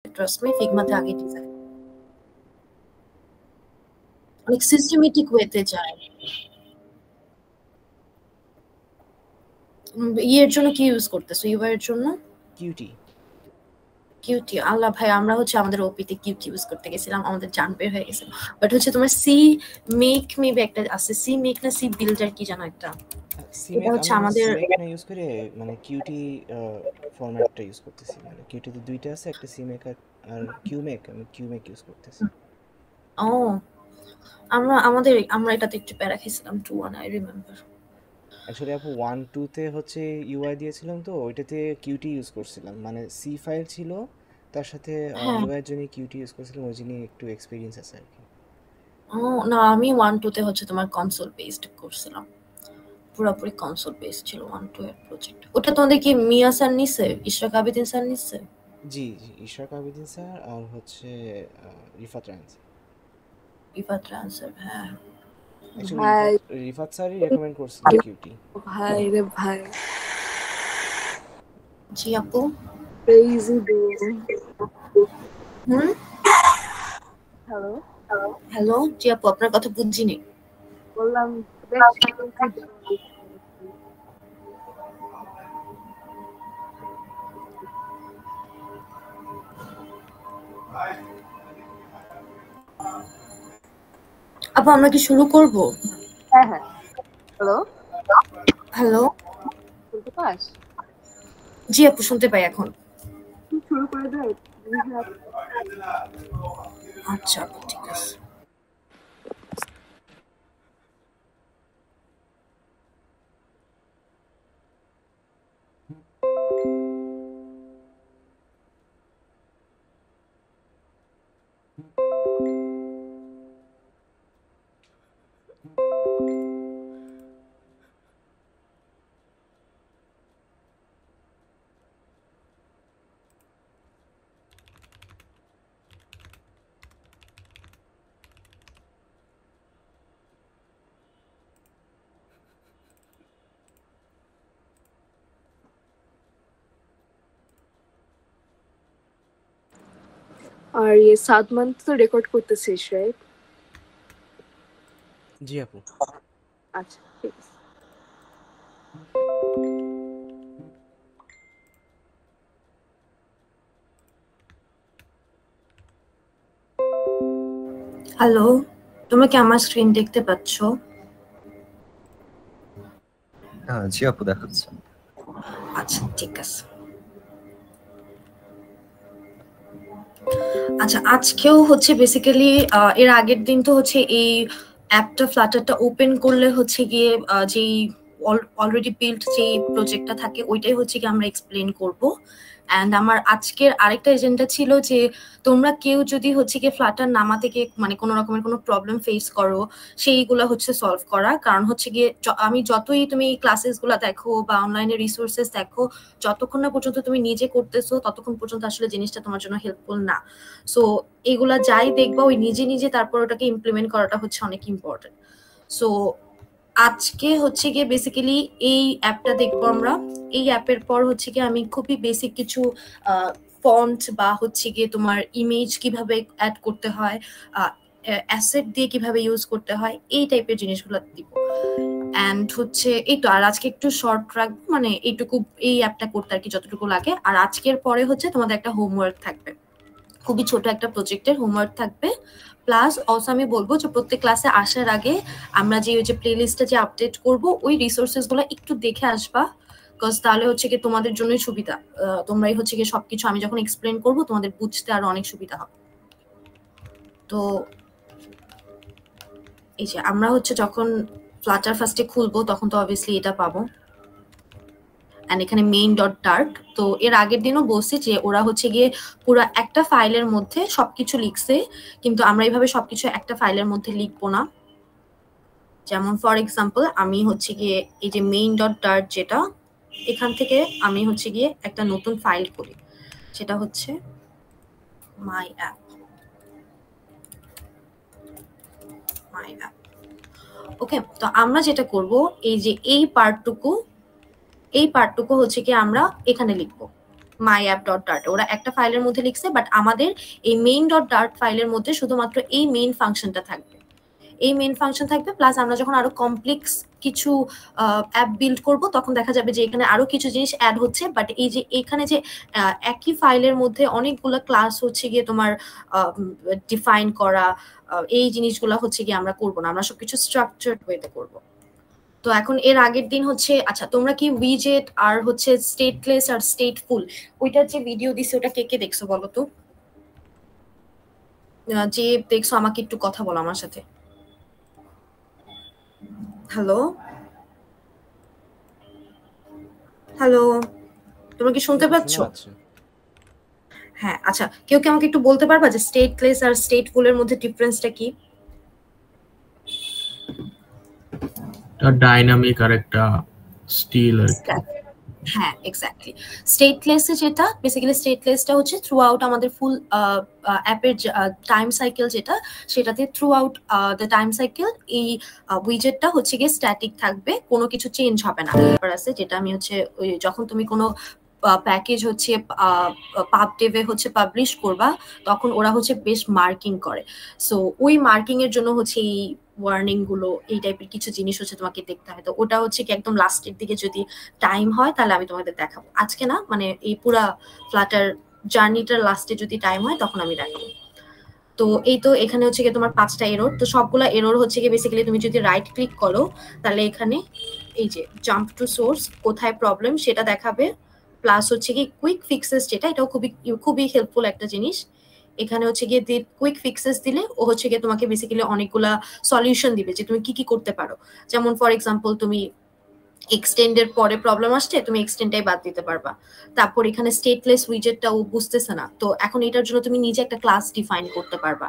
Trust me ফিগমাতে আগে design অনেক systematic ওয়েতে যায়। ইয়ের জন্য কি ইউজ করতেছো ইউআই এর জন্য? কিউটি। কিউটি আল্লাহ ভাই আমরা হচ্ছে আমাদের ওপিতে কিউটি ইউজ করতে গেছিলাম, আমাদের জান বের হয়ে গেছিল। বাট হচ্ছে তোমার সি মেক মেবি একটা আছে, সি মেক না সি বিল্ডার কি জানো একটা, এটা সিমেক হচ্ছে আমি আমাদের সিমেক না ইউজ করে মানে কিউটি ফরম্যাটটা ইউজ করতেছি। মানে কিউটিতে দুইটা আছে, একটা সিমেক আর কিউমেক। আমি কিউমেক ইউজ করতেছি। ও আমরা এটাতে একটু প্যারা খেয়েছিলাম 2-1 আই রিমেম্বার। অ্যাকচুয়ালি আপু 1-2 তে হচ্ছে ইউআই দিয়েছিলাম, তো ওইটাতে কিউটি ইউজ করছিলাম। মানে সি ফাইল ছিল, তার সাথে হ্যাঁ ইউআই এর জন্য কিউটি ইউজ করছিলাম। ওই জন্য একটু এক্সপিরিয়েন্স আছে আর কি। ও না আমি 1-2 তে হচ্ছে তোমার কনসোল বেসড করছিলাম, পুরোপুরি কনসোল বেসড ছিল 1-2 এর প্রজেক্ট। ওটা তোমাদের কি মিয়া স্যার নিছে, ইশরাক আবেদিন স্যার নিছে? জি জি, ইশরাক আবেদিন স্যার আর হচ্ছে রিফাত রায়হান স্যার। রিফাত রায়হান স্যার, হ্যাঁ। অ্যাকচুয়ালি ভাই রিফাত স্যারই রেকমেন্ড করছিলেন কিউটি। ভাই রে ভাই, জি আপু। Crazy bro. হুম হ্যালো, হ্যালো জি আপু, আপনার কথা বুঝিনি। বললাম বেশ crazy bro। আপু আমরা কি শুরু করব? হ্যাঁ হ্যাঁ, হ্যালো, হ্যালো শুনতে পাস? জি আপু শুনতে পাই এখন। তুই শুরু করে দে। আচ্ছা আপু ঠিক আছে। আর 7 মান্থ তো রেকর্ড করতেছিস, রাইট? জি আপু। আচ্ছা ঠিক আছে। হ্যালো, তোমরা কি আমার স্ক্রিন দেখতে পাচ্ছ? জি আপু দেখাচ্ছে। আচ্ছা ঠিক আছে। আচ্ছা আজকেও হচ্ছে বেসিক্যালি এর আগের দিন তো হচ্ছে এই অ্যাপটা ফ্লাটারটা ওপেন করলে হচ্ছে গিয়ে যেই অলরেডি বিল্ড যেই প্রজেক্টটা থাকে ওইটাই হচ্ছে গিয়ে আমরা এক্সপ্লেন করব। অ্যান্ড আমার আজকের আরেকটা এজেন্ডা ছিল যে তোমরা কেউ যদি হচ্ছে গিয়ে ফ্লাটার নামাতে গিয়ে মানে কোনো রকমের কোনো প্রবলেম ফেস করো সেইগুলো হচ্ছে সলভ করা। কারণ হচ্ছে গিয়ে আমি যতই তুমি ক্লাসেসগুলো দেখো বা অনলাইনে রিসোর্সেস দেখো, যতক্ষণ না পর্যন্ত তুমি নিজে করতেছো ততক্ষণ পর্যন্ত আসলে জিনিসটা তোমার জন্য হেল্পফুল না। সো এগুলা যাই দেখবা ওই নিজে নিজে তারপর ওটাকে ইমপ্লিমেন্ট করাটা হচ্ছে অনেক ইম্পর্টেন্ট। সো আজকে হচ্ছে গিয়ে বেসিক্যালি এই অ্যাপটা দেখবো আমরা। এই অ্যাপের পর হচ্ছে গিয়ে আমি খুবই বেসিক কিছু ফন্ট বা হচ্ছে গিয়ে তোমার ইমেজ কিভাবে অ্যাড করতে হয়, অ্যাসেট দিয়ে কিভাবে ইউজ করতে হয়, এই টাইপের জিনিসগুলো দিব। অ্যান্ড হচ্ছে এই তো, আর আজকে একটু শর্ট রাখবো, মানে এইটুকু এই অ্যাপটা করতে আর কি যতটুকু লাগে। আর আজকের পরে হচ্ছে তোমাদের একটা হোমওয়ার্ক থাকবে, খুবই ছোট একটা প্রজেক্টের হোমওয়ার্ক থাকবে। প্লাস অলসো আমি বলবো যে প্রত্যেক ক্লাসে আসার আগে আমরা যে ওই যে প্লে লিস্টটা যে আপডেট করব ওই রিসোর্সেস গুলো একটু দেখে আসবা, বিকজ তাহলে হচ্ছে কি তোমাদের জন্যই সুবিধা। তোমরাই হচ্ছে কি সবকিছু আমি যখন এক্সপ্লেন করবো তোমাদের বুঝতে আরো অনেক সুবিধা হবে। তো এই যে আমরা হচ্ছে যখন ফ্লাটার ফার্স্টে খুলবো তখন তো অবভিয়াসলি এটা পাবো। অ্যান্ড এখানে মেইন ডট ডার্ট, তো এর আগের দিনও বলছি যে ওরা হচ্ছে গিয়ে পুরো একটা ফাইলের মধ্যে সবকিছু লিখছে, কিন্তু আমরা এইভাবে সবকিছু একটা ফাইলের মধ্যে লিখবো না। যেমন ফর এক্সাম্পল আমি হচ্ছে গিয়ে এই যে মেইন ডট ডার্ট যেটা, এখান থেকে আমি হচ্ছে গিয়ে একটা নতুন ফাইল করি, সেটা হচ্ছে মাই অ্যাপ। মাই অ্যাপ ওকে। তো আমরা যেটা করব এই যে এই পার্টটুকু হচ্ছে কি আমরা এখানে লিখবো। my_app.dart ওরা একটা ফাইলের মধ্যে লিখছে, বাট আমাদের এই main.dart ফাইলের মধ্যে শুধুমাত্র এই মেইন ফাংশনটা থাকবে, এই মেইন ফাংশন থাকবে। প্লাস আমরা যখন আরো কমপ্লেক্স কিছু অ্যাপ বিল্ড করব তখন দেখা যাবে যে এখানে আরো কিছু জিনিস অ্যাড হচ্ছে, বাট এই যে এখানে যে একই ফাইলের মধ্যে অনেকগুলো ক্লাস হচ্ছে গিয়ে তোমার ডিফাইন করা, এই জিনিসগুলো হচ্ছে গিয়ে আমরা করব না, আমরা সবকিছু স্ট্রাকচারড ওয়েতে করব। তো এখন এর আগের দিন হচ্ছে, আচ্ছা তোমরা কি উইজেট আর হচ্ছে স্টেটলেস আর স্টেটফুল ওইটার যে ভিডিও দিছে ওটা কে কে দেখছো বলো তো? যে দেখছো আমাকে একটু কথা বলো আমার সাথে। হ্যালো হ্যালো, তোমরা কি শুনতে পাচ্ছ? হ্যাঁ, আচ্ছা কেউ কি আমাকে একটু বলতে পারবা যে স্টেটলেস আর স্টেটফুল এর মধ্যে ডিফারেন্সটা কি? ডাইনামিক আর একটা স্টিল আর কি। হ্যাঁ এক্স্যাক্টলি, স্টেটলেসে যেটা বেসিক্যালি স্টেটলেসটা হচ্ছে থ্রু আউট আমাদের ফুল অ্যাপের টাইম সাইকেল যেটা, সেটাতে through out the time cycle এই উইজেটটা হচ্ছে গিয়ে স্ট্যাটিক থাকবে, কোনো কিছু চেঞ্জ হবে না। আছে যেটা আমি হচ্ছে ওই যখন তুমি কোনো প্যাকেজ হচ্ছে পাবডেভে হচ্ছে পাবলিশ করবা তখন ওরা হচ্ছে বেশ মার্কিং করে, সো ওই মার্কিং এর জন্য হচ্ছে এই ওয়ার্নিং গুলো এই টাইপের কিছু জিনিস হচ্ছে তোমাকে দেখতে হয়। তো ওটা হচ্ছে কি একদম লাস্টের দিকে যদি টাইম হয় তাহলে আমি তোমাদের দেখাবো, আজকে না, মানে এই পুরা ফ্লাটার জার্নিটার লাস্টে যদি টাইম হয় তখন আমি দেখাবো। তো এই তো এখানে হচ্ছে কি তোমার 5টা এরর, তো সবগুলা এরর হচ্ছে কি বেসিক্যালি তুমি যদি রাইট ক্লিক করো তাহলে এখানে এই যে জাম্প টু সোর্স কোথায় প্রবলেম সেটা দেখাবে, প্লাস হচ্ছে কি কুইক ফিক্সেস যেটা, এটাও খুবই হেল্পফুল একটা জিনিস। এখানে হচ্ছে গিয়ে কুইক ফিক্সেস দিলে ও হচ্ছে গিয়ে তোমাকে বেসিক্যালি অনেকগুলা সলিউশন দিবে যে তুমি কি কি করতে পারো। যেমন ফর এক্সাম্পল তুমি এক্সটেন্ডের পরে প্রবলেম আসছে, তুমি এক্সটেন্ডটাই বাদ দিতে পারবা। তারপর এখানে স্টেটলেস উইজেটটা ও বুঝতেছে না, তো এখন এটার জন্য তুমি নিজে একটা ক্লাস ডিফাইন করতে পারবা,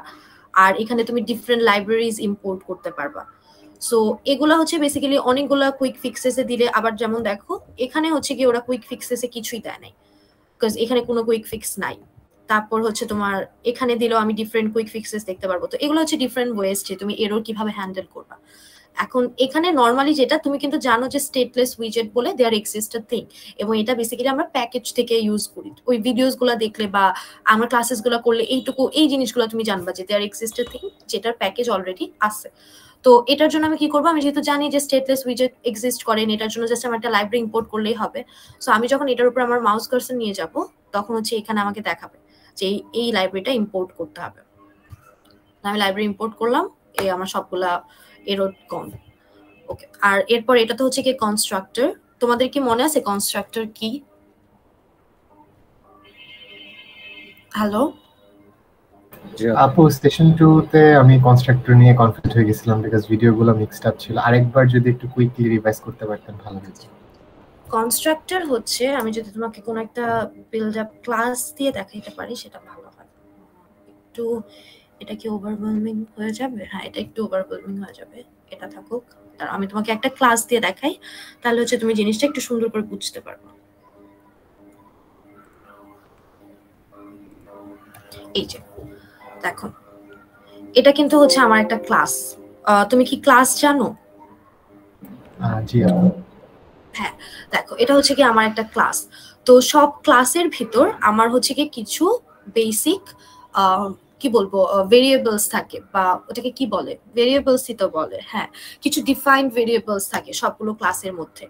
আর এখানে তুমি ডিফারেন্ট লাইব্রেরিজ ইম্পোর্ট করতে পারবা। সো এগুলা হচ্ছে বেসিক্যালি অনেকগুলা কুইক ফিক্সেসে দিলে। আবার যেমন দেখো এখানে হচ্ছে কি ওরা কুইক ফিক্সেসে কিছুই দেয় নাই, বিকজ এখানে কোনো কুইক ফিক্স নাই। তারপর হচ্ছে তোমার এখানে দিলেও আমি ডিফারেন্ট কুইক ফিক্সেস দেখতে পারবো। তো এগুলো হচ্ছে ডিফারেন্ট ওয়েজ যে তুমি এরর কিভাবে হ্যান্ডেল করবা। এখন এখানে নর্মালি যেটা তুমি কিন্তু জানো যে স্টেটলেস উইজেট বলে দেয়ার এক্সিস্ট আ থিং, এবং এটা বেসিক্যালি আমরা প্যাকেজ থেকে ইউজ করি। ওই ভিডিওস গুলো দেখলে বা আমার ক্লাসেস গুলো করলে এইটুকু এই জিনিসগুলো তুমি জানবা যে দেয়ার এক্সিস্ট আ থিং যেটার প্যাকেজ অলরেডি আছে। তো এটার জন্য আমি কি করবো, আমি যেহেতু জানি যে স্টেটলেস উইজেট এক্সিস্ট করেন, এটার জন্য জাস্ট আমার একটা লাইব্রেরি ইম্পোর্ট করলেই হবে। সো আমি যখন এটার উপর আমার মাউস কার্সর নিয়ে যাব তখন হচ্ছে এখানে আমাকে দেখাবে যে এই লাইব্রেরিটা ইম্পোর্ট করতে হবে। আমি লাইব্রেরি ইম্পোর্ট করলাম, এই আমার সবগুলা এরর গন। ওকে, আর এরপর এটা তো হচ্ছে কি কনস্ট্রাক্টর। তোমাদের কি মনে আছে কনস্ট্রাক্টর কি? হ্যালো আপু, সেশন 2 তে আমি কনস্ট্রাক্টর নিয়ে কনফিউজ হয়ে গেছিলাম বিকজ ভিডিওগুলো মিক্সড আপ ছিল। আরেকবার যদি একটু কুইকলি রিভাইজ করতে পারতেন ভালো হতো। কনস্ট্রাক্টর হচ্ছে, আমি যদি তোমাকে কোনো একটা বিল্ড আপ ক্লাস দিয়ে দেখাইতে পারি সেটা ভালো হয়। একটু এটা কি ওভারওয়েলমিং হয়ে যাবে? হ্যাঁ, এটা একটু ওভারওয়েলমিং হয়ে যাবে, এটা থাকুক। তার আমি তোমাকে একটা ক্লাস দিয়ে দেখাই, তাহলে হচ্ছে তুমি জিনিসটা একটু সুন্দর করে বুঝতে পারবে। এই যে দেখো, এটা কিন্তু হচ্ছে আমার একটা ক্লাস। তুমি কি ক্লাস জানো? জি আপু। হ্যাঁ দেখো, এটা হচ্ছে কি আমার একটা ক্লাস। তো সব ক্লাসের ভিতর আমার হচ্ছে কি কিছু বেসিক কি বলবো ভেরিয়েবলস থাকে, বা ওটাকে কি বলে, ভেরিয়েবলসই তো বলে। হ্যাঁ, কিছু ডিফাইন্ড ভেরিয়েবলস থাকে সবগুলো ক্লাসের মধ্যে।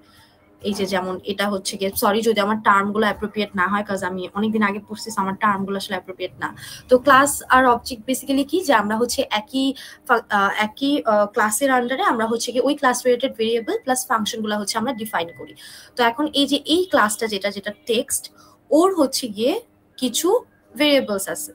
এই যে যেমন এটা হচ্ছে গিয়ে, সরি যদি আমার টার্মগুলো অ্যাপ্রোপ্রিয়েট না হয়, কাজ আমি অনেকদিন আগে পড়ছি, আমার টার্মগুলো আসলে অ্যাপ্রোপ্রিয়েট না। তো ক্লাস আর অবজেক্ট বেসিক্যালি কি, যে আমরা হচ্ছে একই ক্লাসের আন্ডারে আমরা হচ্ছে কি ওই ক্লাস রিলেটেড ভেরিয়েবল প্লাস ফাংশনগুলো হচ্ছে আমরা ডিফাইন করি। তো এখন এই যে এই ক্লাসটা যেটা টেক্সট, ওর হচ্ছে গিয়ে কিছু ভেরিয়েবলস আছে।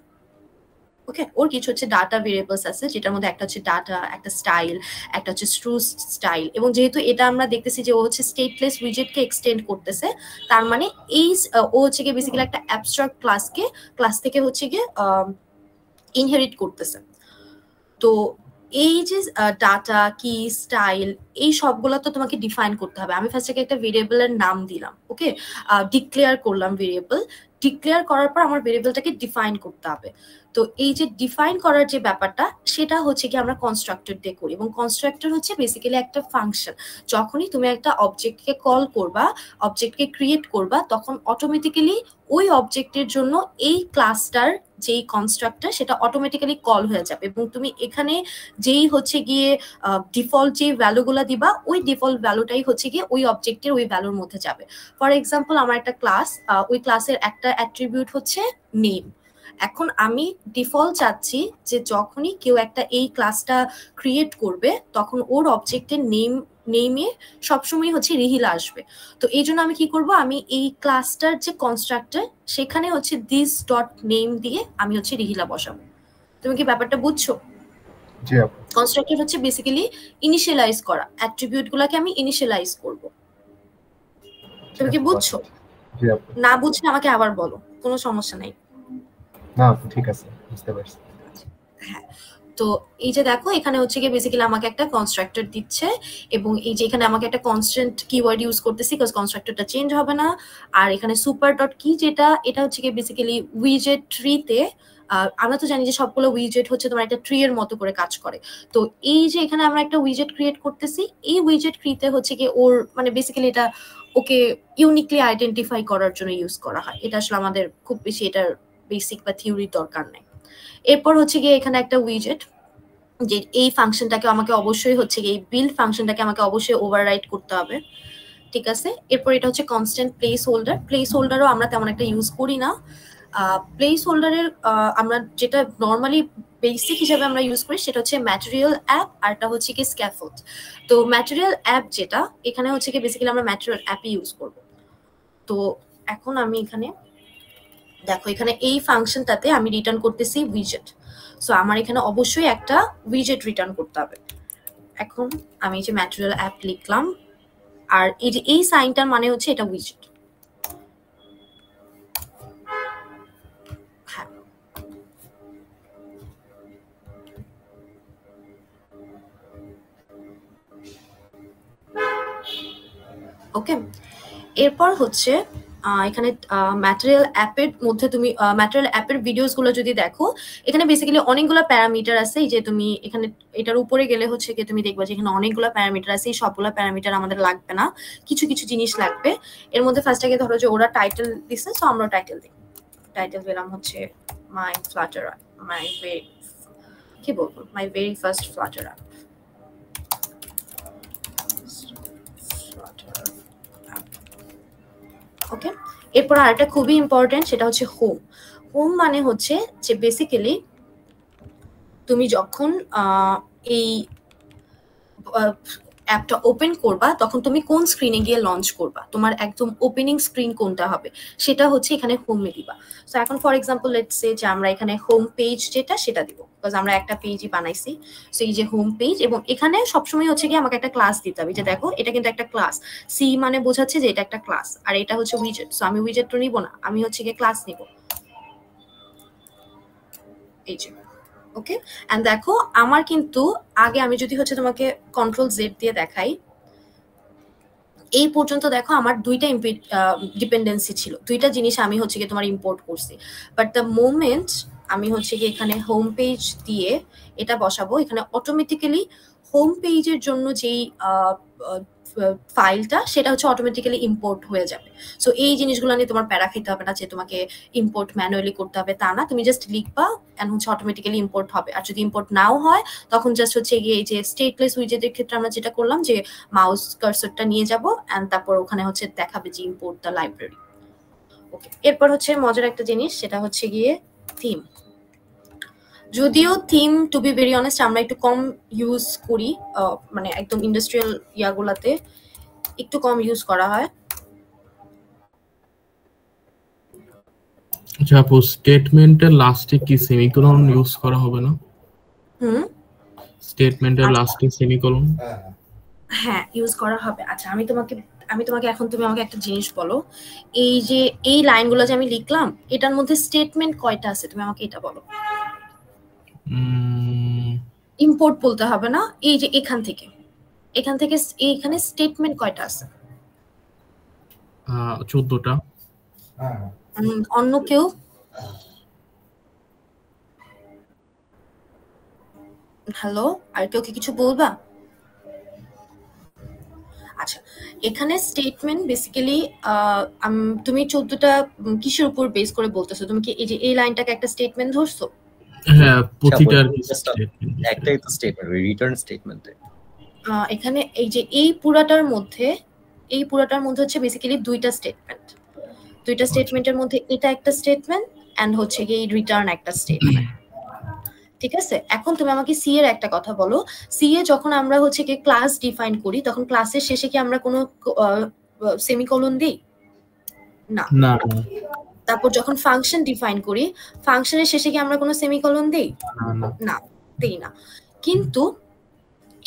ওকে, ওর কিছু হচ্ছে ডাটা ভেরিয়েবলস আছে, যেটার মধ্যে একটা হচ্ছে ডাটা, একটা স্টাইল, একটা হচ্ছে স্ট্রু স্টাইল। এবং যেহেতু এটা আমরা দেখতেছি যে ও হচ্ছে স্টেটলেস উইজেটকে এক্সটেন্ড করতেছে, তার মানে এই ও হচ্ছে গিয়ে বেসিক্যালি একটা অ্যাবস্ট্রাক্ট ক্লাস থেকে হচ্ছে গিয়ে ইনহেরিট করতেছে। তো এই যে ডাটা কি স্টাইল, এই সবগুলো তো তোমাকে ডিফাইন করতে হবে। আমি ফার্স্ট থেকে একটা ভেরিয়েবলের নাম দিলাম, ওকে, ডিক্লেয়ার করলাম ভেরিয়েবল। ডিক্লেয়ার করার পর আমার ভেরিয়েবলটাকে ডিফাইন করতে হবে। তো এই যে ডিফাইন করার যে ব্যাপারটা সেটা হচ্ছে কি আমরা কনস্ট্রাক্টর দিয়ে করি, এবং কনস্ট্রাক্টর হচ্ছে বেসিক্যালি একটা ফাংশন। যখনই তুমি একটা অবজেক্টকে কল করবা, অবজেক্টকে ক্রিয়েট করবা, তখন অটোমেটিক্যালি ওই অবজেক্টের জন্য এই ক্লাসটার যেই কনস্ট্রাক্টর সেটা অটোমেটিক্যালি কল হয়ে যাবে, এবং তুমি এখানে যেই হচ্ছে গিয়ে ডিফল্ট যে ভ্যালুগুলো দিবা ওই ডিফল্ট ভ্যালুটাই হচ্ছে গিয়ে ওই অবজেক্টের ওই ভ্যালুর মধ্যে যাবে। ফর এক্সাম্পল আমার একটা ক্লাস, ওই ক্লাসের একটা অ্যাট্রিবিউট হচ্ছে নেম। এখন আমি ডিফল্ট চাচ্ছি যে যখনই কেউ একটা এই ক্লাসটা ক্রিয়েট করবে তখন ওর অবজেক্টের নেমে সবসময় হচ্ছে রিহিলা আসবে। তো এই জন্য আমি কি করব, আমি এই ক্লাসটার যে কনস্ট্রাক্টর সেখানে হচ্ছে দিস ডট নেম দিয়ে আমি হচ্ছে রিহিলা বসাবো। তুমি কি ব্যাপারটা বুঝছো? জি আপু। কনস্ট্রাক্টর হচ্ছে বেসিক্যালি ইনিশিয়ালাইজ করা, অ্যাট্রিবিউট গুলাকে আমি ইনিশিয়ালাইজ করব। তুমি কি বুঝছো? জি আপু। না বুঝলে আমাকে আবার বলো, কোনো সমস্যা নাই। না আপু ঠিক আছে, বুঝতে পারছি। হ্যাঁ, তো এই যে দেখো এখানে হচ্ছে কি বেসিক্যালি আমাকে একটা কনস্ট্রাক্টর দিচ্ছে, এবং এই যে এখানে আমাকে একটা কনস্ট্যান্ট কিওয়ার্ড ইউজ করতেছি বিকজ কনস্ট্রাক্টরটা চেঞ্জ হবে না। আর এখানে সুপার ডট কি যেটা, এটা হচ্ছে কি বেসিক্যালি উইজেট ট্রিতে, আমরা তো জানি যে সবগুলো উইজেট হচ্ছে তোমার একটা ট্রি এর মতো করে কাজ করে। তো এই যে এখানে আমরা একটা উইজেট ক্রিয়েট করতেছি, এই উইজেট ট্রিতে হচ্ছে কি ওর মানে বেসিক্যালি এটা ওকে ইউনিকলি আইডেন্টিফাই করার জন্য ইউজ করা হয়। এটা আসলে আমাদের খুব বেশি এটার বেসিক বা থিওরির দরকার নেই। এরপর হচ্ছে গিয়ে এখানে একটা উইজেট, যে এই ফাংশনটাকে আমাকে অবশ্যই হচ্ছে গিয়ে এই বিল্ড ফাংশনটাকে আমাকে অবশ্যই ওভাররাইড করতে হবে, ঠিক আছে। এরপর এটা হচ্ছে কনস্ট্যান্ট প্লেস হোল্ডার। প্লেস হোল্ডারও আমরা তেমন একটা ইউজ করি না। প্লেস হোল্ডারের আমরা যেটা নর্মালি বেসিক হিসেবে আমরা ইউজ করি সেটা হচ্ছে ম্যাটেরিয়াল অ্যাপ, আর এটা হচ্ছে কি স্ক্যাফোল্ড। তো ম্যাটেরিয়াল অ্যাপ যেটা, এখানে হচ্ছে কি বেসিক্যালি আমরা ম্যাটেরিয়াল অ্যাপই ইউজ করব। তো এখন আমি এখানে দেখো এখানে এই ফাংশনটাতে আমি রিটার্ন করতেছি উইজেট। সো আমার এখানে অবশ্যই একটা উইজেট রিটার্ন করতে হবে। এখন আমি যে ম্যাটেরিয়াল অ্যাপ লিখলাম, আর এই যে এই সাইনটার মানে হচ্ছে এটা উইজেট। হ্যাঁ, ওকে। এরপর হচ্ছে এখানে ম্যাটেরিয়াল অ্যাপের মধ্যে তুমি ম্যাটেরিয়াল অ্যাপের ভিডিওস গুলো যদি দেখো, এখানে বেসিক্যালি অনেকগুলো প্যারামিটার আছে। এই যে তুমি এখানে এটার উপরে গেলে হচ্ছে কি তুমি দেখবা যে এখানে অনেকগুলো প্যারামিটার আছে। এই সবগুলো প্যারামিটার আমাদের লাগবে না, কিছু কিছু জিনিস লাগবে। এর মধ্যে ফার্স্ট আগে ধরো যে ওরা টাইটেল দিছে, সো আমরা টাইটেল দিই। টাইটেল দিলাম হচ্ছে মাই ফ্লাটার, কি বলবো, my very first Flutter app. Okay, এরপর আরেকটা খুবই ইম্পর্টেন্ট, সেটা হচ্ছে হোম। হোম মানে হচ্ছে যে বেসিক্যালি তুমি যখন এই অ্যাপটা ওপেন করবা তখন তুমি কোন স্ক্রিনে গিয়ে লঞ্চ করবা, তোমার একদম ওপেনিং স্ক্রিন কোনটা হবে সেটা হচ্ছে এখানে হোমে দিবা। সো এখন ফর এক্সাম্পল লেটস সে যে আমরা এখানে হোম পেজ যেটা সেটা দিব, বিকজ আমরা একটা পেজই বানাইছি। সো এই যে হোম পেজ, এবং এখানে সবসময় হচ্ছে কি আমাকে একটা ক্লাস দিতে হবে। যে দেখো এটা কিন্তু একটা ক্লাস, সি মানে বোঝাচ্ছে যে এটা একটা ক্লাস, আর এটা হচ্ছে উইজেট। সো আমি উইজেট তো নিব না, আমি হচ্ছে গিয়ে ক্লাস নিব। এই যে ওকে, এন্ড দেখো আমার কিন্তু আগে আমি যদি হচ্ছে তোমাকে কন্ট্রোল জেড দিয়ে দেখাই, এই পর্যন্ত দেখো আমার দুইটা ডিপেন্ডেন্সি ছিল, দুইটা জিনিস আমি হচ্ছে কি তোমার ইম্পোর্ট করছি। বাট দ্য মোমেন্ট আমি হচ্ছে কি এখানে হোম পেজ দিয়ে এটা বসাবো, এখানে অটোমেটিক্যালি হোম পেজের জন্য যেই ফাইলটা সেটা হচ্ছে অটোমেটিক্যালি ইম্পোর্ট হয়ে যাবে। সো এই জিনিসগুলো নিয়ে তোমার প্যারা খেতে হবে না যে তোমাকে ইম্পোর্ট ম্যানুয়ালি করতে হবে, তা না। তুমি জাস্ট লিখবা এন্ড হচ্ছে অটোমেটিক্যালি ইম্পোর্ট হবে। আর যদি ইম্পোর্ট নাও হয় তখন জাস্ট হচ্ছে গিয়ে এই যে স্টেটলেস উইজেটের ক্ষেত্রে আমরা যেটা করলাম যে মাউস কার্সরটা নিয়ে যাব এন্ড তারপর ওখানে হচ্ছে দেখাবে যে ইম্পোর্ট দ্য লাইব্রেরি। ওকে, এরপর হচ্ছে মজার একটা জিনিস, সেটা হচ্ছে গিয়ে থিম। যদিও theme to be very honest আমরা একটু কম ইউজ করি, মানে একদম ইন্ডাস্ট্রিয়াল ইয়াগুলাতে একটু কম ইউজ করা হয়। আচ্ছা আপু, স্টেটমেন্টের লাস্টে কি সেমিকোলন ইউজ করা হবে না? স্টেটমেন্টের লাস্টে সেমিকোলন হ্যাঁ ইউজ করা হবে। আচ্ছা আমি তোমাকে এখন তুমি আমাকে একটা জিনিস বলো, এই যে এই লাইনগুলো যে আমি লিখলাম এটার মধ্যে স্টেটমেন্ট কয়টা আছে তুমি আমাকে এটা বলো। ইম্পোর্ট বলতে হবে না, এই যে এখান থেকে এখানে স্টেটমেন্ট কয়টা আছে? 14টা। অন্য কেউ? হ্যালো, আর কেউ কি কিছু বলবা? আচ্ছা, এখানে স্টেটমেন্ট বেসিক্যালি তুমি 14টা কিসের উপর বেস করে বলতেছো? তুমি কি এই যে এই লাইনটাকে একটা স্টেটমেন্ট ধরছো? হ্যাঁ, প্রতিটার একটাই তো স্টেটমেন্ট, রিটার্ন স্টেটমেন্টে। এখানে এই যে এই পুরাটার মধ্যে হচ্ছে বেসিক্যালি দুইটা স্টেটমেন্টের মধ্যে এটা একটা স্টেটমেন্ট এন্ড হচ্ছে কি এই রিটার্ন একটা স্টেটমেন্ট। ঠিক আছে, এখন তুমি আমাকে সি এর একটা কথা বলো। সি এ যখন আমরা হচ্ছে কি ক্লাস ডিফাইন করি তখন ক্লাসের শেষে কি আমরা কোনো সেমিকোলন দিই? না। না। তারপর যখন ফাংশন ডিফাইন করি ফাংশনের শেষে কি আমরা কোনো সেমিকোলন দেই? না, দেই না। কিন্তু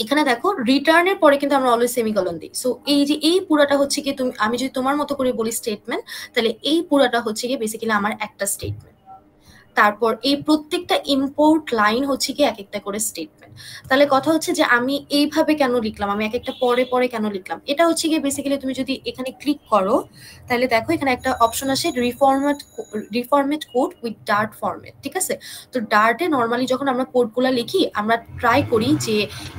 এখানে দেখো রিটার্নের পরে কিন্তু আমরা অলওয়েজ সেমিকোলন দিই। সো এই যে এই পুরাটা হচ্ছে কি আমি যদি তোমার মতো করে বলি স্টেটমেন্ট, তাহলে এই পুরাটা হচ্ছে কি বেসিক্যালি আমার একটা স্টেটমেন্ট। তারপর এই প্রত্যেকটা ইম্পোর্ট লাইন হচ্ছে কি এক একটা করে স্টেটমেন্ট। তাহলে কথা হচ্ছে যে আমি এইভাবে কেন লিখলাম, আমি এক একটা পরে পরে কেন লিখলাম, এটা হচ্ছে কি বেসিক্যালি তুমি যদি এখানে ক্লিক করো তাহলে দেখো এখানে একটা অপশন আসে রিফরম্যাট কোড উইথ ডার্ট ফরম্যাট। ঠিক আছে, তো ডার্টে নর্মালি যখন আমরা কোডগুলো লিখি আমরা ট্রাই করি যে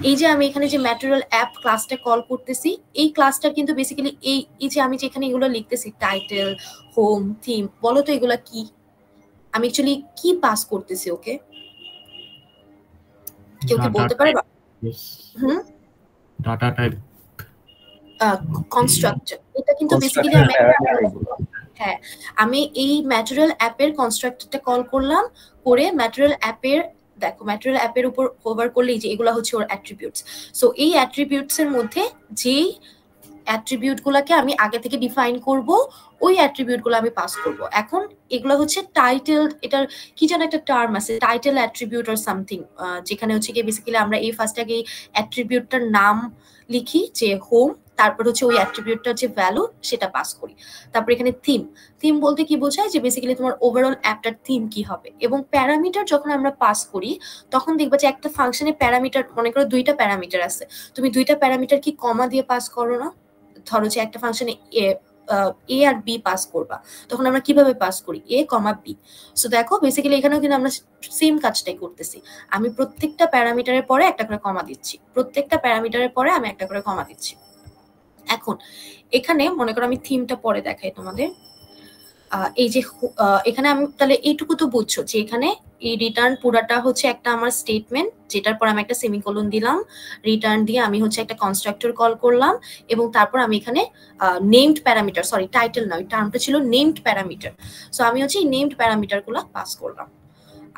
এই যে আমি এখানে যে ম্যাটেরিয়াল অ্যাপ ক্লাসটা কল করতেছি এই ক্লাসটার কিন্তু বেসিক্যালি এই যে আমি যে এখানে এগুলো লিখতেছি টাইটেল, হোম, থিম, বলো তো এগুলা কি? আমি অ্যাকচুয়ালি কি পাস করতেছি ওকে? কেউ কি বলতে পারবা? Data type constructor. এটা কিন্তু বেসিক্যালি হ্যাঁ, আমি এই ম্যাটেরিয়াল অ্যাপের কনস্ট্রাক্টরটা কল করলাম, করে ম্যাটেরিয়াল অ্যাপের দেখো ম্যাটেরিয়াল অ্যাপের উপর হোভার করলেই যে এগুলো হচ্ছে ওর অ্যাট্রিবিউটস। সো এই অ্যাট্রিবিউটস এর মধ্যে যেই অ্যাট্রিবিউটগুলোকে আমি আগে থেকে ডিফাইন করব ওই অ্যাট্রিবিউটগুলো আমি পাস করব। এখন এগুলো হচ্ছে টাইটেল, এটার কি যেন একটা টার্ম আছে টাইটেল অ্যাট্রিবিউট অর সামথিং, যেখানে হচ্ছে কি বেসিক্যালি আমরা এই ফার্স্ট আগে এই অ্যাট্রিবিউটটার নাম লিখি যে হোম, তারপর হচ্ছে ওই অ্যাট্রিবিউটটার যে ভ্যালু সেটা পাস করি। তারপর এখানে থিম বলতে কি বোঝায় যে বেসিক্যালি তোমার ওভারঅল অ্যাপটার থিম কি হবে। এবং প্যারামিটার যখন আমরা পাস করি তখন দেখবা যে একটা ফাংশনে প্যারামিটার, মনে করো দুইটা প্যারামিটার আছে, তুমি দুইটা প্যারামিটার কি কমা দিয়ে পাস করো না? ধরো যে একটা ফাংশনে এ আর বি পাস করবা, তখন আমরা কিভাবে পাস করি? এ কমা বি। সো দেখো বেসিক্যালি এখানেও কিন্তু আমরা সেম কাজটাই করতেছি। আমি প্রত্যেকটা প্যারামিটারের পরে একটা করে কমা দিচ্ছি, প্রত্যেকটা প্যারামিটারের পরে আমি একটা করে কমা দিচ্ছি। এখন এখানে মনে করো আমি থিমটা পরে দেখাই তোমাদের। এই যে এখানে আমি তাহলে এইটুকু তো বুঝছো যে এখানে এই রিটার্ন পুরাটা হচ্ছে একটা আমার স্টেটমেন্ট, যেটার পর আমি একটা সেমিকোলন দিলাম, রিটার্ন দিয়ে আমি হচ্ছে একটা কনস্ট্রাক্টর কল করলাম, এবং তারপর আমি এখানে নেমড প্যারামিটার, সরি টাইটেল নয়, টার্মটা ছিল নেমড প্যারামিটার। সো আমি হচ্ছে এই নেমড প্যারামিটার গুলো পাস করলাম।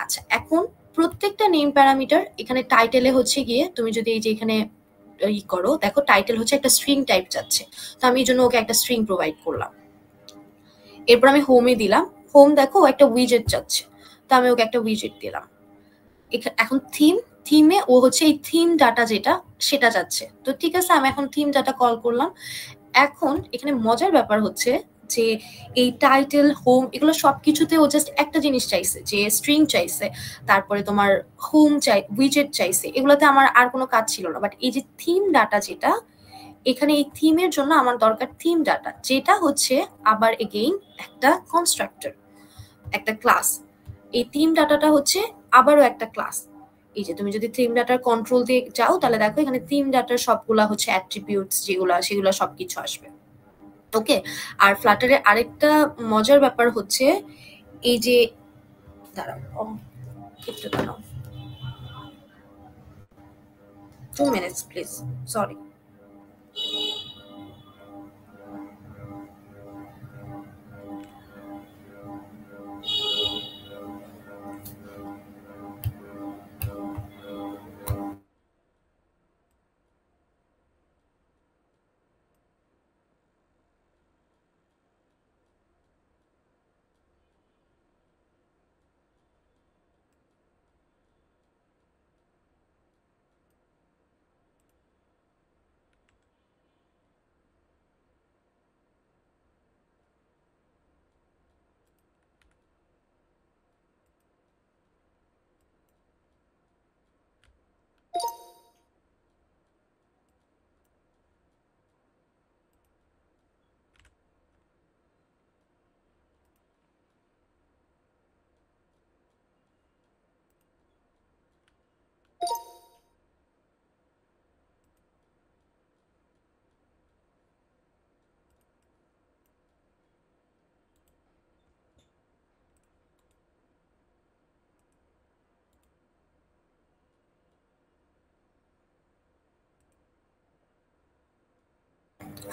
আচ্ছা, এখন প্রত্যেকটা নেম প্যারামিটার এখানে টাইটেলে হচ্ছে গিয়ে তুমি যদি এই যে এখানে ই করো দেখো টাইটেল হচ্ছে একটা স্ট্রিং টাইপ যাচ্ছে, তো আমি এই জন্য ওকে একটা স্ট্রিং প্রোভাইড করলাম। এরপর আমি হোমে দিলাম, হোম দেখো একটা উইজেট যাচ্ছে, তো আমি ওকে একটা উইজেট দিলাম। এখন থিমে ও হচ্ছে এই থিম ডাটা যেটা সেটা যাচ্ছে, তো ঠিক আছে আমি এখন থিম ডাটা কল করলাম। এখন এখানে মজার ব্যাপার হচ্ছে যে এই টাইটেল, হোম, এগুলো সবকিছুতে ও জাস্ট একটা জিনিস চাইছে যে স্ট্রিং চাইছে, তারপরে তোমার হোম উইজেট চাইছে, এগুলোতে আমার আর কোনো কাজ ছিল না। বাট এই যে থিম ডাটা যেটা এখানে, এই থিমের জন্য আমার দরকার থিম ডাটা, যেটা হচ্ছে আবার এগেইন একটা কনস্ট্রাক্টর, একটা ক্লাস। এই থিম ডাটাটা হচ্ছে আবারও একটা ক্লাস। এই যে তুমি যদি থিম ডাটার কন্ট্রোল দিয়ে যাও তাহলে দেখো এখানে থিম ডাটার সবগুলা হচ্ছে অ্যাট্রিবিউটস যেগুলো সেগুলো সবকিছু আসবে। ওকে, আর ফ্লাটারের আরেকটা মজার ব্যাপার হচ্ছে এই যে দাঁড়াও একটু দাঁড়াও 2 minutes প্লিজ, সরি।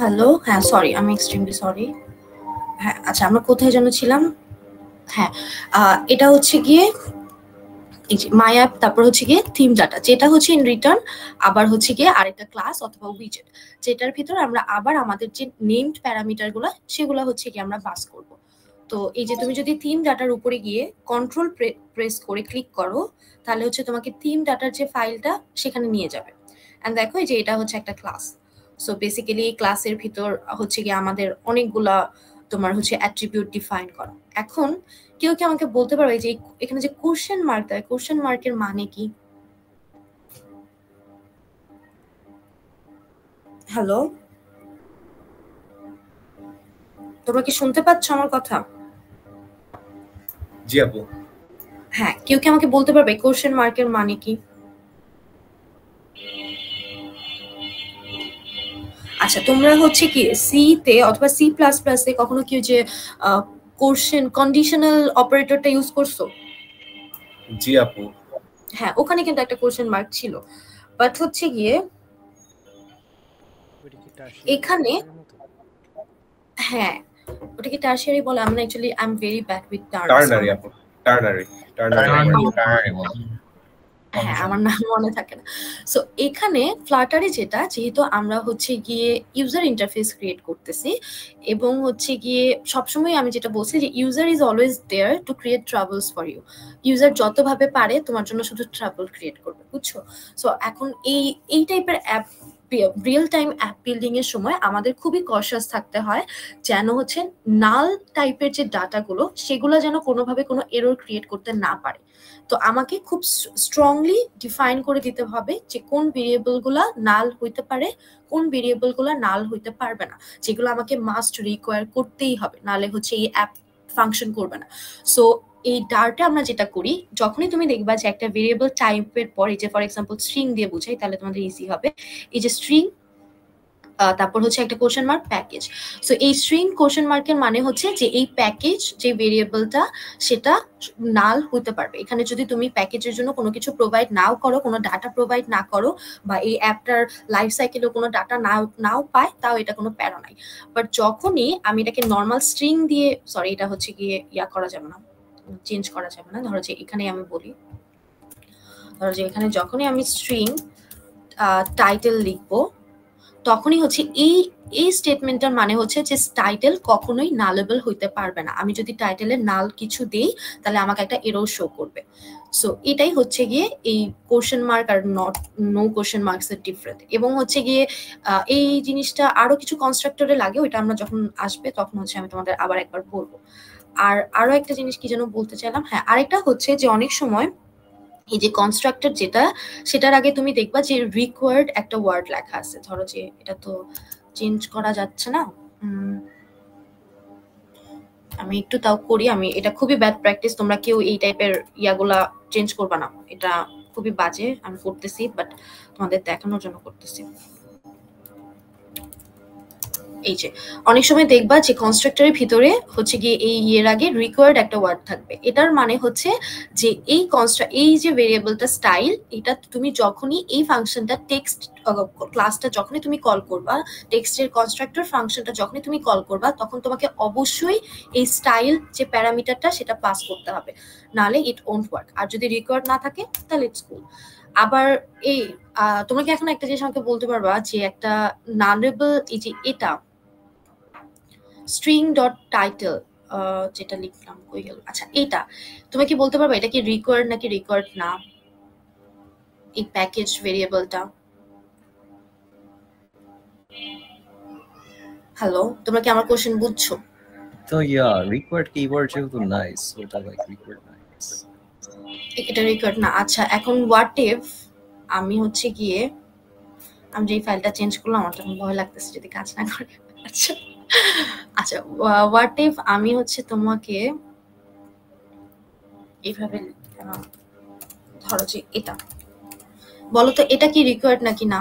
হ্যালো, হ্যাঁ সরি, আমি এক্সট্রিমলি সরি। হ্যাঁ আচ্ছা, আমরা কোথায় যেন ছিলাম? হ্যাঁ, এটা হচ্ছে গিয়ে এই যে মাই অ্যাপ, তারপর হচ্ছে গিয়ে থিম ডাটা, যেটা হচ্ছে ইন রিটার্ন আবার হচ্ছে গিয়ে আরেকটা ক্লাস অথবা উইজেট, যেটার ভিতর আমরা আবার আমাদের যে নেমড প্যারামিটার গুলা সেগুলো হচ্ছে গিয়ে আমরা পাস করব। তো এই যে তুমি যদি থিম ডাটার উপরে গিয়ে কন্ট্রোল প্রেস করে ক্লিক করো, তাহলে হচ্ছে তোমাকে থিম ডাটার যে ফাইলটা সেখানে নিয়ে যাবে। এন্ড দেখো এই যে এটা হচ্ছে একটা ক্লাস। সো বেসিক্যালি ক্লাসের ভিতর হচ্ছে গিয়ে আমাদের অনেকগুলা তোমার হচ্ছে অ্যাট্রিবিউট ডিফাইন করা। এখন কেউ কি আমাকে বলতে পারবে যে এখানে যে কোশ্চেন মার্ক দেয়, কোশ্চেন মার্কের মানে কি? হ্যালো, তোমরা কি শুনতে পাচ্ছ আমার কথা? জি আপু। হ্যাঁ, কেউ কি আমাকে বলতে পারবে কোশ্চেন মার্কের মানে কি? আচ্ছা, তোমরা হচ্ছে কি সি তে অথবা সি প্লাস প্লাস এ কখনো কি যে কোশ্চেন কন্ডিশনাল অপারেটরটা ইউজ করছো? জি আপু। হ্যাঁ, ওখানে কিন্তু একটা কোশ্চেন মার্ক ছিল, বাট হচ্ছে গিয়ে এখানে হ্যাঁ, ওটা কি টারশিয়ারি বলে? আমরা actually I am very bad with terms. Ternary আপু, টার্নারি। হ্যাঁ, আমার নাম মনে থাকে না। সো এখানে ফ্লাটারে যেটা, যেহেতু আমরা হচ্ছে গিয়ে ইউজার ইন্টারফেস ক্রিয়েট করতেছি এবং হচ্ছে গিয়ে সবসময় আমি যেটা বলছি যে user is always there to create troubles for you. User যতভাবে পারে তোমার জন্য শুধু ট্রাবল ক্রিয়েট করবে, বুঝছো? সো এখন এই টাইপের app, real time app building এর সময় আমাদের খুবই কশাস থাকতে হয় যেন হচ্ছে নাল টাইপের যে ডাটাগুলো সেগুলো যেন কোনোভাবে কোনো এরর ক্রিয়েট করতে না পারে। তো আমাকে খুব স্ট্রংলি ডিফাইন করে দিতে হবে যে কোন ভেরিয়েবল গুলা নাল হইতে পারে, কোন ভেরিয়েবল গুলা নাল হইতে পারবে না, যেগুলো আমাকে মাস্ট রিকোয়ার করতেই হবে, নালে হচ্ছে এই অ্যাপ ফাংশন করবে না। সো এই ডার্টে আমরা যেটা করি, যখনই তুমি দেখবা যে একটা ভেরিয়েবল টাইপের পরে, যে ফর এক্সাম্পল স্ট্রিং দিয়ে বুঝাই তাহলে তোমাদের ইজি হবে, এই যে স্ট্রিং তারপর হচ্ছে একটা কোশ্চেন মার্ক প্যাকেজ। সো এই স্ট্রিং কোশ্চেন মার্কের মানে হচ্ছে যে এই প্যাকেজ যে ভেরিয়েবলটা সেটা নাল হতে পারবে। এখানে যদি তুমি প্যাকেজের জন্য কোনো কিছু প্রোভাইড নাও করো, কোনো ডাটা প্রোভাইড না করো, বা এই অ্যাপটার লাইফ সাইকেলে কোনো ডাটা নাও পায়, তাও এটা কোনো প্যারা নাই। বাট যখনই আমি এটাকে নর্মাল স্ট্রিং দিয়ে, সরি এটা হচ্ছে গিয়ে করা যাবে না, চেঞ্জ করা যাবে না, ধরো যে এখানে আমি বলি, ধরো যে এখানে যখনই আমি স্ট্রিং টাইটেল লিখবো, তখনই হচ্ছে এই স্টেটমেন্টটার মানে হচ্ছে যে টাইটেল কখনোই নালেবল হইতে পারবে না। আমি যদি টাইটেলে নাল কিছু দেই তাহলে আমাকে একটা এরর শো করবে। সো এটাই হচ্ছে গিয়ে এই কোশ্চেন মার্ক আর নো কোশ্চেন মার্কস এর ডিফারেন্ট। এবং হচ্ছে গিয়ে এই জিনিসটা আরো কিছু কনস্ট্রাক্টরে লাগে, ওইটা আমরা যখন আসবে তখন হচ্ছে আমি তোমাদের আবার একবার বলবো। আর আরো একটা জিনিস কি যেন বলতে চাইলাম, হ্যাঁ আরেকটা হচ্ছে যে অনেক সময় এই যে কনস্ট্রাক্টর যেটা, সেটার আগে তুমি দেখবা যে রিকোয়ার্ড একটা ওয়ার্ড লেখা আছে। ধরো যে এটা তো চেঞ্জ করা যাচ্ছে না, আমি একটু তাও করি, আমি এটা খুবই ব্যাড প্র্যাকটিস, তোমরা কেউ এই টাইপের ইয়াগুলা চেঞ্জ করবা না, এটা খুবই বাজে, আমি করতেছি বাট তোমাদের দেখানোর জন্য করতেছি। এই যে অনেক সময় দেখবা যে কনস্ট্রাক্টরের ভিতরে হচ্ছে গিয়ে এর আগে রিকোয়ার্ড একটা ওয়ার্ড থাকবে। এটার মানে হচ্ছে যে এই যে ভেরিয়েবলটা স্টাইল, এটা তুমি যখনই এই ফাংশনটা টেক্সট ক্লাসটা যখনই তুমি কল করবা, টেক্সটের কনস্ট্রাক্টর ফাংশনটা যখনই তুমি কল করবা, তখন তোমাকে অবশ্যই এই স্টাইল যে প্যারামিটারটা সেটা পাস করতে হবে, নালে ইট ওন্ট ওয়ার্ক। আর যদি রিকোয়ার্ড না থাকে তাহলে ইটস কুল। আবার এই তোমরা কি এখন একটা জিনিস আমাকে বলতে পারবা যে একটা নালেবল, এই যে এটা স্ট্রিং ডট টাইটেল যেটা লিখলাম কই গেল, আচ্ছা এটা তুমি কি বলতে পারবে এটা কি রিকোয়ার্ড নাকি রিকোয়ার্ড না, এই প্যাকেজ ভেরিয়েবলটা? হ্যালো, তোমরা কি আমার কোশ্চেন বুঝছো? তো রিকোয়ার্ড কিওয়ার্ড যেহেতু নাইস, ওটা লাইক রিকোয়ার্ড নাইস, এটা রিকোয়ার্ড না। আচ্ছা এখন হোয়াট ইফ আমি হচ্ছে গিয়ে আমি যে ফাইলটা চেঞ্জ করলাম, আমার তখন ভয় লাগতেছে যদি কাজ না করে। আচ্ছা আচ্ছা, হোয়াট ইফ আমি হচ্ছে তোমাকে এইভাবে ধরো যে এটা বলো তো, এটা কি রিকোয়ার্ড নাকি না?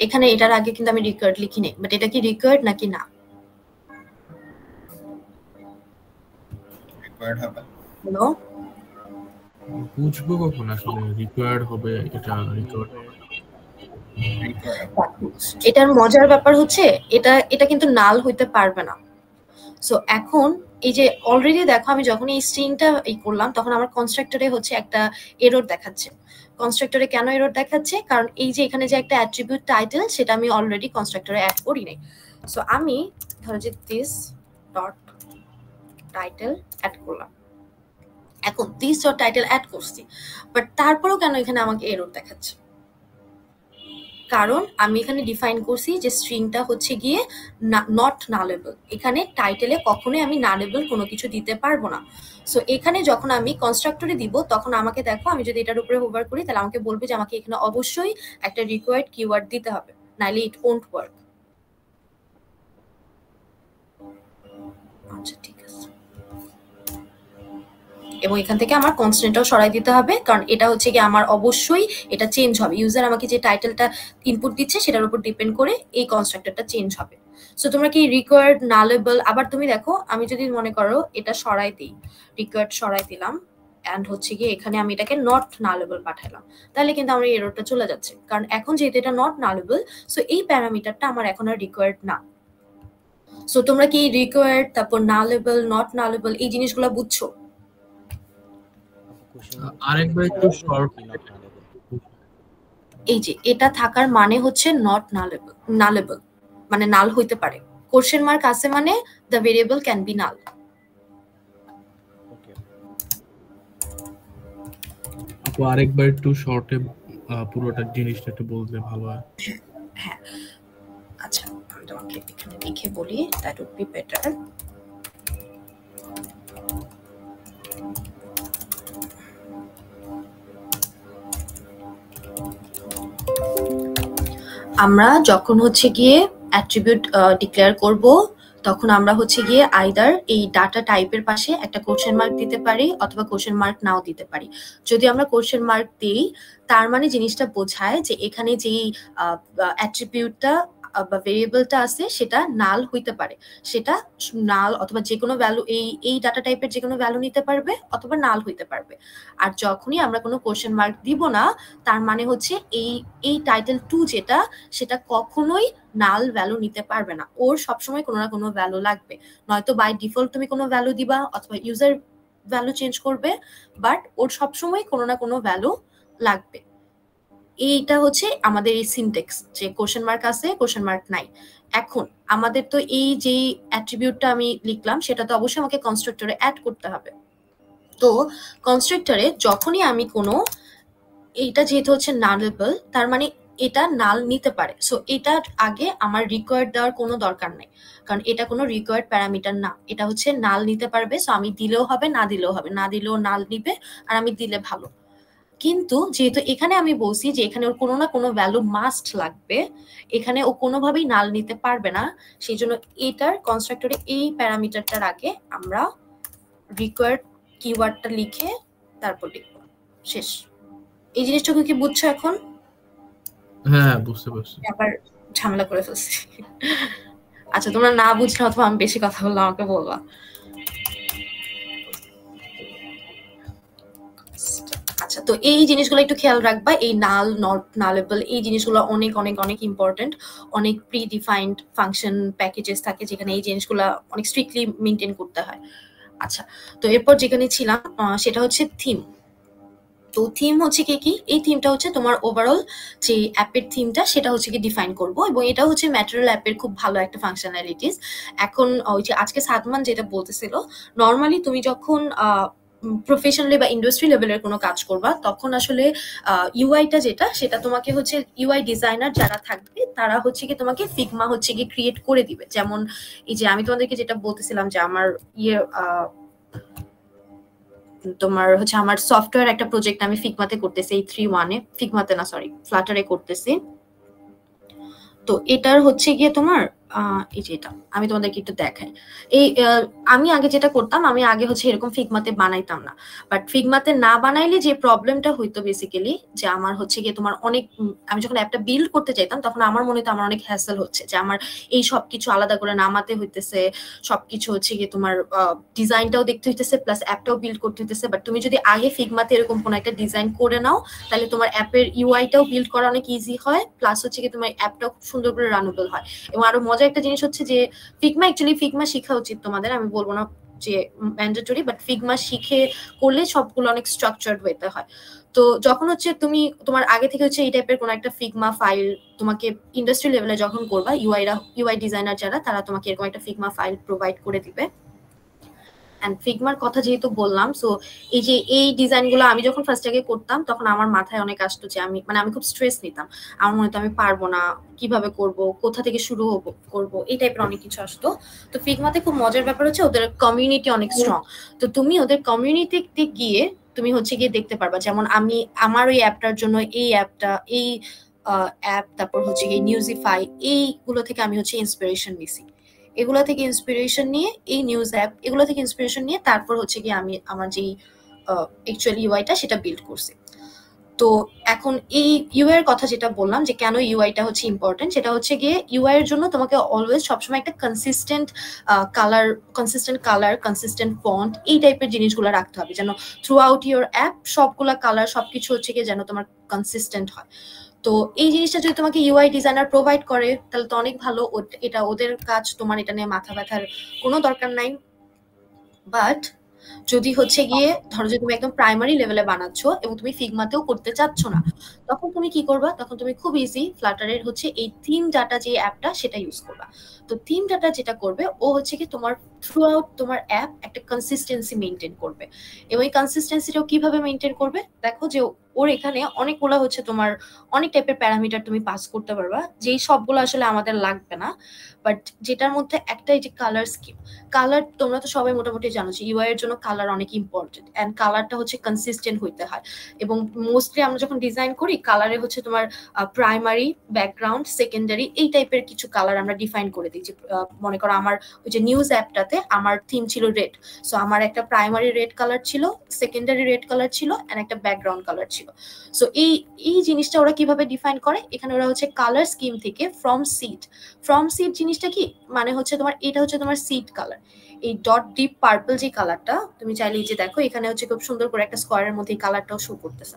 এখানে এটার আগে কিন্তু আমি রিকোয়ার্ড লিখি নাই, বাট এটা কি রিকোয়ার্ড নাকি না? রিকোয়ার্ড হবে। হ্যালো, বুঝবো কখন আসলে রিকোয়ার্ড হবে এটা রিকোয়ার্ড? এটার মজার ব্যাপার হচ্ছে এটা কিন্তু নাল হইতে পারবে না। সো এখন এই যে অলরেডি দেখো আমি যখন এই স্ট্রিংটা করলাম তখন আমার কনস্ট্রাক্টরে হচ্ছে একটা এরর দেখাচ্ছে। কনস্ট্রাক্টরে কেন এরর দেখাচ্ছে? কারণ এই যে এখানে যে একটা অ্যাট্রিবিউট টাইটেল সেটা আমি অলরেডি কনস্ট্রাক্টরে অ্যাড করি নাই। সো আমি ধরো যে দিস ডট টাইটেল অ্যাড করলাম, এখন দিস ডট টাইটেল অ্যাড করছি, বাট তারপরেও কেন এখানে আমাকে এরর দেখাচ্ছে? কারণ আমি এখানে ডিফাইন করছি যে স্ট্রিংটা হচ্ছে গিয়ে নট নালেবল। এখানে টাইটেলে কখনোই আমি নালেবল কোনো কিছু দিতে পারবো না। সো এখানে যখন আমি কনস্ট্রাক্টরে দিব তখন আমাকে দেখো আমি যদি এটার উপরে হোভার করি তাহলে আমাকে বলবে যে আমাকে এখানে অবশ্যই একটা রিকোয়ার্ড কিওয়ার্ড দিতে হবে, নাইলে ইট ওন্ট ওয়ার্ক। আচ্ছা ঠিক আছে, এবং এখান থেকে আমার কনস্ট্যান্টটাও সরাই দিতে হবে, কারণ এটা হচ্ছে কি আমার অবশ্যই এটা চেঞ্জ হবে। ইউজার আমাকে যে টাইটেলটা ইনপুট দিচ্ছে সেটার উপর ডিপেন্ড করে এই কনস্ট্রাক্টরটা চেঞ্জ হবে। সো তোমরা কি রিকোয়ার্ড নালেবল, আবার তুমি দেখো আমি যদি মনে করো এটা সরাই দিই, রিকোয়ার্ড সরাই দিলাম এন্ড হচ্ছে কি এখানে আমি এটাকে নট নালেবল পাঠালাম, তাহলে কিন্তু আমার এররটা চলে যাচ্ছে, কারণ এখন যেহেতু এটা নট নালেবল সো এই প্যারামিটারটা আমার এখন আর রিকোয়ার্ড না। সো তোমরা কি রিকোয়ার্ড তারপর নালেবল নট নালেবল এই জিনিসগুলো বুঝছো? আরেকবার একটু শর্ট। এই যে এটা থাকার মানে হচ্ছে নট নালেবল, নালেবল মানে নাল হইতে পারে। কোশ্চেন মার্ক আছে মানে দ্য ভেরিয়েবল ক্যান বি নাল। আপু আরেকবার একটু শর্টে পুরোটা জিনিসটা একটু বললে ভালো হয়। হ্যাঁ আচ্ছা, আমি তোমাকে এখানে লিখে বলি, দ্যাট উড বি বেটার। আমরা যখন হচ্ছে গিয়ে অ্যাট্রিবিউট ডিক্লেয়ার করব তখন আমরা হচ্ছে গিয়ে আইদার এই ডাটা টাইপের পাশে একটা কোশ্চেন মার্ক দিতে পারি অথবা কোশ্চেন মার্ক নাও দিতে পারি। যদি আমরা কোশ্চেন মার্ক দিই তার মানে জিনিসটা বোঝায় যে এখানে যেই অ্যাট্রিবিউটটা বা ভেরিয়েবলটা আছে সেটা নাল হইতে পারে, সেটা নাল অথবা যে কোনো ভ্যালু এই ডাটা টাইপের যে কোনো ভ্যালু নিতে পারবে অথবা নাল হইতে পারবে। আর যখনই আমরা কোনো কোশ্চেন মার্ক দিব না তার মানে হচ্ছে এই টাইটেল 2 যেটা সেটা কখনোই নাল ভ্যালু নিতে পারবে না, ওর সবসময় কোনো না কোনো ভ্যালু লাগবে। নয়তো বাই ডিফল্ট তুমি কোনো ভ্যালু দিবা অথবা ইউজার ভ্যালু চেঞ্জ করবে, বাট ওর সবসময় কোনো না কোনো ভ্যালু লাগবে। এইটা হচ্ছে আমাদের এই সিনট্যাক্স, যে কোশ্চেন মার্ক আছে কোশ্চেন মার্ক নাই। এখন আমাদের তো এই যে অ্যাট্রিবিউটটা আমি লিখলাম সেটা তো অবশ্যই আমাকে কনস্ট্রাক্টরে অ্যাড করতে হবে। তো কনস্ট্রাক্টরে যখনই আমি কোনো, এইটা যেহেতু হচ্ছে নালেবল তার মানে এটা নাল নিতে পারে, সো এটার আগে আমার রিকোয়ার্ড দেওয়ার কোনো দরকার নাই, কারণ এটা কোনো রিকোয়ার্ড প্যারামিটার না, এটা হচ্ছে নাল নিতে পারবে। সো আমি দিলেও হবে না দিলেও হবে, না দিলেও নাল নিবে আর আমি দিলে ভালো। কিন্তু যেহেতু এখানে আমি বলছি যে এখানে ওর কোনো না কোনো ভ্যালু মাস্ট লাগবে, এখানে ও কোনোভাবেই নাল নিতে পারবে না, সেই জন্য এটার কনস্ট্রাক্টরে এই প্যারামিটারটার আগে আমরা রিকোয়ার্ড কিওয়ার্ডটা লিখে তারপর লিখবো, শেষ। এই জিনিসটুকু কি বুঝছো এখন? হ্যাঁ বুঝতে পারছি। আবার ঝামেলা করে ফেলছি। আচ্ছা তোমরা না বুঝলে অথবা আমি বেশি কথা বললাম আমাকে বলবা। আচ্ছা তো এই জিনিসগুলো একটু খেয়াল রাখবা, এই নাল নট নালেবল এই জিনিসগুলো অনেক অনেক অনেক ইম্পর্টেন্ট। অনেক প্রি ডিফাইন্ড ফাংশন প্যাকেজেস থাকে যেখানে এই জিনিসগুলো অনেক স্ট্রিক্টলি মেনটেন করতে হয়। আচ্ছা তো এরপর যেখানে ছিলাম সেটা হচ্ছে থিম। তো থিম হচ্ছে কি এই থিমটা হচ্ছে তোমার ওভারঅল যে অ্যাপের থিমটা সেটা হচ্ছে কি ডিফাইন করবো, এবং এটা হচ্ছে ম্যাটেরিয়াল অ্যাপের খুব ভালো একটা ফাংশনালিটিস। এখন ওই যে আজকে সাদমান যেটা বলতেছিল, নর্মালি তুমি যখন প্রফেশনালি বা ইন্ডাস্ট্রি লেভেলের কোনো কাজ করবা তখন আসলে ইউআইটা যেটা সেটা তোমাকে হচ্ছে ইউআই ডিজাইনার যারা থাকবে তারা হচ্ছে কি তোমাকে ফিগমা হচ্ছে কি ক্রিয়েট করে দিবে। যেমন এই যে আমি তোমাদেরকে যেটা বলতেছিলাম যে আমার তোমার হচ্ছে আমার সফটওয়্যার একটা প্রজেক্ট আমি ফিগমাতে করতেছি, এই 3.1 ফিগমাতে না সরি ফ্লাটারে করতেছি। তো এটার হচ্ছে গিয়ে তোমার এই যে এটা আমি তোমাদেরকে একটু দেখাই। এই আমি আগে যেটা করতাম, আমি আগে হচ্ছে এরকম ফিগমাতে বানাইতাম না, বাট ফিগমাতে না বানাইলে যে প্রবলেমটা হইতো বেসিক্যালি যে আমার হচ্ছে গিয়ে তোমার অনেক আমি যখন অ্যাপটা বিল্ড করতে চাইতাম তখন আমার মনে হতো আমার অনেক হ্যাসেল হচ্ছে, যে আমার এই সবকিছু আলাদা করে নামাতে হইতেছে, সবকিছু হচ্ছে গিয়ে তোমার ডিজাইনটাও দেখতে হইতেছে প্লাস অ্যাপটাও বিল্ড করতে হইতেছে। বাট তুমি যদি আগে ফিগমাতে এরকম কোনো একটা ডিজাইন করে নাও তাহলে তোমার অ্যাপের ইউআইটাও বিল্ড করা অনেক ইজি হয়, প্লাস হচ্ছে গিয়ে তোমার অ্যাপটাও খুব সুন্দর করে রানেবল হয়। এবং আরো মজার একটা জিনিস হচ্ছে যে ফিগমা শেখা উচিত তোমাদের, আমি বলবো না যে ম্যান্ডেটরি, বাট ফিগমা শিখে করলে সবগুলো অনেক স্ট্রাকচার্ড হইতে হয়। তো যখন হচ্ছে তুমি তোমার আগে থেকে হচ্ছে এই টাইপের কোনো একটা ফিগমা ফাইল তোমাকে ইন্ডাস্ট্রি লেভেলে যখন করবা, ইউআই ডিজাইনার যারা তারা তোমাকে এরকম একটা ফিগমা ফাইল প্রোভাইড করে দিবে। এন্ড ফিগমার কথা যেহেতু বললাম, সো এই যে এই ডিজাইনগুলো আমি যখন ফার্স্ট আগে করতাম তখন আমার মাথায় অনেক আসতো যে আমি খুব স্ট্রেস নিতাম, আমার মনে হতো আমি পারবো না, কিভাবে করব, কোথা থেকে শুরু করব, এই টাইপের অনেক কিছু আসতো। তো ফিগমাতে খুব মজার ব্যাপার হচ্ছে ওদের কমিউনিটি অনেক স্ট্রং। তো তুমি ওদের কমিউনিটিতে গিয়ে তুমি হচ্ছে গিয়ে দেখতে পারবা, যেমন আমার ওই অ্যাপটার জন্য এই অ্যাপটা এই অ্যাপ, তারপর হচ্ছে গিয়ে নিউজিফাই, এইগুলো থেকে আমি হচ্ছে ইন্সপিরেশন নিছি, এগুলো থেকে ইন্সপিরেশন নিয়ে এই নিউজ অ্যাপ এগুলো থেকে ইন্সপিরেশন নিয়ে তারপর হচ্ছে গিয়ে আমি আমার যেই অ্যাকচুয়ালি ইউআইটা সেটা বিল্ড করছি। তো এখন এই ইউআই এর কথা যেটা বললাম যে কেন ইউআইটা হচ্ছে ইম্পর্টেন্ট, সেটা হচ্ছে গিয়ে ইউআই এর জন্য তোমাকে অলওয়েজ সবসময় একটা কনসিস্টেন্ট কালার, কনসিস্টেন্ট ফন্ট, এই টাইপের জিনিসগুলো রাখতে হবে যেন থ্রু আউট ইউর অ্যাপ সবগুলা কালার সবকিছু হচ্ছে গিয়ে যেন তোমার কনসিস্টেন্ট হয়। তো এই জিনিসটা যদি তোমাকে ইউআই ডিজাইনার প্রোভাইড করে তাহলে তো অনেক ভালো, এটা ওদের কাজ, তোমার এটা নিয়ে মাথা ব্যথার কোনো দরকার নাই। বাট যদি হচ্ছে গিয়ে ধরো যে তুমি একদম প্রাইমারি লেভেলে বানাচ্ছ এবং তুমি ফিগমাতেও করতে চাচ্ছ না, তখন তুমি কি করবা, তখন তুমি খুব ইজি ফ্লাটারের হচ্ছে এই থিম ডাটা যে অ্যাপটা সেটা ইউজ করবা। তো থিম ডাটা যেটা করবে ও হচ্ছে কি তোমার থ্রু আউট তোমার অ্যাপ একটা কনসিস্টেন্সি মেনটেন করবে। এবং এই কনসিস্টেন্সিটাও কিভাবে মেনটেন করবে, দেখো যে ওর এখানে অনেকগুলো হচ্ছে তোমার অনেক টাইপের প্যারামিটার তুমি পাস করতে পারবা, যেই সবগুলো আসলে আমাদের লাগবে না, বাট যেটার মধ্যে একটা এই যে কালার স্কিম। কালার তোমরা তো সবাই মোটামুটি জানো যে ইউআই এর জন্য কালার অনেক ইম্পর্টেন্ট, এন্ড কালারটা হচ্ছে কনসিস্টেন্ট হইতে হয়। এবং মোস্টলি আমরা যখন ডিজাইন করি কালারে হচ্ছে তোমার প্রাইমারি, ব্যাকগ্রাউন্ড, সেকেন্ডারি, এই টাইপের কিছু কালার আমরা ডিফাইন করে দিই। যে মনে করো আমার ওই যে নিউজ অ্যাপটাতে আমার থিম ছিল রেড, সো আমার একটা প্রাইমারি রেড কালার ছিল, সেকেন্ডারি রেড কালার ছিল, এন্ড একটা ব্যাকগ্রাউন্ড কালার ছিল। সো এই জিনিসটা ওরা কিভাবে ডিফাইন করে, এখানে ওরা হচ্ছে কালার স্কিম থেকে ফ্রম সিড জিনিসটা কি মানে হচ্ছে তোমার এটা হচ্ছে তোমার সিড কালার, এই ডট ডিপ পার্পল যে কালারটা তুমি চাইলে যে দেখো এখানে হচ্ছে খুব সুন্দর করে একটা স্কোয়ারের মধ্যে এই কালারটাও শো করতেছে।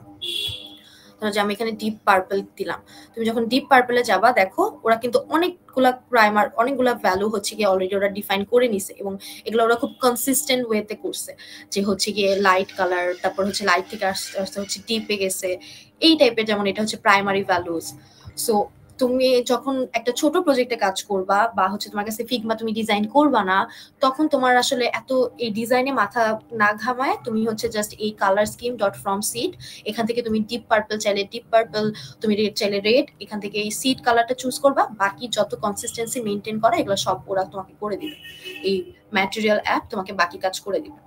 যে আমি এখানে ডিপ পার্পল দিলাম, তুমি যখন ডিপ পার্পলে যাবা দেখো ওরা কিন্তু অনেকগুলা ভ্যালু হচ্ছে গিয়ে অলরেডি ওরা ডিফাইন করে নিছে, এবং এগুলো ওরা খুব কনসিস্টেন্ট ওয়েতে করছে, যে হচ্ছে গিয়ে লাইট কালার, তারপর হচ্ছে লাইট থেকে আস্তে আস্তে হচ্ছে ডিপে গেছে, এই টাইপের। যেমন এটা হচ্ছে প্রাইমারি ভ্যালুজ। সো তুমি যখন একটা ছোট প্রজেক্টে কাজ করবা বা হচ্ছে তোমার কাছে ফিগমা তুমি ডিজাইন করবা না, তখন তোমার আসলে এত এই ডিজাইনে মাথা না ঘামায় তুমি হচ্ছে জাস্ট এই colour scheme dot from seed, এখান থেকে তুমি ডিপ পার্পল চাইলে ডিপ পার্পল, তুমি রেড চাইলে রেড, এখান থেকে এই সিড কালারটা চুজ করবা, বাকি যত কনসিস্টেন্সি মেনটেন করা এগুলো সব ওরা তোমাকে করে দিবে, এই ম্যাটেরিয়াল অ্যাপ তোমাকে বাকি কাজ করে দিবে।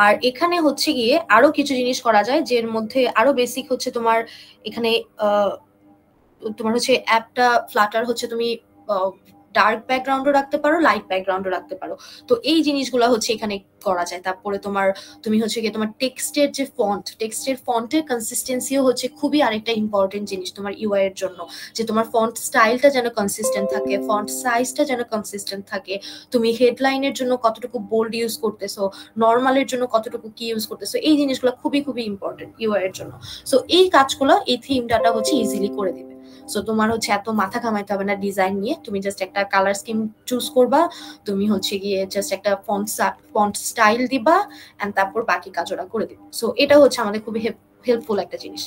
আর এখানে হচ্ছে গিয়ে আরো কিছু জিনিস করা যায়, যের মধ্যে আরো বেসিক হচ্ছে তোমার এখানে তোমার হচ্ছে অ্যাপটা ফ্লাটার হচ্ছে তুমি ডার্ক ব্যাকগ্রাউন্ডও রাখতে পারো, লাইট ব্যাকগ্রাউন্ডও রাখতে পারো। তো এই জিনিসগুলো হচ্ছে এখানে করা যায়। তারপরে তুমি হচ্ছে গিয়ে তোমার টেক্সটের যে টেক্সটের ফন্টের কনসিস্টেন্সিও হচ্ছে খুবই আরেকটা ইম্পর্টেন্ট জিনিস তোমার ইউআই এর জন্য, যে তোমার ফন্ট স্টাইলটা যেন কনসিস্টেন্ট থাকে, ফন্ট সাইজটা যেন কনসিস্টেন্ট থাকে, তুমি হেডলাইনের জন্য কতটুকু বোল্ড ইউজ করতেছো, নর্মালের জন্য কতটুকু কি ইউজ করতেছো, এই জিনিসগুলো খুবই খুবই ইম্পর্টেন্ট ইউআই এর জন্য। সো এই কাজগুলো এই থিম ডাটা হচ্ছে ইজিলি করে দিবে। সো তোমার হচ্ছে এত মাথা ঘামাইতে হবে না ডিজাইন নিয়ে, তুমি জাস্ট একটা কালার স্কিম চুজ করবা, তুমি হচ্ছে গিয়ে জাস্ট একটা ফন্ট স্টাইল দিবা, এন্ড তারপর বাকি কাজ ওরা করে দিবে। সো এটা হচ্ছে আমাদের খুবই হেল্পফুল একটা জিনিস।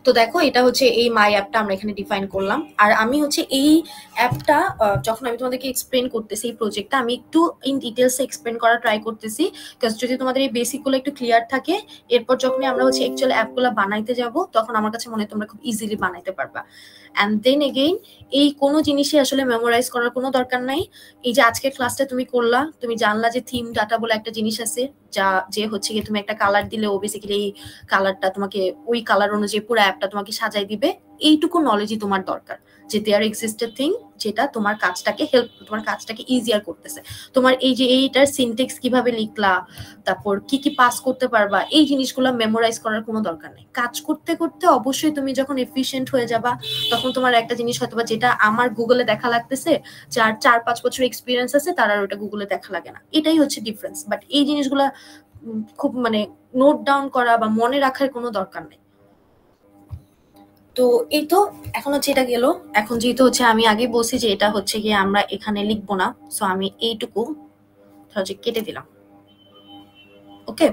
তো দেখো এটা হচ্ছে এই মাই অ্যাপটা আমরা এখানে ডিফাইন করলাম। আর আমি হচ্ছে এই অ্যাপটা যখন আমি তোমাদেরকে এক্সপ্লেন করতেছি এই প্রজেক্টটা, আমি একটু ইন ডিটেলসে এক্সপ্লেন করা ট্রাই করতেছি, বিকজ যদি তোমাদের এই বেসিকগুলো একটু ক্লিয়ার থাকে, এরপর যখনই আমরা হচ্ছে অ্যাকচুয়াল অ্যাপগুলো বানাইতে যাব তখন আমার কাছে মনে হয় তোমরা খুব ইজিলি বানাইতে পারবা। অ্যান্ড দেন এগেইন এই কোনো জিনিসই আসলে মেমোরাইজ করার কোনো দরকার নাই। এই যে আজকের ক্লাসটা তুমি করলা, তুমি জানলা যে থিম ডাটা বলে একটা জিনিস আছে, যে হচ্ছে গিয়ে তুমি একটা কালার দিলে ও বেসিক্যালি এই কালারটা তোমাকে ওই কালার অনুযায়ী পুরো অ্যাপটা তোমাকে সাজাই দিবে, এইটুকু নলেজই তোমার দরকার, যে দেয়ার এক্সিস্টেড থিং যেটা তোমার কাজটাকে তোমার কাজটাকে ইজিয়ার করতেছে। তোমার এই যে এইটার সিনটেক্স কিভাবে লিখলা, তারপর কি কি পাস করতে পারবা, এই জিনিসগুলো মেমোরাইজ করার কোনো দরকার নেই। কাজ করতে করতে অবশ্যই তুমি যখন এফিশিয়েন্ট হয়ে যাবা তখন তোমার একটা জিনিস হয়তো বা যেটা আমার গুগলে দেখা লাগতেছে, যার 4-5 বছর এক্সপিরিয়েন্স আছে তার আর ওটা গুগলে দেখা লাগে না, এটাই হচ্ছে ডিফারেন্স। বাট এই জিনিসগুলা খুব মানে নোট ডাউন করা বা মনে রাখার কোনো দরকার নেই। তো এই তো এখন হচ্ছে এটা গেল। এখন যেহেতু হচ্ছে আমি আগে বলছি যে এটা হচ্ছে গিয়ে আমরা এখানে লিখবো না, সো আমি এইটুকু কেটে দিলাম। ওকে,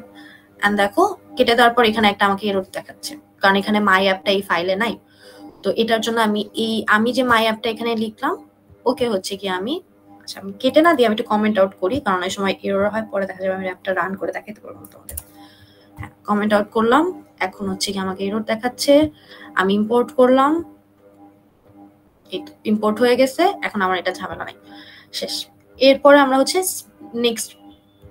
এন্ড দেখো কেটে দেওয়ার পর এখানে একটা আমাকে এরর দেখাচ্ছে, কারণ এখানে মাই অ্যাপটা এই ফাইলে নাই। তো এটার জন্য আমি যে মাই অ্যাপটা এখানে লিখলাম, ওকে হচ্ছে কি আমি আচ্ছা আমি কেটে না দিয়ে আমি একটু কমেন্ট আউট করি, কারণ এই সময় এরর হয়, পরে দেখা যাবে আমি অ্যাপটা রান করে দেখাতে পারবো তোমাদের। হ্যাঁ, কমেন্ট আউট করলাম। এখন হচ্ছে কি আমাকে এরর দেখাচ্ছে, আমি ইম্পোর্ট করলাম, ইম্পোর্ট হয়ে গেছে। এখন আমার এটা ঝামেলা নাই, শেষ। এরপরে আমরা হচ্ছে নেক্সট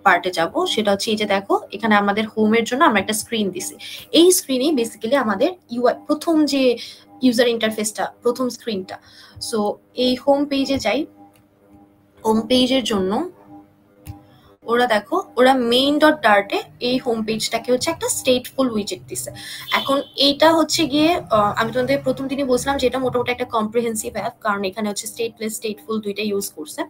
পার্টে যাব, সেটা হচ্ছে এই যে দেখো এখানে আমাদের হোমের জন্য আমরা একটা স্ক্রিন দিছি। এই স্ক্রিনে বেসিক্যালি আমাদের ইউআই প্রথম যে ইউজার ইন্টারফেসটা, প্রথম স্ক্রিনটা। সো এই হোম পেজে যাই। হোম পেজের জন্য ওরা দেখো ওরা main.dart-এ এই হোম পেজটাকে হচ্ছে একটা স্টেটফুল উইজেট দিছে। এখন এইটা হচ্ছে গিয়ে আমি তোমাদের প্রথম দিনই বলছিলাম যে এটা মোটামুটি একটা কম্প্রিহেন্সিভ অ্যাপ, কারণ এখানে হচ্ছে স্টেটলেস স্টেটফুল দুইটা ইউজ করছে।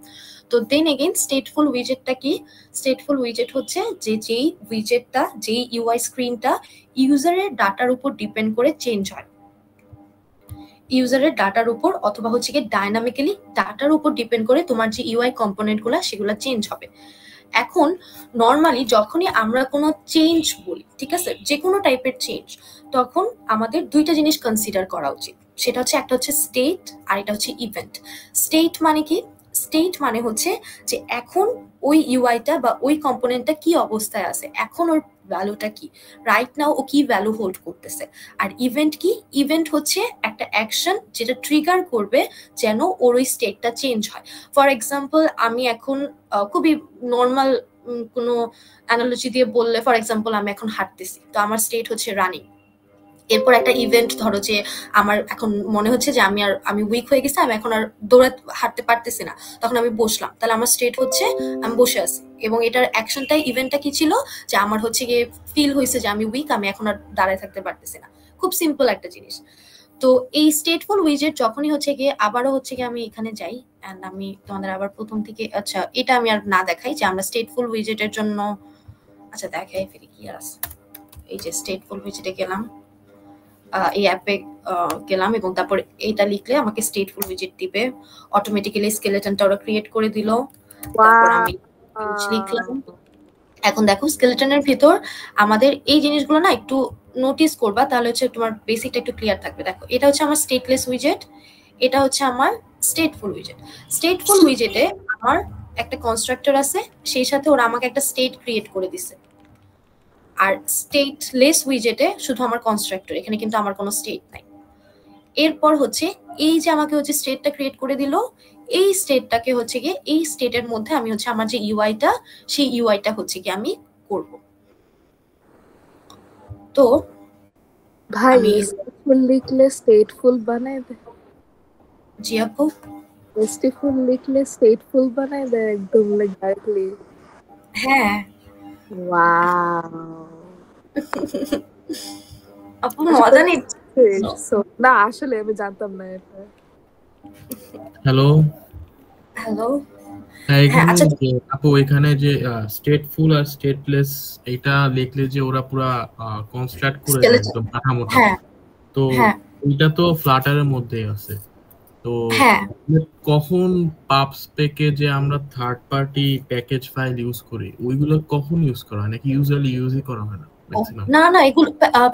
তো দেন এগেইন স্টেটফুল উইজেটটা কি? স্টেটফুল উইজেট হচ্ছে যে যেই উইজেটটা, যেই ইউআই স্ক্রিনটা ইউজারের ডাটার উপর ডিপেন্ড করে চেঞ্জ হয়, ইউজারের ডাটার উপর অথবা হচ্ছে গিয়ে ডাইনামিক্যালি ডাটার উপর ডিপেন্ড করে তোমার যে ইউআই কম্পোনেন্টগুলো সেগুলো চেঞ্জ হবে। এখন নর্মালি যখনই আমরা কোনো চেঞ্জ বলি, ঠিক আছে, যে কোনো টাইপের চেঞ্জ, তখন আমাদের দুইটা জিনিস কনসিডার করা উচিত। সেটা হচ্ছে একটা হচ্ছে স্টেট আর এটা হচ্ছে ইভেন্ট। স্টেট মানে কি? স্টেট মানে হচ্ছে যে এখন ওই ইউআইটা বা ওই কম্পোনেন্টটা কি অবস্থায় আছে, এখন ওর ভ্যালুটা কি, রাইট নাও ও কি ভ্যালু হোল্ড করতেছে। আর ইভেন্ট কি? ইভেন্ট হচ্ছে একটা অ্যাকশন যেটা ট্রিগার করবে যেন ওর ওই স্টেটটা চেঞ্জ হয়। ফর এক্সাম্পল আমি এখন খুবই নর্মাল কোনো অ্যানালজি দিয়ে বললে, ফর এক্সাম্পল আমি এখন হাঁটতেছি, তো আমার স্টেট হচ্ছে রানিং। এরপর একটা ইভেন্ট ধরো যে আমার এখন মনে হচ্ছে যে আমি উইক হয়ে গেছি, আমি এখন আর হাঁটতে পারতেছি না, তখন আমি বসলাম, তাহলে আমার স্টেট হচ্ছে আমি বসে আছি। এবং এটার অ্যাকশনটাই ইভেন্টটা কি ছিল, যে আমার হচ্ছে গিয়ে ফিল হয়েছে যে আমি উইক, আমি এখন আর দাঁড়ায় থাকতে পারতেছি না। খুব সিম্পল একটা জিনিস। তো এই স্টেটফুল উইজেট যখনই হচ্ছে গিয়ে আবারও হচ্ছে গিয়ে আমি এখানে যাই, এন্ড আমি তোমাদের আবার প্রথম থেকে, আচ্ছা এটা আমি আর না দেখাই যে আমরা স্টেটফুল উইজেটের জন্য, আচ্ছা দেখাই ফিরে কি আছে। এই যে স্টেটফুল উইজেটে গেলাম, এই অ্যাপে গেলাম এবং তারপর এইটা লিখলে আমাকে স্টেটফুল উইজেট দিবে। অটোমেটিক্যালি স্কেলেটনটা ওরা ক্রিয়েট করে দিল। তারপর আমি লিখলাম। এখন দেখো স্কেলেটনের ভিতর আমাদের এই জিনিসগুলো না একটু নোটিস করবা, তাহলে হচ্ছে তোমার বেসিকটা একটু ক্লিয়ার থাকবে। দেখো এটা হচ্ছে আমার স্টেটলেস উইজেট, এটা হচ্ছে আমার স্টেটফুল উইজেট। স্টেটফুল উইজেটে আমার একটা কনস্ট্রাক্টর আছে, সেই সাথে ওরা আমাকে একটা স্টেট ক্রিয়েট করে দিছে। আর স্টেটলেস উইজেটে শুধু আমার কনস্ট্রাক্টর, এখানে কিন্তু আমার কোনো স্টেট নাই। এরপর হচ্ছে এই যে আমাকে হচ্ছে স্টেটটা ক্রিয়েট করে দিল, এই স্টেটটাকে হচ্ছে গিয়ে এই স্টেটের মধ্যে আমি হচ্ছে আমার যে ইউআইটা, সেই ইউআইটা হচ্ছে কি আমি করব। তো ভাই স্টেটফুল লিখলে স্টেটফুল বানায় দেয়? জি আপু, স্টেটফুল লিখলে স্টেটফুল বানায় দেয় একদম লাইক ডাইরেক্টলি? হ্যাঁ। ওয়াও, আপু মজা নিচ্ছে না? আসলে আমি জানতাম না এটা। Hello hello. এখানে আচ্ছা আপু এখানে যে স্টেটফুল আর স্টেটলেস এটা লিখলে যে ওরা পুরা কনস্ট্রাক্ট করে দেয় একদম কাঠামোটা, তো এটা তো ফ্লাটারের মধ্যেই আছে। তো কখন পাবস্পেকে যে আমরা third party package file use করি, ওইগুলো কখন ইউজ করা হয়, নাকি ইউজুয়ালি ইউজই করা হয় না? না না, এগুলো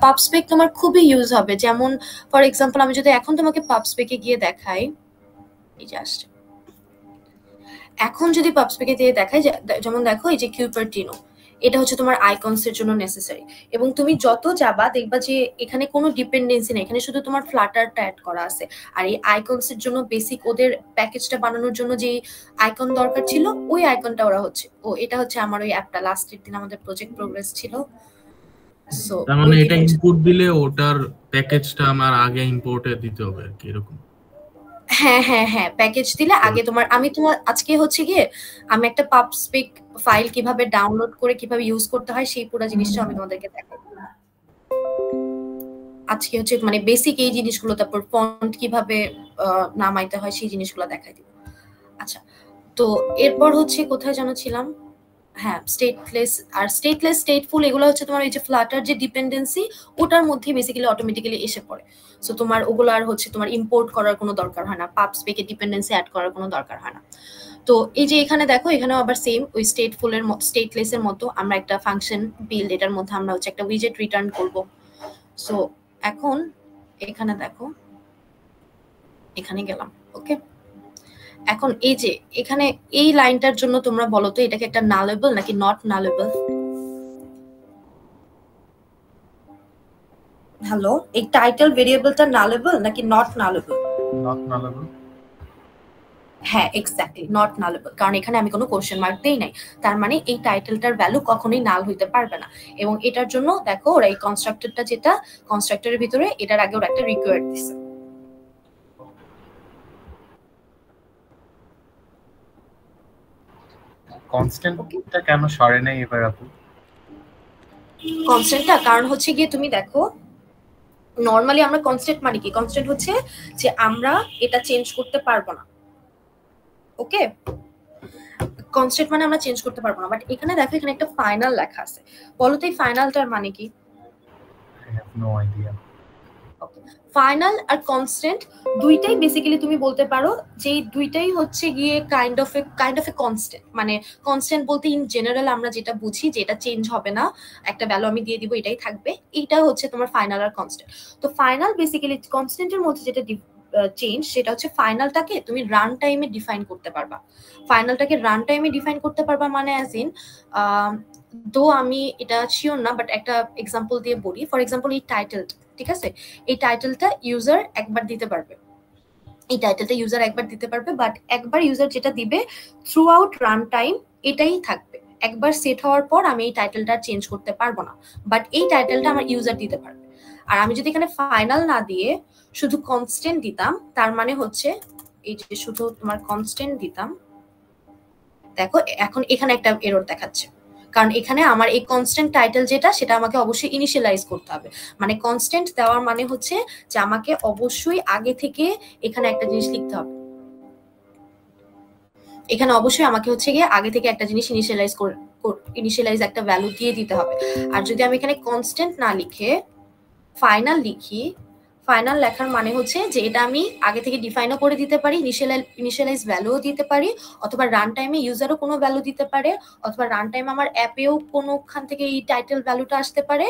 পাবস্পেক তোমার খুবই ইউজ হবে। যেমন ফর এক্সাম্পল আমি যদি এখন তোমাকে পাবস্পেকে গিয়ে দেখাই, এই যে আসছে, এখন যদি পাবস্পেকে দিয়ে দেখাই, যেমন দেখো এই যে কিউপারটিনো, এটা হচ্ছে তোমার আইকনস এর জন্য নেসেসারি। এবং তুমি যত যাবা দেখবা যে এখানে কোনো ডিপেন্ডেন্সি নেই, এখানে শুধু তোমার ফ্লাটারটা অ্যাড করা আছে। আর এই আইকনস এর জন্য বেসিক ওদের প্যাকেজটা বানানোর জন্য যে আইকন দরকার ছিল, ওই আইকনটা ওরা হচ্ছে, এটা হচ্ছে আমার ওই অ্যাপটা লাস্টের দিন আমাদের প্রজেক্ট প্রোগ্রেস ছিল। সো তার মানে এটা ইনপুট দিলে ওটার প্যাকেজটা আমার আগে ইম্পোর্টে দিতে হবে আর কি, এরকম? হ্যাঁ প্যাকেজ দিলে আগে তোমার আজকে হচ্ছে গিয়ে আমি একটা পাবস্পেক ফাইল কিভাবে ডাউনলোড করে কিভাবে ইউজ করতে হয় সেই পুরো জিনিসটা আমি তোমাদেরকে দেখাবো আজকে হচ্ছে মানে বেসিক এই জিনিসগুলো, তারপর ফন্ট কিভাবে নামাইতে হয় সেই জিনিসগুলো দেখাই দিব। আচ্ছা, তো এরপর হচ্ছে কোথায় যেন ছিলাম, হ্যাঁ স্টেটলেস আর স্টেটফুল এগুলো হচ্ছে তোমার এই যে ফ্লাটার যে ডিপেন্ডেন্সি ওটার মধ্যে বেসিক্যালি অটোমেটিক্যালি এসে পড়ে। সো তোমার ওগুলো আর হচ্ছে তোমার ইম্পোর্ট করার কোনো দরকার হয় না, পাবস্পেকে ডিপেন্ডেন্সি অ্যাড করার কোনো দরকার হয় না। তো এই যে এখানে দেখো, এখানেও আবার সেম ওই স্টেটলেসের মতো আমরা একটা ফাংশন বিল্ড, এটার মধ্যে আমরা হচ্ছে একটা উইজেট রিটার্ন করব। সো এখন এখানে দেখো, এখানে গেলাম, ওকে। এখন এই যে এখানে এই লাইনটার জন্য তোমরা বলো তো এটাকে একটা নালেবল নাকি নট নালেবল? হ্যালো, এই টাইটেল ভেরিয়েবলটা নালেবল নাকি নট নালেবল? নট নালেবল। হ্যাঁ এক্স্যাক্টলি নট নালেবল, কারণ এখানে আমি কোনো কোশ্চেন মার্ক দেই নাই, তার মানে এই টাইটেলটার ভ্যালু কখনোই নাল হইতে পারবে না। এবং এটার জন্য দেখো ওরা এই কনস্ট্রাক্টরটা যেটা কনস্ট্রাক্টরের ভিতরে এটার আগে ওরা একটা রিকোয়ার্ড দিছে। কনস্ট্যান্টটা কেন সরে নাই এবার আপু? কনস্ট্যান্টটা কারণ হচ্ছে গিয়ে তুমি দেখো নরমালি আমরা কনস্ট্যান্ট মানে কি, কনস্ট্যান্ট হচ্ছে যে আমরা এটা চেঞ্জ করতে পারবো না, ওকে। কনস্ট্যান্ট মানে আমরা চেঞ্জ করতে পারবো না, বাট এখানে দেখো এখানে একটা ফাইনাল লেখা আছে। বলো তো এই ফাইনালটার মানে কি? I have no idea. Final আর কনস্ট্যান্ট দুইটাই বেসিক্যালি তুমি বলতে পারো যে দুইটাই হচ্ছে গিয়ে কাইন্ড অফ এ কনস্ট্যান্ট। মানে কনস্ট্যান্ট বলতে ইন জেনারেল আমরা যেটা বুঝি যে এটা চেঞ্জ হবে না, একটা ভ্যালু আমি দিয়ে দিব এটাই থাকবে, এইটা হচ্ছে তোমার ফাইনাল আর কনস্ট্যান্ট। তো ফাইনাল বেসিক্যালি কনস্ট্যান্টের মধ্যে যেটা চেঞ্জ সেটা হচ্ছে ফাইনালটাকে তুমি রান টাইমে ডিফাইন করতে পারবা। ফাইনালটাকে রান টাইমে ডিফাইন করতে পারবা মানে অ্যাজ ইন তো আমি এটা শিওর না, বাট একটা এক্সাম্পল দিয়ে বলি। ফর এক্সাম্পল এই টাইটেলটা, ঠিক আছে, এই টাইটেলটা ইউজার একবার দিতে পারবে, বাট একবার ইউজার যেটা দিবে থ্রু আউট রান টাইম এটাই থাকবে। একবার সেট হওয়ার পর আমি এই টাইটেলটা চেঞ্জ করতে পারবো না, বাট এই টাইটেলটা আমার ইউজার দিতে পারবে। আর আমি যদি এখানে ফাইনাল না দিয়ে শুধু কনস্ট্যান্ট দিতাম, তার মানে হচ্ছে এই যে শুধু তোমার কনস্ট্যান্ট দিতাম, দেখো এখন এখানে একটা এরর দেখাচ্ছে, কারণ এখানে আমার এই কনস্ট্যান্ট টাইটেল যেটা সেটা আমাকে অবশ্যই ইনিশিয়ালাইজ করতে হবে। মানে কনস্ট্যান্ট দেওয়ার মানে হচ্ছে যে আমাকে অবশ্যই আগে থেকে এখানে একটা জিনিস লিখতে হবে, এখানে অবশ্যই আমাকে হচ্ছে গিয়ে আগে থেকে একটা জিনিস ইনিশিয়ালাইজ একটা ভ্যালু দিয়ে দিতে হবে। আর যদি আমি এখানে কনস্ট্যান্ট না লিখে ফাইনাল লিখি, ফাইনাল লেখার মানে হচ্ছে যে এটা আমি আগে থেকে ডিফাইনও করে দিতে পারি, ইনিশিয়ালাইজ ভ্যালুও দিতে পারি, অথবা রান টাইমে ইউজারও কোনো ভ্যালু দিতে পারে, অথবা রান টাইম আমার অ্যাপেও কোনোখান থেকে এই টাইটেল ভ্যালুটা আসতে পারে।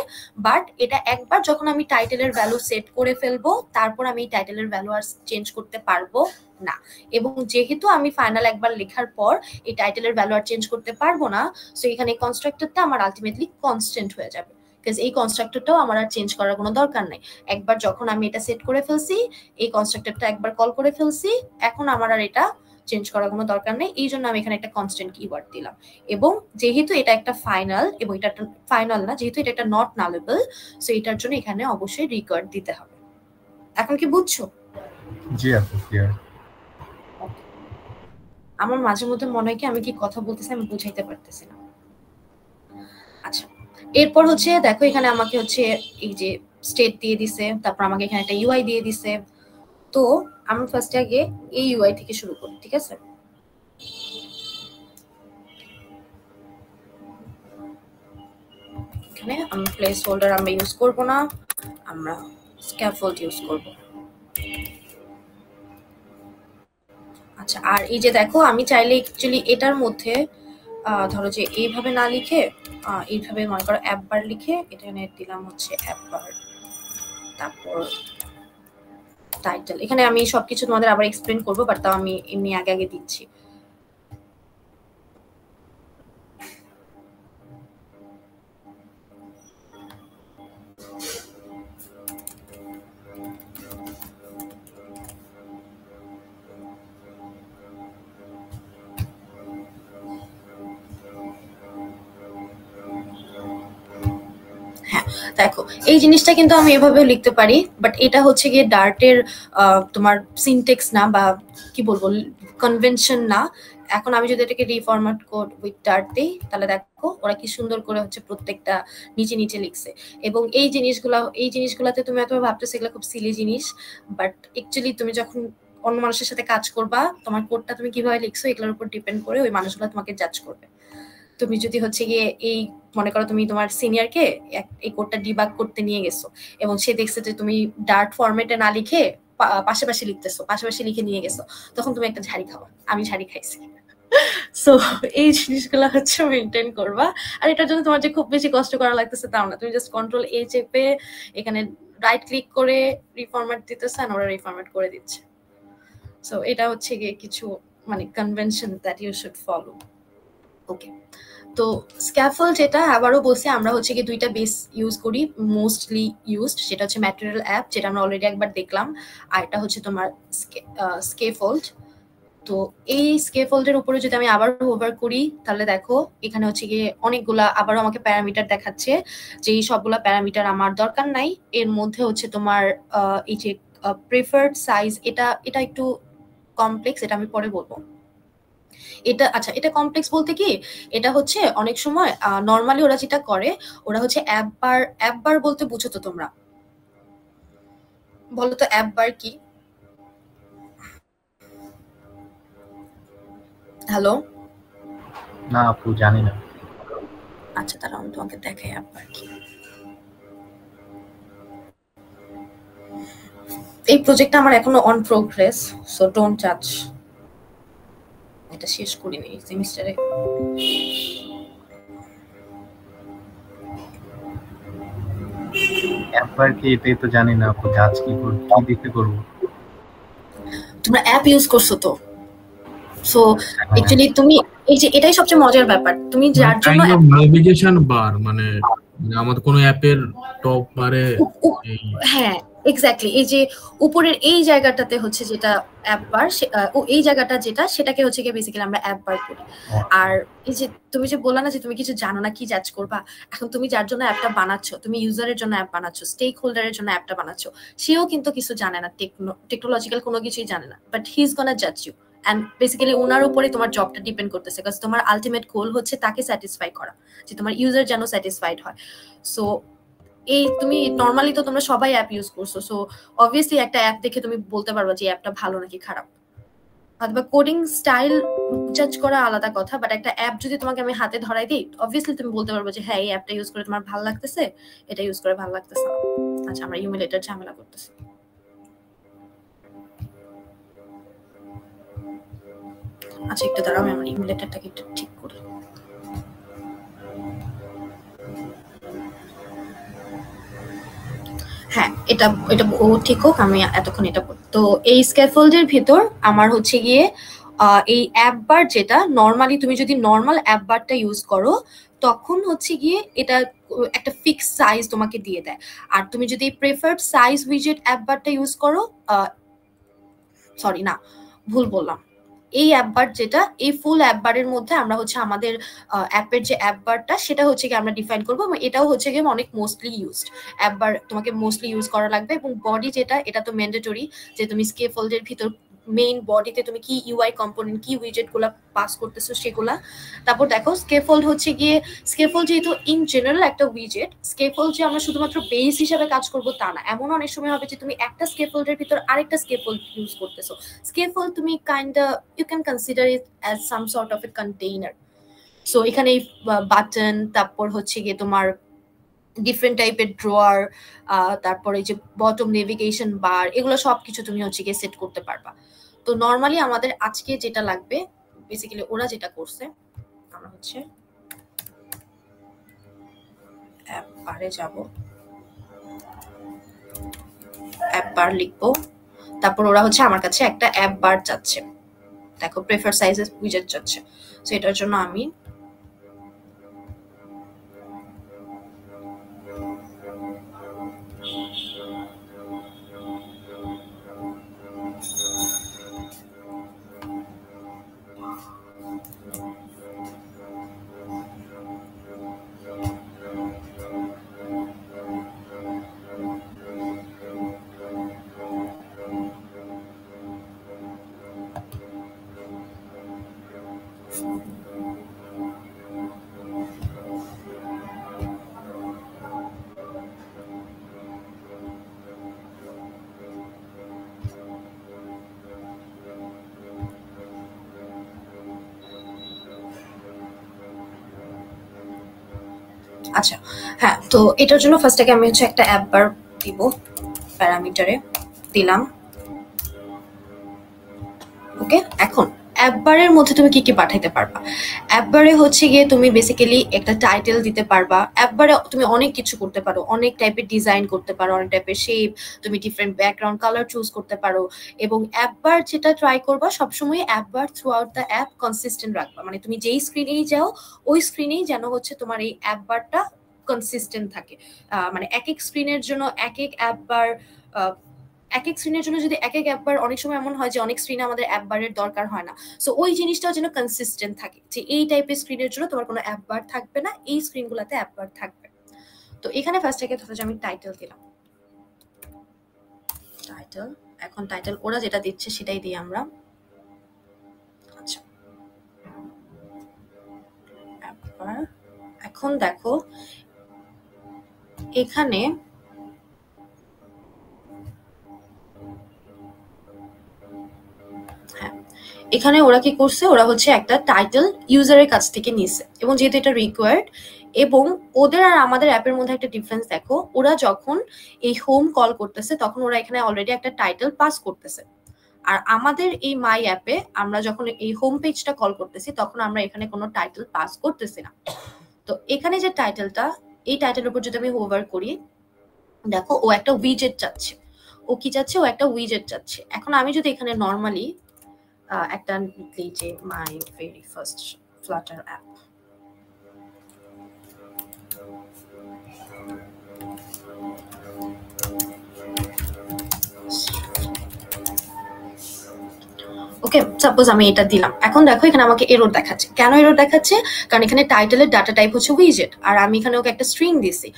বাট এটা একবার যখন আমি টাইটেলের ভ্যালু সেট করে ফেলবো তারপর আমি এই টাইটেলের ভ্যালু আর চেঞ্জ করতে পারবো না। এবং যেহেতু আমি ফাইনাল একবার লেখার পর এই টাইটেলের ভ্যালু আর চেঞ্জ করতে পারবো না, সো এখানে কনস্ট্রাক্টরটা আমার আলটিমেটলি কনস্ট্যান্ট হয়ে যাবে, বিকজ এই কনস্ট্রাক্টরটাও আমার আর চেঞ্জ করার কোনো দরকার নাই। একবার যখন আমি এটা সেট করে ফেলছি, এই কনস্ট্রাক্টরটা একবার কল করে ফেলছি, এখন আমার আর এটা চেঞ্জ করার কোনো দরকার নেই। এই জন্য আমি এখানে একটা কনস্ট্যান্ট কিওয়ার্ড দিলাম। এবং যেহেতু এটা একটা ফাইনাল এবং এটা ফাইনাল না, যেহেতু এটা একটা নট নালেবল, সো এটার জন্য এখানে অবশ্যই রিকোয়ার্ড দিতে হবে। এখন কি বুঝছো? জি আপু, ক্লিয়ার। আমার মাঝে মধ্যে মনে হয় কি আমি কি কথা বলতেছি আমি বুঝাইতে পারতেছি না। আচ্ছা, এরপর হচ্ছে দেখো এখানে আমাকে হচ্ছে এই যে স্টেট দিয়ে দিছে, তারপর আমাকে এখানে একটা ইউআই দিয়ে দিছে। তো আমি ফার্স্টে আগে এই ইউআই থেকে শুরু করি, ঠিক আছে। এখানে আমি প্লেস হোল্ডার আমরা ইউজ করব না, আমরা স্ক্যাফোল্ড ইউজ করব। আচ্ছা, আর এই যে দেখো আমি চাইলে অ্যাকচুয়ালি এটার মধ্যে ধরো যে এইভাবে না লিখে এইভাবে মনে করো অ্যাপ বার লিখে এখানে দিলাম হচ্ছে অ্যাপ বার, তারপর টাইটেল। এখানে আমি সবকিছু তোমাদের আবার এক্সপ্লেন করবো, বাট তাও আমি এমনি আগে দিচ্ছি। দেখো এই জিনিসটা কিন্তু আমি এভাবেও লিখতে পারি, বাট এটা হচ্ছে গিয়ে ডার্টের তোমার সিনটেক্স না, বা কি বলবো, কনভেনশন না। এখন আমি যদি এটাকে রিফরম্যাট কোড উইথ ডার্ট দিই, তাহলে দেখো ওরা কি সুন্দর করে হচ্ছে প্রত্যেকটা নিচে নিচে লিখছে। এবং এই জিনিসগুলাতে তুমি এত ভাবতেছো এগুলো খুব সিলি জিনিস, বাট অ্যাকচুয়ালি তুমি যখন অন্য মানুষের সাথে কাজ করবা, তোমার কোডটা তুমি কিভাবে লিখছো এগুলোর উপর ডিপেন্ড করে ওই মানুষগুলো তোমাকে জাজ করবে। তুমি যদি হচ্ছে গিয়ে এই মনে করো তুমি তোমার সিনিয়রকে এই কোডটা ডিবাগ করতে নিয়ে গেছো এবং সে দেখছে যে তুমি ডার্ট ফরম্যাটে না লিখে পাশাপাশি লিখতেছো, পাশাপাশি লিখে নিয়ে গেছো, তখন তুমি একটা ঝাড়ি খাবা। আমি ঝাড়ি খাইছি। সো এই জিনিসগুলো হচ্ছে মেনটেন করবা। আর এটার জন্য তোমার যে খুব বেশি কষ্ট করা লাগতেছে তাও না, তুমি জাস্ট কন্ট্রোল এ চেপে এখানে রাইট ক্লিক করে রিফরম্যাট দিতেছে, আর ওরা রিফরম্যাট করে দিচ্ছে। সো এটা হচ্ছে গিয়ে কিছু মানে convention that you should follow. Okay, তো স্ক্যাফোল্ড যেটা আবারও বলছি, আমরা হচ্ছে কি দুইটা বেস ইউজ করি, মোস্টলি ইউজড, সেটা হচ্ছে ম্যাটেরিয়াল অ্যাপ, যেটা আমরা অলরেডি একবার দেখলাম, আর এটা হচ্ছে তোমার স্কেফোল্ড। তো এই স্কেফোল্ডের উপরে যদি আমি আবার হোভার করি, তাহলে দেখো এখানে হচ্ছে গিয়ে অনেকগুলা আবারও আমাকে প্যারামিটার দেখাচ্ছে, যে এই সবগুলা প্যারামিটার আমার দরকার নাই। এর মধ্যে হচ্ছে তোমার এই যে প্রেফার্ড সাইজ, এটা একটু কমপ্লেক্স, এটা আমি পরে বলবো। এটা আচ্ছা, এটা কমপ্লেক্স বলতে কি, এটা হচ্ছে অনেক সময় নর্মালি ওরা যেটা করে, ওরা হচ্ছে অ্যাপ বার বলতে বুঝো তো তোমরা? বলো তো অ্যাপ বার কি? হ্যালো, না আপু জানি না। আচ্ছা তাহলে আমি তোমাকে দেখাই অ্যাপ বার কি। এই প্রজেক্টটা আমার এখনো অন প্রোগ্রেস, সো ডোন্ট জাজ। এটা শেষ করিনি সেমিস্টারে। একবার কি এটাই তো জানি না আপু, জাজ কি দিতে করব? তোমরা অ্যাপ ইউজ করছো তো, সো অ্যাকচুয়ালি তুমি এই যে এটাই সবচেয়ে মজার ব্যাপার, তুমি যার জন্য নেভিগেশন বার মানে আমাদের কোন অ্যাপের টপ বারে, হ্যাঁ এক্স্যাক্টলি, এই যে উপরের এই জায়গাটাতে হচ্ছে যেটা অ্যাপ বার, এই জায়গাটা যেটা, সেটাকে হচ্ছে কি বেসিক্যালি আমরা অ্যাপ বার করি। আর এই যে তুমি যে বললা না যে তুমি কিছু জানো না, কি জাজ করবা, এখন তুমি যার জন্য অ্যাপটা বানাচ্ছো, তুমি ইউজারের জন্য অ্যাপ বানাচ্ছো, স্টেক হোল্ডারের জন্য অ্যাপটা বানাচ্ছো, সেও কিন্তু কিছু জানে না, টেকনোলজিক্যাল কোনো কিছুই জানে না, বাট হি ইজ গোনা জাজ ইউ। অ্যান্ড বেসিক্যালি ওনার উপরে তোমার জবটা ডিপেন্ড করতেছে, বিকজ তোমার আলটিমেট গোল হচ্ছে তাকে স্যাটিসফাই করা, যে তোমার ইউজার যেন স্যাটিসফাইড হয়। সো এই তুমি নর্মালি তো তোমরা সবাই অ্যাপ ইউজ করছো, সো অবভিয়াসলি একটা অ্যাপ দেখে তুমি বলতে পারবা যে অ্যাপটা ভালো নাকি খারাপ। অথবা কোডিং স্টাইল জাজ করা আলাদা কথা, বাট একটা অ্যাপ যদি তোমাকে আমি হাতে ধরাই দিই, অবভিয়াসলি তুমি বলতে পারবো যে হ্যাঁ এই অ্যাপটা ইউজ করে তোমার ভালো লাগতেছে, এটা ইউজ করে ভালো লাগতেছে না। আচ্ছা, আমরা ইউমিলেটর ঝামেলা করতেছি। আচ্ছা একটু দাঁড়াও, আমি আমার ইমুলেটরটাকে একটু ঠিক করি। হ্যাঁ, এটা ও ঠিক হোক, আমি এতক্ষণ এটা বলি। তো এই স্ক্যাফোল্ডের ভিতর আমার হচ্ছে গিয়ে এই অ্যাপ বার, যেটা নর্মালি তুমি যদি নর্মাল অ্যাপ বারটা ইউজ করো, তখন হচ্ছে গিয়ে এটা একটা ফিক্স সাইজ তোমাকে দিয়ে দেয়। আর তুমি যদি প্রেফার্ড সাইজ উইজেট অ্যাপ বারটা ইউজ করো, সরি না, ভুল বললাম, এই অ্যাপ বার যেটা, এই ফুল অ্যাপ বারের মধ্যে আমরা হচ্ছে আমাদের অ্যাপের যে অ্যাপ বারটা, সেটা হচ্ছে কি আমরা ডিফাইন করবো, এবং এটাও হচ্ছে কি অনেক মোস্টলি ইউজড অ্যাপ বার, তোমাকে মোস্টলি ইউজ করা লাগবে। এবং বডি যেটা, এটা তো ম্যান্ডেটরি, যে তুমি স্কেফোল্ডের ভিতর মেইন বডিতে তুমি কি ইউআই কম্পোনেন্ট, কি উইজেট গুলা পাস করতেছো সেগুলা। তারপর দেখো স্কেফোল্ড হচ্ছে গিয়ে, স্কেফোল্ড যেহেতু ইন জেনারেল একটা উইজেট, স্কেফোল্ড যে আমরা শুধুমাত্র বেস হিসাবে কাজ করবো তা না। এমন অনেক সময় হবে যে তুমি একটা স্কেফোল্ডের ভিতর আরেকটা স্কেফোল্ড ইউজ করতেছো। স্কেফোল্ড তুমি you can consider it as some sort of a container. So এখানে বাটন, তারপর হচ্ছে গিয়ে তোমার ডিফারেন্ট টাইপের ড্রয়ার, তারপরে এই যে বটম নেভিগেশন বার, এগুলো সবকিছু তুমি হচ্ছে গিয়ে সেট করতে পারবা। তো নর্মালি আমাদের আজকে যেটা লাগবে, বেসিক্যালি ওরা যেটা করছে, আমরা হচ্ছে অ্যাপ বারে যাব, অ্যাপ বার লিখবো, তারপর ওরা হচ্ছে আমার কাছে একটা অ্যাপ বার চাচ্ছে, দেখো প্রেফার সাইজেস উইজেট চাচ্ছে। সো এটার জন্য আমি আচ্ছা হ্যাঁ, তো এটার জন্য ফার্স্ট থেকে আমি হচ্ছে একটা অ্যাপ বার দিব, প্যারামিটারে দিলাম। ওকে, এখন অ্যাপ বারের মধ্যে তুমি কি কি পাঠাইতে পারবা? অ্যাপ বারে হচ্ছে গিয়ে তুমি বেসিক্যালি একটা টাইটেল দিতে পারবা। অ্যাপ বারে তুমি অনেক কিছু করতে পারো, অনেক টাইপের ডিজাইন করতে পারো, অনেক টাইপের শেপ, তুমি ডিফারেন্ট ব্যাকগ্রাউন্ড কালার চুজ করতে পারো। এবং অ্যাপ বার যেটা ট্রাই করবা সবসময় app bar through out the app consistent রাখবা, মানে তুমি যেই স্ক্রিনেই যাও ওই স্ক্রিনেই যেন হচ্ছে তোমার এই অ্যাপ বারটা কনসিস্টেন্ট থাকে। মানে এক এক স্ক্রিনের জন্য এক এক অ্যাপ বার, এক এক স্ক্রিনের জন্য যদি এক এক অ্যাপ বার, অনেক সময় এমন হয় যে অনেক স্ক্রিনে আমাদের অ্যাপ বারের দরকার হয় না। সো ওই জিনিসটাও যেন কনসিস্টেন্ট থাকে, যে এই টাইপের স্ক্রিনের জন্য তোমার কোনো অ্যাপ বার থাকবে না, এই স্ক্রিনগুলোতে অ্যাপ বার থাকবে। তো এখানে ফার্স্ট থেকে আমি টাইটেল দিলাম, টাইটেল। এখন টাইটেল ওরা যেটা দিচ্ছে সেটাই দিই আমরা। আচ্ছা অ্যাপ বার। এখন দেখো এখানে এখানে ওরা কি করছে, ওরা হচ্ছে একটা টাইটেল ইউজারের কাছ থেকে নিছে, এবং যেহেতু এটা রিকোয়ার্ড, এবং ওদের আর আমাদের অ্যাপের মধ্যে একটা ডিফারেন্স দেখো, ওরা যখন এই হোম কল করতেছে তখন ওরা এখানে অলরেডি একটা টাইটেল পাস করতেছে, আর আমাদের এই মাই অ্যাপে আমরা যখন এই হোম পেজটা কল করতেছি তখন আমরা এখানে কোনো টাইটেল পাস করতেছি না। তো এখানে যে টাইটেলটা, এই টাইটেলের উপর যদি আমি হোভার করি, দেখো ও একটা উইজেট চাচ্ছে। ও কি চাচ্ছে? ও একটা উইজেট চাচ্ছে। এখন আমি যদি এখানে নর্মালি একটা লিখি যে মাই ভেরি ফার্স্ট ফ্লাটার অ্যাপ, ওকে সাপোজ আমি এটা দিলাম। এখন দেখো এখানে আমাকে এরর দেখাচ্ছে। কেন এরর দেখাচ্ছে? কারণ এখানে টাইটেলের ডাটা টাইপ হচ্ছে উইজেট, আর আমি এখানে ওকে একটা স্ট্রিং দিছি।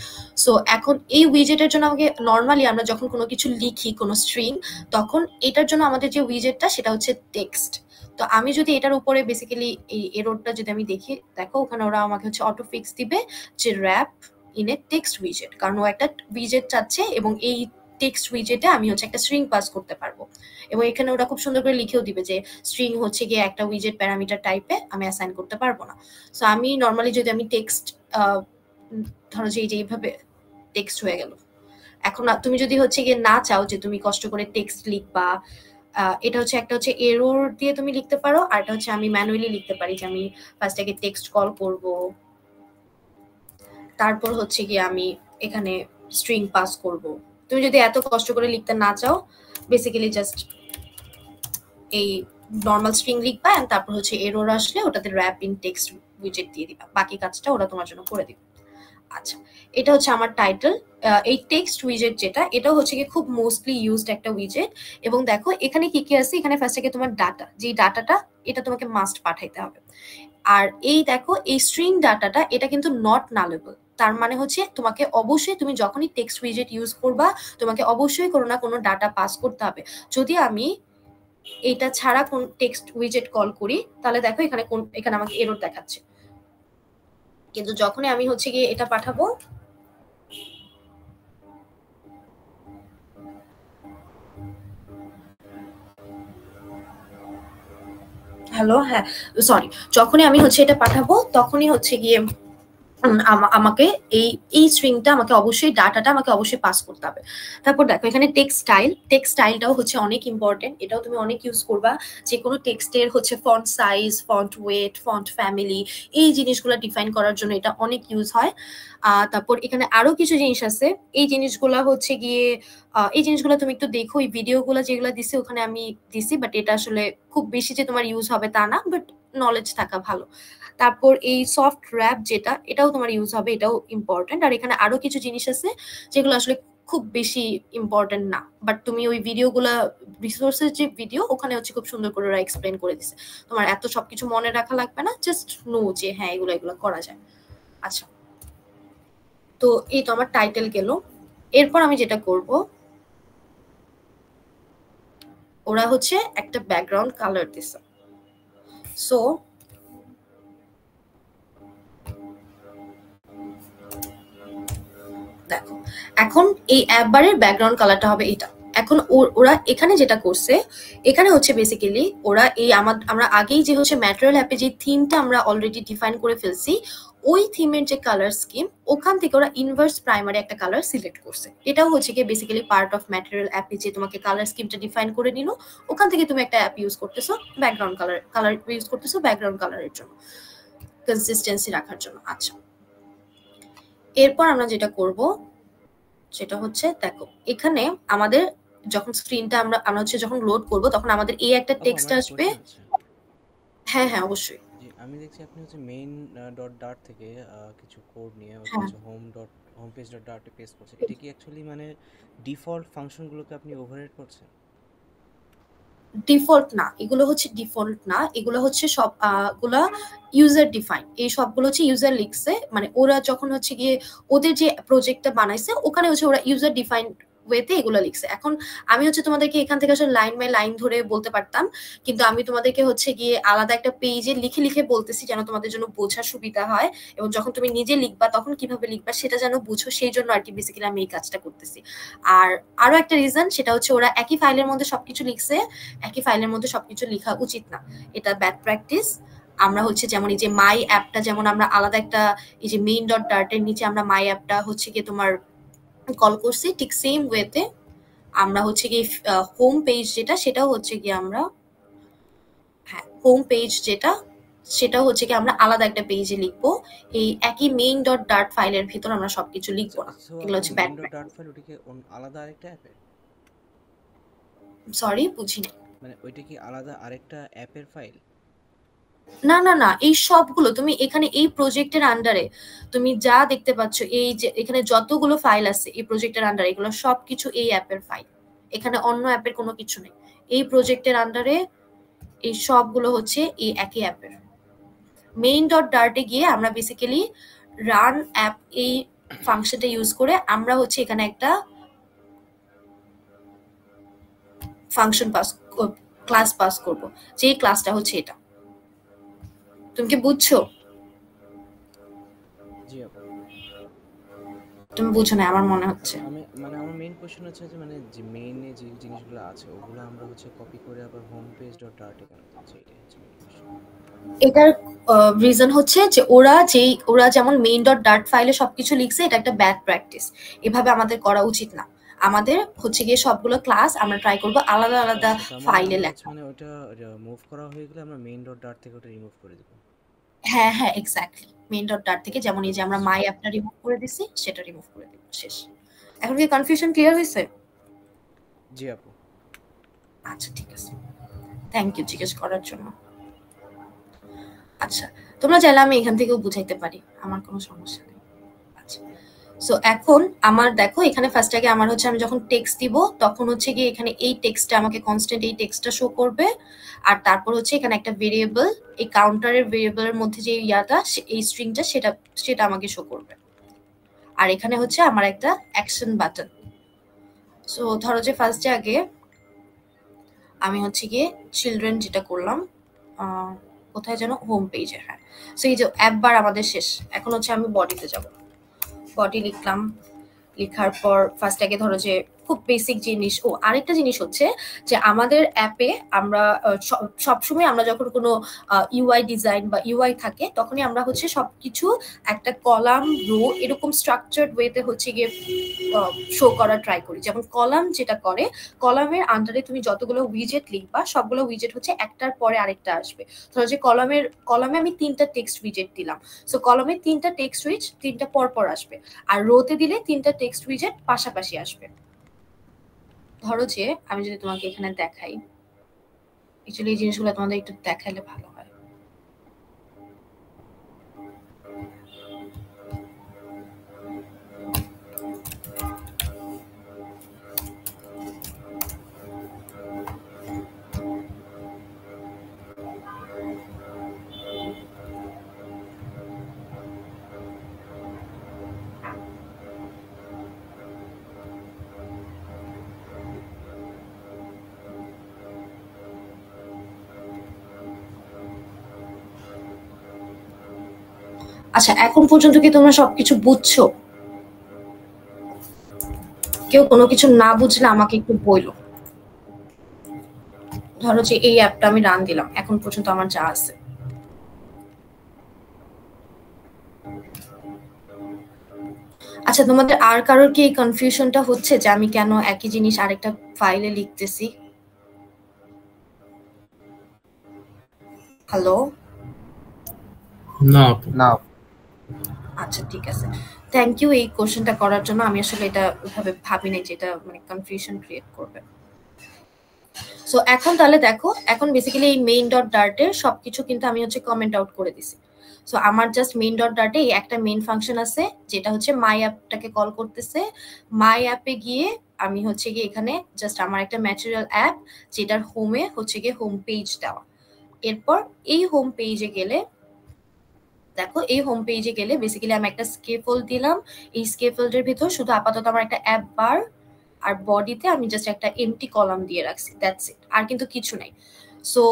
সো এখন এই উইজেটের জন্য আমাকে নর্মালি আমরা যখন কোনো কিছু লিখি, কোনো স্ট্রিং, তখন এটার জন্য আমাদের যে উইজেটটা সেটা হচ্ছে টেক্সট। তো আমি যদি এটার উপরে বেসিক্যালি এই এররটা যদি আমি দেখি, দেখো ওখানে ওরা আমাকে হচ্ছে অটো ফিক্স দিবে যে র্যাপ ইন এ টেক্সট উইজেট, কারণ ও একটা উইজেট চাচ্ছে এবং এই টেক্সট উইজেটে আমি হচ্ছে একটা স্ট্রিং পাস করতে পারবো। এবং এখানে ওরা খুব সুন্দর করে লিখেও দিবে যে স্ট্রিং হচ্ছে গিয়ে একটা উইজেট প্যারামিটার টাইপে আমি অ্যাসাইন করতে পারবো না। সো আমি নর্মালি যদি আমি টেক্সট, ধরো যে এইভাবে টেক্সট হয়ে গেল। এখন তুমি যদি হচ্ছে গিয়ে না চাও যে তুমি কষ্ট করে টেক্সট লিখবা, এটা হচ্ছে একটা হচ্ছে এরর দিয়ে তুমি লিখতে পারো, আর এটা হচ্ছে আমি ম্যানুয়ালি লিখতে পারি যে আমি ফার্স্ট আগে টেক্সট কল করব, তারপর হচ্ছে গিয়ে আমি এখানে স্ট্রিং পাস করব। তুমি যদি এত কষ্ট করে লিখতে না চাও, বেসিক্যালি জাস্ট এই নর্মাল স্ট্রিং লিখবা, এন্ড তারপর হচ্ছে এরর আসলে ওটাতে র্যাপ ইন টেক্সট উইজেট দিয়ে দিবা, বাকি কাজটা ওরা তোমার জন্য করে দিবে। আচ্ছা এটা হচ্ছে আমার টাইটেল। এই টেক্সট উইজেট যেটা, এটা হচ্ছে কি খুব মোস্টলি ইউজড একটা উইজেট। এবং দেখো এখানে কি কি আছে, এখানে ফার্স্ট থেকে তোমার ডাটা, যে ডাটাটা এটা তোমাকে মাস্ট পাঠাইতে হবে। আর এই দেখো এই স্ট্রিং ডাটাটা এটা কিন্তু নট নালেবল, তার মানে হচ্ছে তোমাকে অবশ্যই, তুমি যখনই টেক্সট উইজেট ইউজ করবা তোমাকে অবশ্যই কোনো না কোনো ডাটা পাস করতে হবে। যদি আমি এটা ছাড়া কোন টেক্সট উইজেট কল করি তাহলে দেখো এখানে আমাকে এরর দেখাচ্ছে, কিন্তু যখনই আমি হচ্ছে গিয়ে এটা পাঠাবো, হ্যালো, হ্যাঁ সরি, যখনই আমি হচ্ছে এটা পাঠাবো তখনই হচ্ছে গিয়ে আমাকে এই স্ট্রিংটা আমাকে অবশ্যই, ডাটাটা আমাকে অবশ্যই পাস করতে হবে। তারপর দেখো এখানে টেক্সট স্টাইলটাও হচ্ছে অনেক ইম্পর্টেন্ট, এটাও তুমি অনেক ইউজ করবা। যে কোনো টেক্সটের হচ্ছে font size, font wait, font family, এই জিনিসগুলো ডিফাইন করার জন্য এটা অনেক ইউজ হয়। তারপর এখানে আরো কিছু জিনিস আছে, এই জিনিসগুলো হচ্ছে গিয়ে এই জিনিসগুলো তুমি একটু দেখো, এই ভিডিওগুলো যেগুলো দিছি ওখানে আমি দিছি, বাট এটা আসলে খুব বেশি যে তোমার ইউজ হবে তা না, বাট নলেজ থাকা ভালো। তারপর এই সফট র্যাপ যেটা, এটাও তোমার ইউজ হবে, এটাও ইম্পর্টেন্ট। আর এখানে আরো কিছু জিনিস আছে যেগুলো আসলে খুব বেশি ইম্পর্টেন্ট না, বাট তুমি ওই ভিডিওগুলা, রিসোর্সের যে ভিডিও ওখানে হচ্ছে খুব সুন্দর করে ওরা এক্সপ্লেন করে দিছে, তোমার এত সবকিছু মনে রাখা লাগবে না, জাস্ট নো যে হ্যাঁ এগুলো করা যায়। আচ্ছা তো এই তো আমার টাইটেল গেল। এরপর আমি যেটা করব, ওরা হচ্ছে একটা ব্যাকগ্রাউন্ড কালার দিছে। সো দেখো এখন এই অ্যাপ বারের ব্যাকগ্রাউন্ড কালারটা হবে এটা। এখন ওরা এখানে যেটা করছে, এখানে হচ্ছে বেসিক্যালি ওরা এই আমরা আগেই যে হচ্ছে ম্যাটেরিয়াল অ্যাপে যে থিমটা আমরা অলরেডি ডিফাইন করে ফেলছি, ওই থিমের যে কালার স্কিম, ওখান থেকে ওরা ইনভার্স প্রাইমারি একটা কালার সিলেক্ট করছে। এটাও হচ্ছে কি বেসিক্যালি পার্ট অফ ম্যাটেরিয়াল অ্যাপে যে তোমাকে কালার স্কিমটা ডিফাইন করে নিল, ওখান থেকে তুমি একটা অ্যাপ ইউজ করতেছো ব্যাকগ্রাউন্ড কালার ইউজ করতেছো ব্যাকগ্রাউন্ড কালারের জন্য, কনসিস্টেন্সি রাখার জন্য। আচ্ছা, এরপর আমরা যেটা করব সেটা হচ্ছে, দেখো এখানে আমাদের যখন স্ক্রিনটা আমরা হচ্ছে যখন লোড করব তখন আমাদের এই একটা টেক্সট আসবে। হ্যাঁ হ্যাঁ অবশ্যই। আমি দেখছি আপনি হচ্ছে main.dart থেকে কিছু কোড নিয়ে হচ্ছে homepage.dart এ পেস্ট করছেন। এটা কি অ্যাকচুয়ালি মানে ডিফল্ট ফাংশনগুলোকে আপনি ওভাররাইড করছেন? ডিফল্ট না, এগুলো হচ্ছে ডিফল্ট না, এগুলো হচ্ছে সবগুলা ইউজার ডিফাইন। এই সবগুলো হচ্ছে ইউজার লিখছে, মানে ওরা যখন হচ্ছে গিয়ে ওদের যে প্রজেক্টটা বানাইছে ওখানে হচ্ছে ওরা ইউজার ডিফাইন ওয়েতে এগুলো লিখছে। এখন আমি হচ্ছে তোমাদেরকে এখান থেকে আসলে লাইন বাই লাইন ধরে বলতে পারতাম, কিন্তু আমি তোমাদেরকে হচ্ছে গিয়ে আলাদা একটা পেজে লিখে লিখে বলতেছি যেন তোমাদের জন্য বোঝার সুবিধা হয়, এবং যখন তুমি নিজে লিখবা তখন কিভাবে লিখবা সেটা যেন বুঝো, সেই জন্য আর কি বেসিক্যালি আমি এই কাজটা করতেছি। আর আরো একটা রিজন, সেটা হচ্ছে ওরা একই ফাইলের মধ্যে সবকিছু লিখছে, একই ফাইলের মধ্যে সবকিছু লেখা উচিত না, এটা ব্যাড প্র্যাকটিস। আমরা হচ্ছে যেমন এই যে মাই অ্যাপটা, যেমন আমরা আলাদা একটা এই যে main.dart এর নিচে আমরা মাই অ্যাপটা হচ্ছে গিয়ে তোমার কল করছি, ঠিক সেম ওয়েতে আমরা হচ্ছে গিয়ে হোম পেজ যেটা, সেটাও হচ্ছে গিয়ে আমরা হ্যাঁ হোম পেজ যেটা, সেটাও হচ্ছে কি আমরা আলাদা একটা পেজে লিখবো। এই একই main.dart ফাইলের ভিতর আমরা সবকিছু লিখবো না, এগুলো হচ্ছে ব্যাড main.dart ফাইল ওটাকে আলাদা আরেকটা অ্যাপে? সরি বুঝিনি, মানে ওইটা কি আলাদা আরেকটা অ্যাপের ফাইল? না না না, এই সবগুলো তুমি এখানে এই প্রজেক্টের আন্ডারে তুমি যা দেখতে পাচ্ছ, এই যে এখানে যতগুলো ফাইল আছে এই প্রজেক্টের আন্ডারে, এগুলো সবকিছু এই অ্যাপের ফাইল, এখানে অন্য অ্যাপের কোনো কিছু নেই। এই প্রজেক্টের আন্ডারে এই সবগুলো হচ্ছে এই একই অ্যাপের। main.dart এ গিয়ে আমরা বেসিক্যালি রান অ্যাপ এই ফাংশনটা ইউজ করে আমরা হচ্ছে এখানে একটা ফাংশন ক্লাস পাস করব, যে ক্লাসটা হচ্ছে এটা। তুমি কি বুঝছো? জি আপু। তুমি বুঝো না আমার মনে হচ্ছে। আমি মানে আমার মেইন কোশ্চেন হচ্ছে যে মানে যে মেইনে যে জিনিসগুলো আছে ওগুলো আমরা হচ্ছে কপি করে আবার homepage.dart এ কেন দিচ্ছি, এটাই হচ্ছে মেইন কোশ্চেন। এটার রিজন হচ্ছে যে ওরা যেমন main.dart ফাইলে সবকিছু লিখছে, এটা একটা ব্যাড প্র্যাকটিস, এভাবে আমাদের করা উচিত না। আমাদের হচ্ছে গিয়ে সবগুলো ক্লাস আমরা ট্রাই করব আলাদা আলাদা ফাইলে লেখা। মানে ওটা মুভ করা হয়ে গেলে আমরা main.dart থেকে ওটা রিমুভ করে দেব। হ্যাঁ হ্যাঁ এক্স্যাক্টলি, main.dart থেকে যেমন এই যে আমরা মাই অ্যাপটা রিমুভ করে দিছি সেটা রিমুভ করে দেব, শেষ। এখন কি কনফিউশন ক্লিয়ার হয়েছে? জি আপু। আচ্ছা ঠিক আছে, থ্যাংক ইউ জিজ্ঞেস করার জন্য। আচ্ছা, তোমরা চাইলে আমি এখান থেকেও বুঝাইতে পারি, আমার কোনো সমস্যা নেই। আচ্ছা, সো এখন আমার দেখো এখানে ফার্স্ট আগে আমার হচ্ছে আমি যখন টেক্সট দিব তখন হচ্ছে গিয়ে এখানে এই টেক্সটটা আমাকে কনস্ট্যান্ট এই টেক্সটটা শো করবে, আর তারপর হচ্ছে এখানে একটা ভেরিয়েবল, এই কাউন্টারের ভেরিয়েবলের মধ্যে যে ইয়াটা এই স্ট্রিংটা সেটা আমাকে শো করবে, আর এখানে হচ্ছে আমার একটা অ্যাকশন বাটন। সো ধরো যে ফার্স্টে আগে আমি হচ্ছে গিয়ে চিলড্রেন যেটা করলাম, কোথায় যেন হোম পেজে, হ্যাঁ। সো এই যে অ্যাপ বার আমাদের শেষ, এখন হচ্ছে আমি বডিতে যাব, বডি লিখলাম, লেখার পর ফার্স্ট আগে ধরো যে খুব বেসিক জিনিস। ও আরেকটা জিনিস হচ্ছে যে আমাদের অ্যাপে আমরা সবসময় আমরা যখন কোনো ইউআই ডিজাইন বা ইউআই থাকে তখনই আমরা হচ্ছে সবকিছু একটা কলাম রো এরকম স্ট্রাকচার্ড ওয়েতে হচ্ছে গিয়ে শো করা ট্রাই করি। যেমন কলাম যেটা করে, কলামের আন্ডারে তুমি যতগুলো উইজেট লিখবা সবগুলো উইজেট হচ্ছে একটার পরে আরেকটা আসবে। ধরো যে কলামে আমি 3টা টেক্সট উইজেট দিলাম, সো কলামে 3টা টেক্সট উইজ 3টা পর পর আসবে, আর রোতে দিলে 3টা টেক্সট উইজেট পাশাপাশি আসবে। ধরো যে আমি যদি তোমাকে এখানে দেখাই, অ্যাকচুয়ালি এই জিনিসগুলো তোমাদের একটু দেখাইলে ভালো হয়। আচ্ছা, এখন পর্যন্ত কি তোমরা সবকিছু বুঝছো? কেউ কোনো কিছু না বুঝলে আমাকে একটু বইলো। ধরো যে এই অ্যাপটা আমি রান দিলাম, এখন পর্যন্ত আমার যা আছে। আচ্ছা, তোমাদের আর কারোর কি এই কনফিউশনটা হচ্ছে যে আমি কেন একই জিনিস আরেকটা ফাইলে লিখতেছি? হ্যালো? না না। আচ্ছা ঠিক আছে, থ্যাংক ইউ এই কোশ্চেনটা করার জন্য। আমি আসলে এটা ওইভাবে ভাবিনি যে এটা মানে কনফিউশন ক্রিয়েট করবে। সো এখন তাহলে দেখো, এখন বেসিক্যালি এই মেইন ডট ডার্টের সবকিছু কিন্তু আমি হচ্ছে কমেন্ট আউট করে দিছি। সো আমার জাস্ট মেইন ডট ডার্টে এই একটা মেইন ফাংশন আছে যেটা হচ্ছে মাই অ্যাপটাকে কল করতেছে। মাই অ্যাপে গিয়ে আমি হচ্ছে গিয়ে এখানে জাস্ট আমার একটা ম্যাটেরিয়াল অ্যাপ যেটার হোমে হচ্ছে গিয়ে হোম পেজ দেওয়া। এরপর এই হোম পেজে গেলে দেখো, এই হোম পেজে গেলে বেসিক্যালি আমি একটা স্কেফোল্ড দিলাম। এই স্কেফোল্ডের ভিতর শুধু আপাতত আমার একটা অ্যাপ বার আর বডিতে আমি জাস্ট একটা এমটি কলাম দিয়ে রাখছি, দ্যাটস ইট, আর কিন্তু কিছু নাই। সো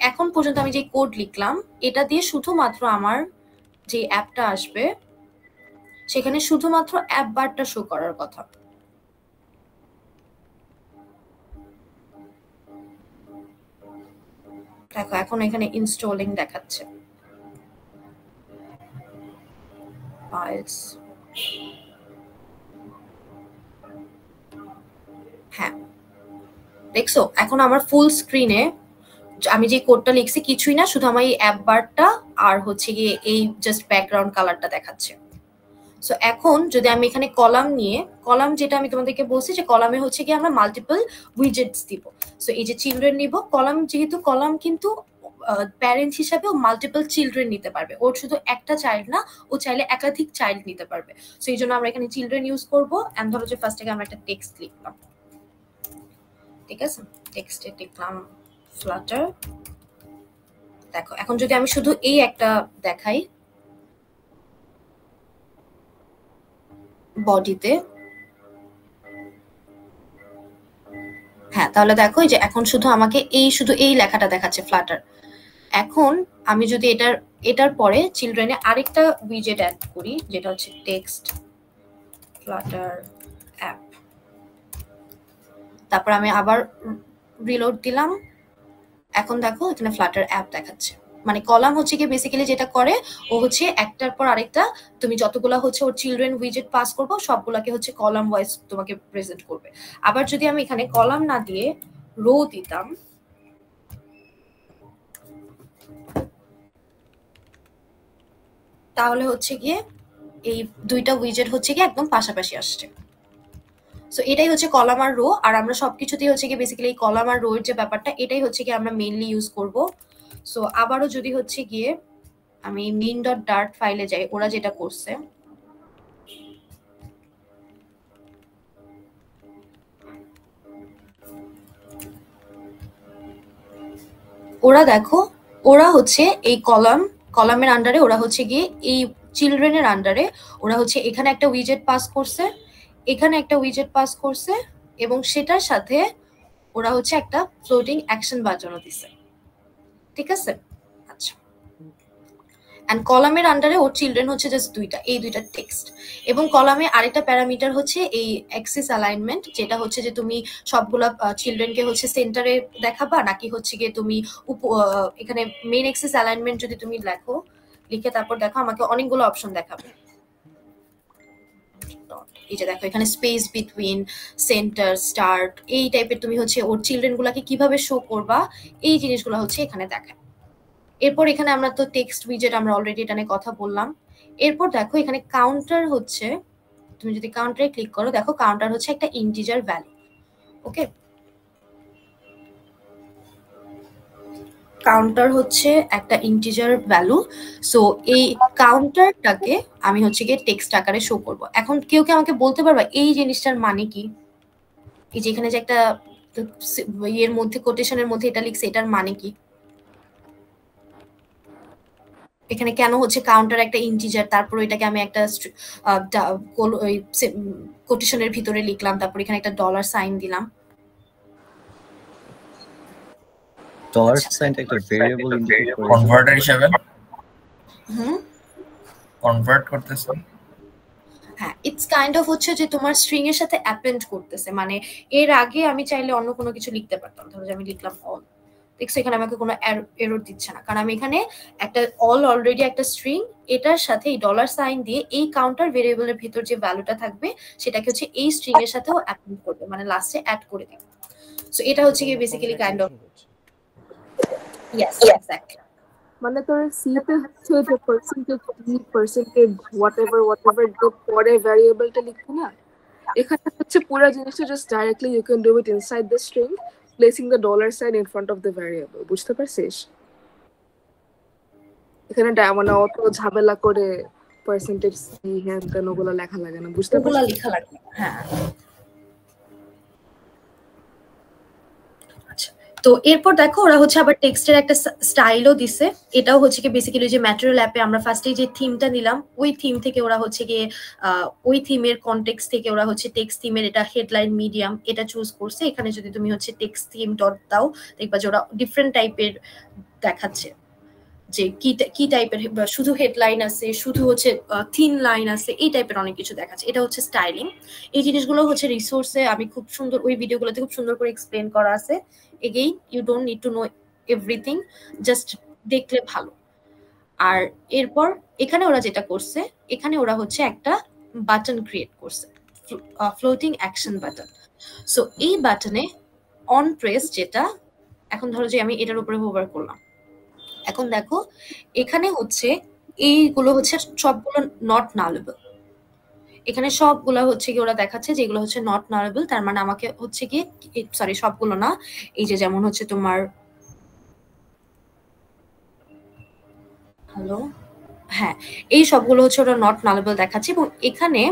এখন পর্যন্ত আমি যে কোড লিখলাম এটা দিয়ে শুধুমাত্র আমার যে অ্যাপটা আসবে সেখানে শুধুমাত্র অ্যাপ বারটা শো করার কথা। দেখো এখন এখানে ইনস্টলিং দেখাচ্ছে ফাইলস। হ্যাঁ দেখছো, এখন আমার ফুল স্ক্রিনে আমি যে কোডটা লিখছি কিছুই না, শুধু আমার এই অ্যাপ বারটা আর হচ্ছে গিয়ে এই জাস্ট ব্যাকগ্রাউন্ড কালারটা দেখাচ্ছে। সো এখন যদি আমি এখানে কলাম নিয়ে, কলাম যেটা আমি তোমাদেরকে বলছি যে কলামে হচ্ছে গিয়ে আমরা মাল্টিপল উইজেটস দিব। সো এই যে চিলড্রেন নিব, কলাম যেহেতু কলাম কিন্তু প্যারেন্টস হিসাবে ও মাল্টিপল চিলড্রেন নিতে পারবে, ওর শুধু একটা চাইল্ড না, ও চাইলে একাধিক চাইল্ড নিতে পারবে। সো এই জন্য আমরা এখানে চিলড্রেন ইউজ করবো। এন্ড ধরো যে ফার্স্ট থেকে আমরা একটা টেক্সট লিখলাম, ঠিক আছে, টেক্সটে লিখলাম ফ্লাটার। দেখো এখন যদি আমি শুধু এই একটা দেখাই বডিতে, হ্যাঁ তাহলে দেখো এই যে এখন শুধু আমাকে শুধু এই লেখাটা দেখাচ্ছে ফ্লাটার। এখন আমি যদি এটার পরে চিলড্রেনে আরেকটা উইজেট অ্যাড করি যেটা হচ্ছে টেক্সট ফ্লাটার অ্যাপ, তারপর আমি আবার রিলোড দিলাম। এখন দেখো এখানে ফ্লাটার অ্যাপ দেখাচ্ছে। মানে কলাম হচ্ছে কি বেসিক্যালি যেটা করে, ও হচ্ছে একটার পর আরেকটা তুমি যতগুলা হচ্ছে ওর চিলড্রেন উইজেট পাস করবো সবগুলাকে হচ্ছে কলাম ওয়াইজ তোমাকে প্রেজেন্ট করবে। আবার যদি আমি এখানে কলাম না দিয়ে রো দিতাম, তাহলে হচ্ছে গিয়ে এই দুইটা উইজেট হচ্ছে গিয়ে একদম পাশাপাশি আসছে। সো এটাই হচ্ছে কলাম আর রো, আর আমরা সবকিছুতেই হচ্ছে গিয়ে বেসিক্যালি এই কলাম আর রো এর যে ব্যাপারটা এটাই হচ্ছে গিয়ে আমরা মেইনলি ইউজ করব। সো আবারও যদি হচ্ছে গিয়ে আমি মেইন ডট ডার্ট ফাইলে যাই, ওরা যেটা করছে ওরা দেখো, ওরা হচ্ছে এই কলামের আন্ডারে ওরা হচ্ছে গিয়ে এই চিলড্রেনের আন্ডারে ওরা হচ্ছে এখানে একটা উইজেট পাস করছে, এখানে একটা উইজেট পাস করছে, এবং সেটার সাথে ওরা হচ্ছে একটা ফ্লোটিং অ্যাকশন বাজানো দিছে, ঠিক আছে। আচ্ছা, এন্ড কলামের আন্ডারে ওর চিলড্রেন হচ্ছে জাস্ট দুইটা, এই দুইটা টেক্সট, এবং কলামে আরেকটা প্যারামিটার হচ্ছে এই অ্যাক্সিস অ্যালাইনমেন্ট, যেটা হচ্ছে যে তুমি সবগুলা চিলড্রেনকে হচ্ছে সেন্টারে দেখাবা নাকি হচ্ছে গিয়ে তুমি এখানে মেইন অ্যাক্সিস অ্যালাইনমেন্ট যদি তুমি লিখে তারপর দেখো আমাকে অনেকগুলো অপশন দেখাবে। এই যে দেখো এখানে স্পেস বিটুইন, সেন্টার, স্টার্ট, এই টাইপের তুমি হচ্ছে ওর চিলড্রেন গুলাকে কিভাবে শো করবা এই জিনিসগুলো হচ্ছে এখানে দেখায়। এরপর এখানে আমরা তো টেক্সট উইজেট আমরা অলরেডি এটা নিয়ে কথা বললাম। এরপর দেখো এখানে কাউন্টার হচ্ছে, তুমি যদি কাউন্টারে ক্লিক করো দেখো কাউন্টার হচ্ছে একটা ইন্টিজার ভ্যালু। ওকে, কাউন্টার হচ্ছে একটা ইন্টিজার ভ্যালু। সো এই কাউন্টারটাকে আমি হচ্ছে গিয়ে টেক্সট আকারে শো করব। এখন কেউ কি আমাকে বলতে পারবা এই জিনিসটার মানে কি? এই যে এখানে যে একটা ইয়ের মধ্যে কোটেশনের মধ্যে এটা লিখছে, এটার মানে কি? এখানে কেন হচ্ছে কাউন্টার একটা ইন্টিজার, তারপর এটাকে আমি একটা কোটেশনের ভিতরে লিখলাম, তারপর এখানে একটা ডলার সাইন দিলাম। ডলার সাইনটা একটা ভেরিয়েবল ইনপুট করে কনভার্টার হিসেবে হুম, কনভার্ট করতেছেন। হ্যাঁ, ইটস কাইন্ড অফ হচ্ছে যে তোমার স্ট্রিং এর সাথে অ্যাপেন্ড করতেছে, মানে এর আগে আমি চাইলে অন্য কোনো কিছু লিখতে পারতাম, ধরো যে আমি লিখলাম অল, দেখছো এখানে আমাকে কোনো এরর দিচ্ছে না, কারণ আমি এখানে একটা অল অলরেডি একটা স্ট্রিং, এটার সাথে এই ডলার সাইন দিয়ে এই কাউন্টার ভেরিয়েবলের ভিতর যে ভ্যালুটা থাকবে সেটাকে হচ্ছে এই স্ট্রিং এর সাথেও অ্যাপেন্ড করবে, মানে লাস্টে অ্যাড করে দিবে। সো এটা হচ্ছে কি basically kind of yes exactly, মানে তোর সিতে হচ্ছে যে পার্সেন্টেজ কি পার্সেন্টেজ হোয়াটএভার যে পরে ভ্যারিয়েবলটা লিখবো না, এখানে হচ্ছে পুরো জিনিসটা just directly you can do it inside the string placing the dollar sign in front of the variable. বুঝতে পারছিস? এখানে মানে অত ঝামেলা করে পার্সেন্টেজ কি হ্যান তেন ওগুলো লেখা লাগে না। বুঝতে ওগুলা পারছিস? লেখা লাগে। হ্যাঁ, আচ্ছা। তো এরপর দেখো ওরা হচ্ছে আবার টেক্সটের একটা স্টাইলও দিছে, এটাও হচ্ছে কি বেসিক্যালি যে ম্যাটেরিয়াল অ্যাপে আমরা ফার্স্টে যে থিমটা নিলাম ওই থিম থেকে ওরা হচ্ছে গিয়ে ওই থিমের কনটেক্সট থেকে ওরা হচ্ছে টেক্সট থিমের এটা হেডলাইন মিডিয়াম এটা চুজ করছে। এখানে যদি তুমি হচ্ছে টেক্সট থিম ডট দাও দেখবা যে ওরা ডিফারেন্ট টাইপের দেখাচ্ছে, যে কি টাইপের, শুধু হেডলাইন আছে, শুধু হচ্ছে থিন লাইন আছে, এই টাইপের অনেক কিছু দেখাচ্ছে। এটা হচ্ছে স্টাইলিং। এই জিনিসগুলো হচ্ছে রিসোর্সে আমি খুব সুন্দর, ওই ভিডিওগুলোতে খুব সুন্দর করে এক্সপ্লেন করা আছে। Again you don't need to know everything, just দেখলে ভালো। আর এরপর এখানে ওরা যেটা করছে, এখানে ওরা হচ্ছে একটা বাটন ক্রিয়েট করছে, ফ্লোটিং অ্যাকশন বাটন। সো এই বাটনে অন প্রেস, যেটা এখন ধরো যে আমি এটার উপরে হোভার করলাম, এখন দেখো এখানে হচ্ছে এইগুলো হচ্ছে সবগুলো নট নালেবল, এখানে সবগুলো হচ্ছে কি ওরা দেখাচ্ছে যেগুলো হচ্ছে নট নালেবল, তার মানে আমাকে হচ্ছে কি, সরি সবগুলো না, এই যে যেমন হচ্ছে তোমার হ্যালো, হ্যাঁ এই সবগুলো হচ্ছে ওরা নট নালেবল দেখাচ্ছে। এবং এখানে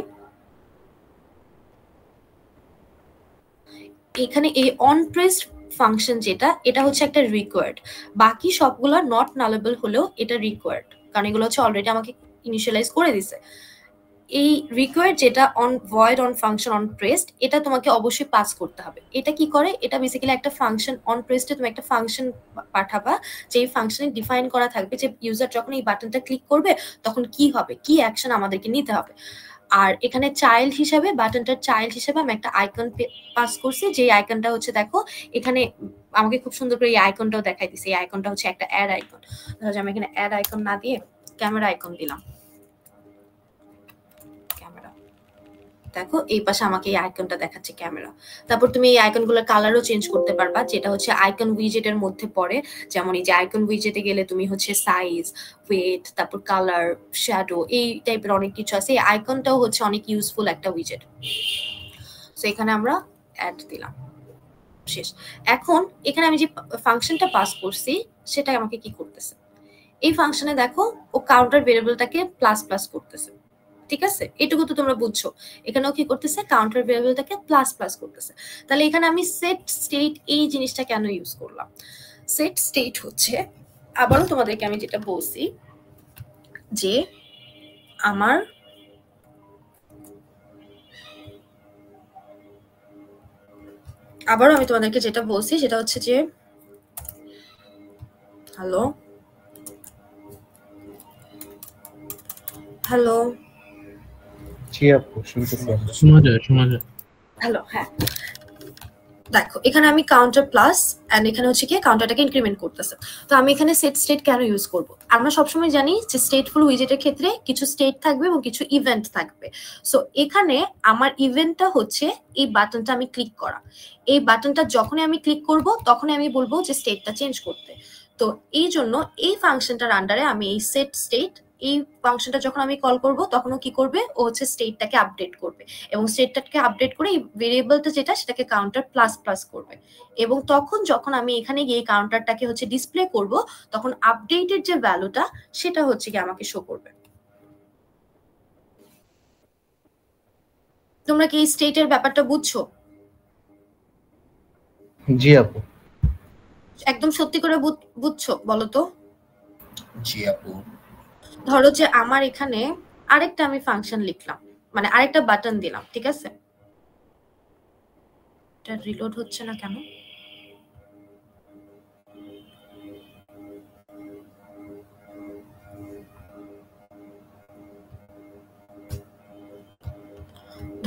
এই অন প্রেস ফাংশন যেটা, এটা হচ্ছে একটা রিকোয়ার্ড, বাকি সবগুলো নট নালেবল হলেও এটা রিকোয়ার্ড, কারণ এগুলো হচ্ছে অলরেডি আমাকে ইনিশিয়ালাইজ করে দিছে। এই রিকোয়ার্ড যেটা on void on function on pressed, এটা তোমাকে অবশ্যই পাস করতে হবে। এটা কি করে, এটা বেসিক্যালি একটা ফাংশন অন প্রেসডে তুমি একটা ফাংশন পাঠাবা, যে এই ফাংশনে ডিফাইন করা থাকবে যে ইউজার যখন এই বাটনটা ক্লিক করবে তখন কি হবে, কি অ্যাকশন আমাদেরকে নিতে হবে। আর এখানে চাইল্ড হিসাবে, বাটনটার চাইল্ড হিসাবে আমি একটা আইকন পাস করছি, যে আইকনটা হচ্ছে দেখো এখানে আমাকে খুব সুন্দর করে এই আইকনটাও দেখাই দিছে। এই আইকনটা হচ্ছে একটা অ্যাড আইকন, ধরো আমি এখানে অ্যাড আইকন না দিয়ে ক্যামেরা আইকন দিলাম, দেখো এই পাশে আমাকে এই আইকনটা দেখাচ্ছে ক্যামেরা। তারপর তুমি এই আইকনগুলোর কালারও চেঞ্জ করতে পারবা, যেটা হচ্ছে আইকন উইজেটের মধ্যে পড়ে। যেমন এই যে আইকন উইজেটে গেলে তুমি হচ্ছে সাইজ, ওয়েট, তারপর কালার, শ্যাডো, এই টাইপের অনেক কিছু আছে। এই আইকনটাও হচ্ছে অনেক ইউজফুল একটা উইজেট। সো এখানে আমরা অ্যাড দিলাম, শেষ। এখন এখানে আমি যে ফাংশনটা পাস করছি সেটা আমাকে কি করতেছে, এই ফাংশনে দেখো ও কাউন্টার ভেরিয়েবলটাকে প্লাস প্লাস করতেছে, ঠিক আছে? এটুকু তো তোমরা বুঝছো। এখানেও কি করতেছে, কাউন্টার ভেরিয়েবলটাকে প্লাস প্লাস করতেছে। তাহলে এখানে আমি সেট স্টেট এই জিনিসটা কেন ইউজ করলাম? সেট স্টেট হচ্ছে, আবারও তোমাদেরকে আমি যেটা বলছি, যে আবারও আমি তোমাদেরকে যেটা বলছি সেটা হচ্ছে যে, হ্যালো হ্যালো জি আপু, শুনতেছি। শোনা যায়। হ্যালো, হ্যাঁ দেখো এখানে আমি কাউন্টার প্লাস এন্ড এখানে হচ্ছে কি কাউন্টারটাকে ইনক্রিমেন্ট করতেছে। তো আমি এখানে সেট স্টেট কেন ইউজ করব? আমরা সবসময় জানি যে স্টেটফুল উইজেটের ক্ষেত্রে কিছু স্টেট থাকবে এবং কিছু ইভেন্ট থাকবে। সো এখানে আমার ইভেন্টটা হচ্ছে এই বাটনটা আমি ক্লিক করা। এই বাটনটা যখনই আমি ক্লিক করব তখনই আমি বলবো যে স্টেটটা চেঞ্জ করতে। তো এই জন্য এই ফাংশনটার আন্ডারে আমি এই সেট স্টেট, এই ফাংশনটা যখন আমি কল করব তখনও কি করবে, ও হচ্ছে স্টেটটাকে আপডেট করবে এবং স্টেটটাকে আপডেট করে এই ভেরিয়েবলটা যেটা সেটাকে কাউন্টার প্লাস প্লাস করবে। এবং তখন যখন আমি এখানে গিয়ে কাউন্টারটাকে হচ্ছে ডিসপ্লে করব তখন আপডেটেড যে ভ্যালুটা সেটা হচ্ছে কি আমাকে শো করবে। তোমরা কি এই স্টেটের ব্যাপারটা বুঝছো? জি আপু। একদম সত্যি করে বুঝছো বলো তো? জি আপু। ধরো যে আমার এখানে আরেকটা আমি ফাংশন লিখলাম, মানে আরেকটা বাটন দিলাম, ঠিক আছে? এটা রিলোড হচ্ছে না কেন?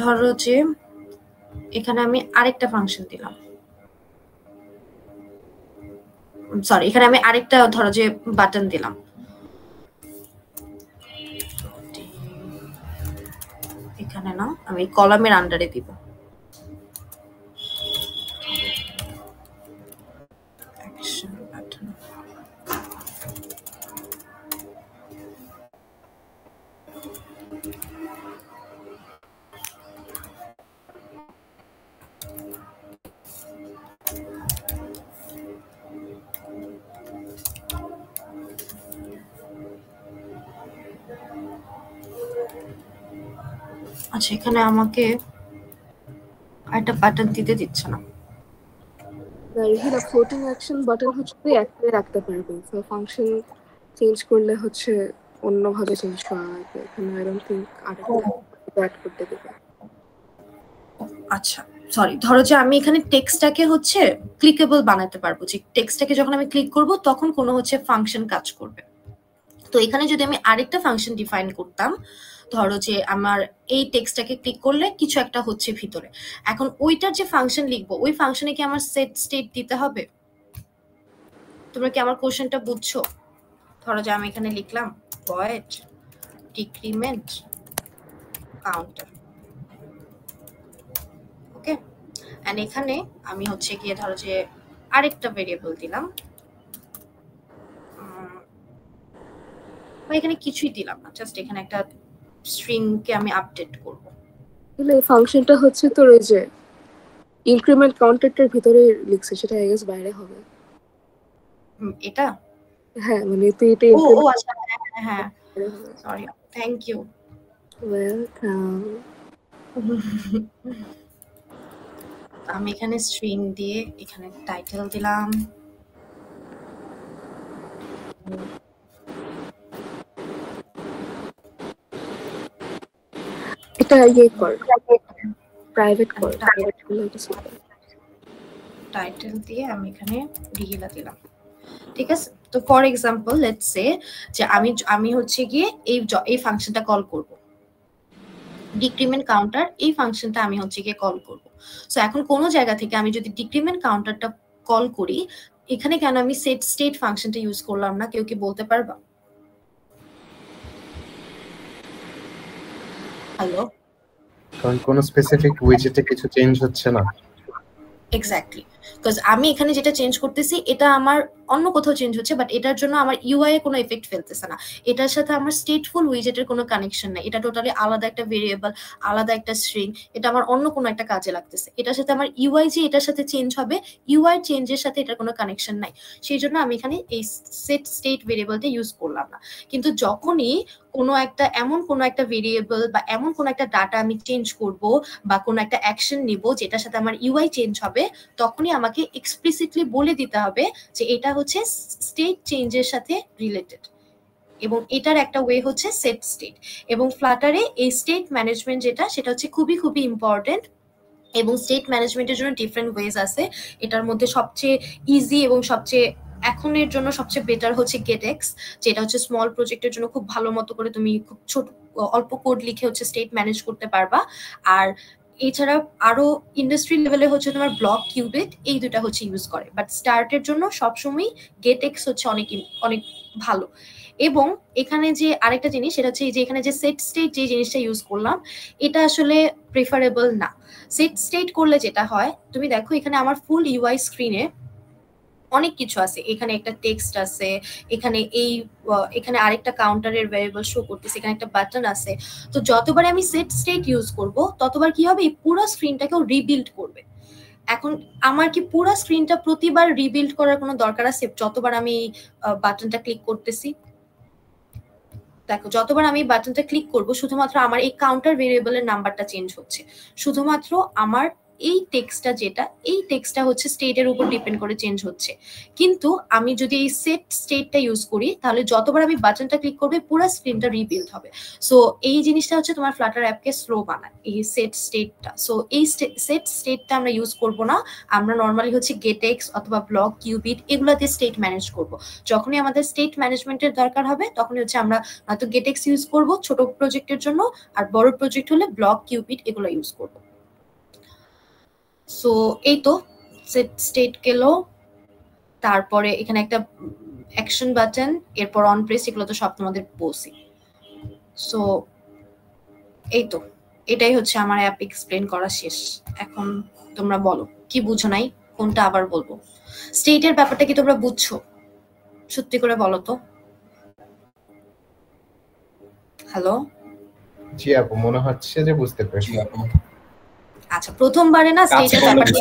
ধরো যে এখানে আমি আরেকটা ফাংশন দিলাম, সরি এখানে আমি আরেকটা ধরো যে বাটন দিলাম, এখানে না আমি কলামের আন্ডারে দিব। অ্যাকশন বাটন, আচ্ছা এখানে আমাকে একটা বাটন দিতে দিচ্ছে না। রিহিলা ফ্লোটিং অ্যাকশন বাটন হচ্ছে তুই একটাই রাখতে পারবি, সো ফাংশন চেঞ্জ করলে হচ্ছে অন্যভাবে চেঞ্জ করা লাগবে। এখানে আই ডোন্ট থিংক আরেকটা অ্যাড করতে দেবে। আচ্ছা সরি, ধরো যে আমি এখানে টেক্সটটাকে হচ্ছে ক্লিকেবল বানাতে পারবো, যে টেক্সটটাকে যখন আমি ক্লিক করব তখন কোনো হচ্ছে ফাংশন কাজ করবে। তো এখানে যদি আমি আরেকটা ফাংশন ডিফাইন করতাম, ধরো যে আমার এই টেক্সটটাকে ক্লিক করলে কিছু একটা হচ্ছে ভিতরে, এখন ওইটার যে ফাংশন লিখবো ওই ফাংশনে কি আমার সেট স্টেট দিতে হবে? তোমরা কি আমার কোশ্চেনটা বুঝছো? ধরো যে আমি এখানে লিখলাম void decrement counter, okay, and এখানে আমি হচ্ছে গিয়ে ধরো যে আরেকটা ভেরিয়েবল দিলাম, বা এখানে কিছুই দিলাম না, জাস্ট এখানে একটা স্ট্রিং কে আমি আপডেট করব। তাহলে এই ফাংশনটা হচ্ছে তোর ওই যে ইনক্রিমেন্ট কাউন্টারটার ভিতরে লিখছে, সেটা আই গেস বাইরে হবে। এটা হ্যাঁ মানে তুই এটা ও আচ্ছা হ্যাঁ সরি, থ্যাংক ইউ, ওয়েলকাম। আমি এখানে স্ট্রিং দিয়ে এখানে টাইটেল দিলাম, এটা ইয়ে কর, প্রাইভেট কর, প্রাইভেট করলে এটা সুন্দর। টাইটেল দিয়ে আমি এখানে রিহিলা দিলাম, ঠিক আছে। তো ফর এক্সাম্পল লেটস সে যে আমি হচ্ছে গিয়ে এই ফাংশনটা কল করব, ডিক্রিমেন্ট কাউন্টার, এই ফাংশনটা আমি হচ্ছে গিয়ে কল করব। সো এখন কোন জায়গা থেকে আমি যদি ডিক্রিমেন্ট কাউন্টারটা কল করি, এখানে কেন আমি সেট স্টেট ফাংশনটা ইউজ করলাম না, কেউ কি বলতে পারবা? হ্যালো, কারণ কোন স্পেসিফিক উইজেটে কিছু চেঞ্জ হচ্ছে না। এক্স্যাক্টলি, বিকজ আমি এখানে যেটা চেঞ্জ করতেছি এটা আমার অন্য কোথাও চেঞ্জ হচ্ছে, বাট এটার জন্য আমার ইউআই এ কোনো এফেক্ট ফেলতেছে না, এটার সাথে আমার স্টেটফুল উইজেটের কোনো কানেকশন নাই, এটা টোটালি আলাদা একটা ভেরিয়েবল, আলাদা একটা স্ট্রিং, এটা আমার অন্য কোনো একটা কাজে লাগতেছে, এটার সাথে আমার ইউআই যে এটার সাথে চেঞ্জ হবে, ইউআই চেঞ্জের সাথে এটার কোনো কানেকশন নাই, সেই জন্য আমি এখানে এই সেট স্টেট ভেরিয়েবলটা ইউজ করলাম না। কিন্তু যখনই কোনো একটা ভেরিয়েবল বা এমন কোনো একটা ডাটা আমি চেঞ্জ করব বা কোনো একটা অ্যাকশন নিব যেটার সাথে আমার ইউআই চেঞ্জ হবে, তখনই আমাকে এক্সপ্লিসিটলি বলে দিতে হবে যে এটা হচ্ছে স্টেট চেঞ্জের সাথে রিলেটেড, এবং এটার একটা ওয়ে হচ্ছে সেট স্টেট। এবং ফ্লাটারে এই স্টেট ম্যানেজমেন্ট যেটা, সেটা হচ্ছে খুবই খুবই ইম্পর্টেন্ট, এবং স্টেট ম্যানেজমেন্টের জন্য ডিফারেন্ট ওয়েজ আছে। এটার মধ্যে সবচেয়ে ইজি এবং সবচেয়ে এখনের জন্য সবচেয়ে বেটার হচ্ছে গেটএক্স, যেটা হচ্ছে স্মল প্রজেক্টের জন্য খুব ভালো মতো করে তুমি খুব ছোট অল্প কোড লিখে হচ্ছে স্টেট ম্যানেজ করতে পারবা। আর এছাড়া আরো ইন্ডাস্ট্রি লেভেলে হচ্ছে তোমার ব্লক কিউবিট, এই দুটা হচ্ছে ইউজ করে, বাট স্টার্টের জন্য সবসময় গেটএক্স হচ্ছে অনেক অনেক ভালো। এবং এখানে যে আরেকটা জিনিস, সেটা হচ্ছে যে এখানে যে সেট স্টেট যে জিনিসটা ইউজ করলাম, এটা আসলে প্রেফারেবল না। সেট স্টেট করলে যেটা হয়, তুমি দেখো এখানে আমার ফুল ইউআই স্ক্রিনে অনেক কিছু আছে, এখানে একটা টেক্সট আছে, এখানে আরেকটা কাউন্টারের ভেরিয়েবল শো করতেছে, এখানে একটা বাটন আছে। তো যতবার আমি সেট স্টেট ইউজ করব ততবার কি হবে, এই পুরো স্ক্রিনটাকেও রিবিল্ড করবে। এখন আমার কি পুরো স্ক্রিনটা প্রতিবার রিবিল্ড করার কোনো দরকার আছে যতবার আমি বাটনটা ক্লিক করতেছি? দেখো যতবার আমি বাটনটা ক্লিক করব শুধুমাত্র আমার এই কাউন্টার ভেরিয়েবলের নাম্বারটা চেঞ্জ হচ্ছে, শুধুমাত্র আমার এই টেক্সটটা যেটা, এই টেক্সটটা হচ্ছে স্টেটের উপর ডিপেন্ড করে চেঞ্জ হচ্ছে। কিন্তু আমি যদি এই সেট স্টেটটা ইউজ করি তাহলে যতবার আমি বাটনটা ক্লিক করবে পুরো স্ক্রিনটা রিবিল্ড হবে। সো এই জিনিসটা হচ্ছে তোমার ফ্লাটার অ্যাপকে স্লো বানায়, এই সেট স্টেটটা। সো এই সেট স্টেটটা আমরা ইউজ করব না, আমরা নর্মালি হচ্ছে গেটেক্স অথবা ব্লক, কিউবিট এগুলাতে স্টেট ম্যানেজ করব। যখনই আমাদের স্টেট ম্যানেজমেন্টের দরকার হবে তখনই হচ্ছে আমরা হয়তো গেটেক্স ইউজ করব ছোট প্রজেক্টের জন্য, আর বড় প্রজেক্ট হলে ব্লক, কিউবিট এগুলো ইউজ করব। সো এই তো সেট স্টেট গেল, তারপরে এখানে একটা অ্যাকশন বাটন, এরপর অন প্রেস, এগুলো তো সব তোমাদের বলছি। সো এই তো এটাই হচ্ছে আমার অ্যাপ এক্সপ্লেন করা শেষ। এখন তোমরা বলো কি বুঝো নাই, কোনটা আবার বলবো? স্টেটের ব্যাপারটা কি তোমরা বুঝছো? সত্যি করে বলো তো। হ্যালো, জি আপু, মনে হচ্ছে যে বুঝতে পেরেছি। আচ্ছা, প্রথমবারে না স্টেটের ব্যাপারটা,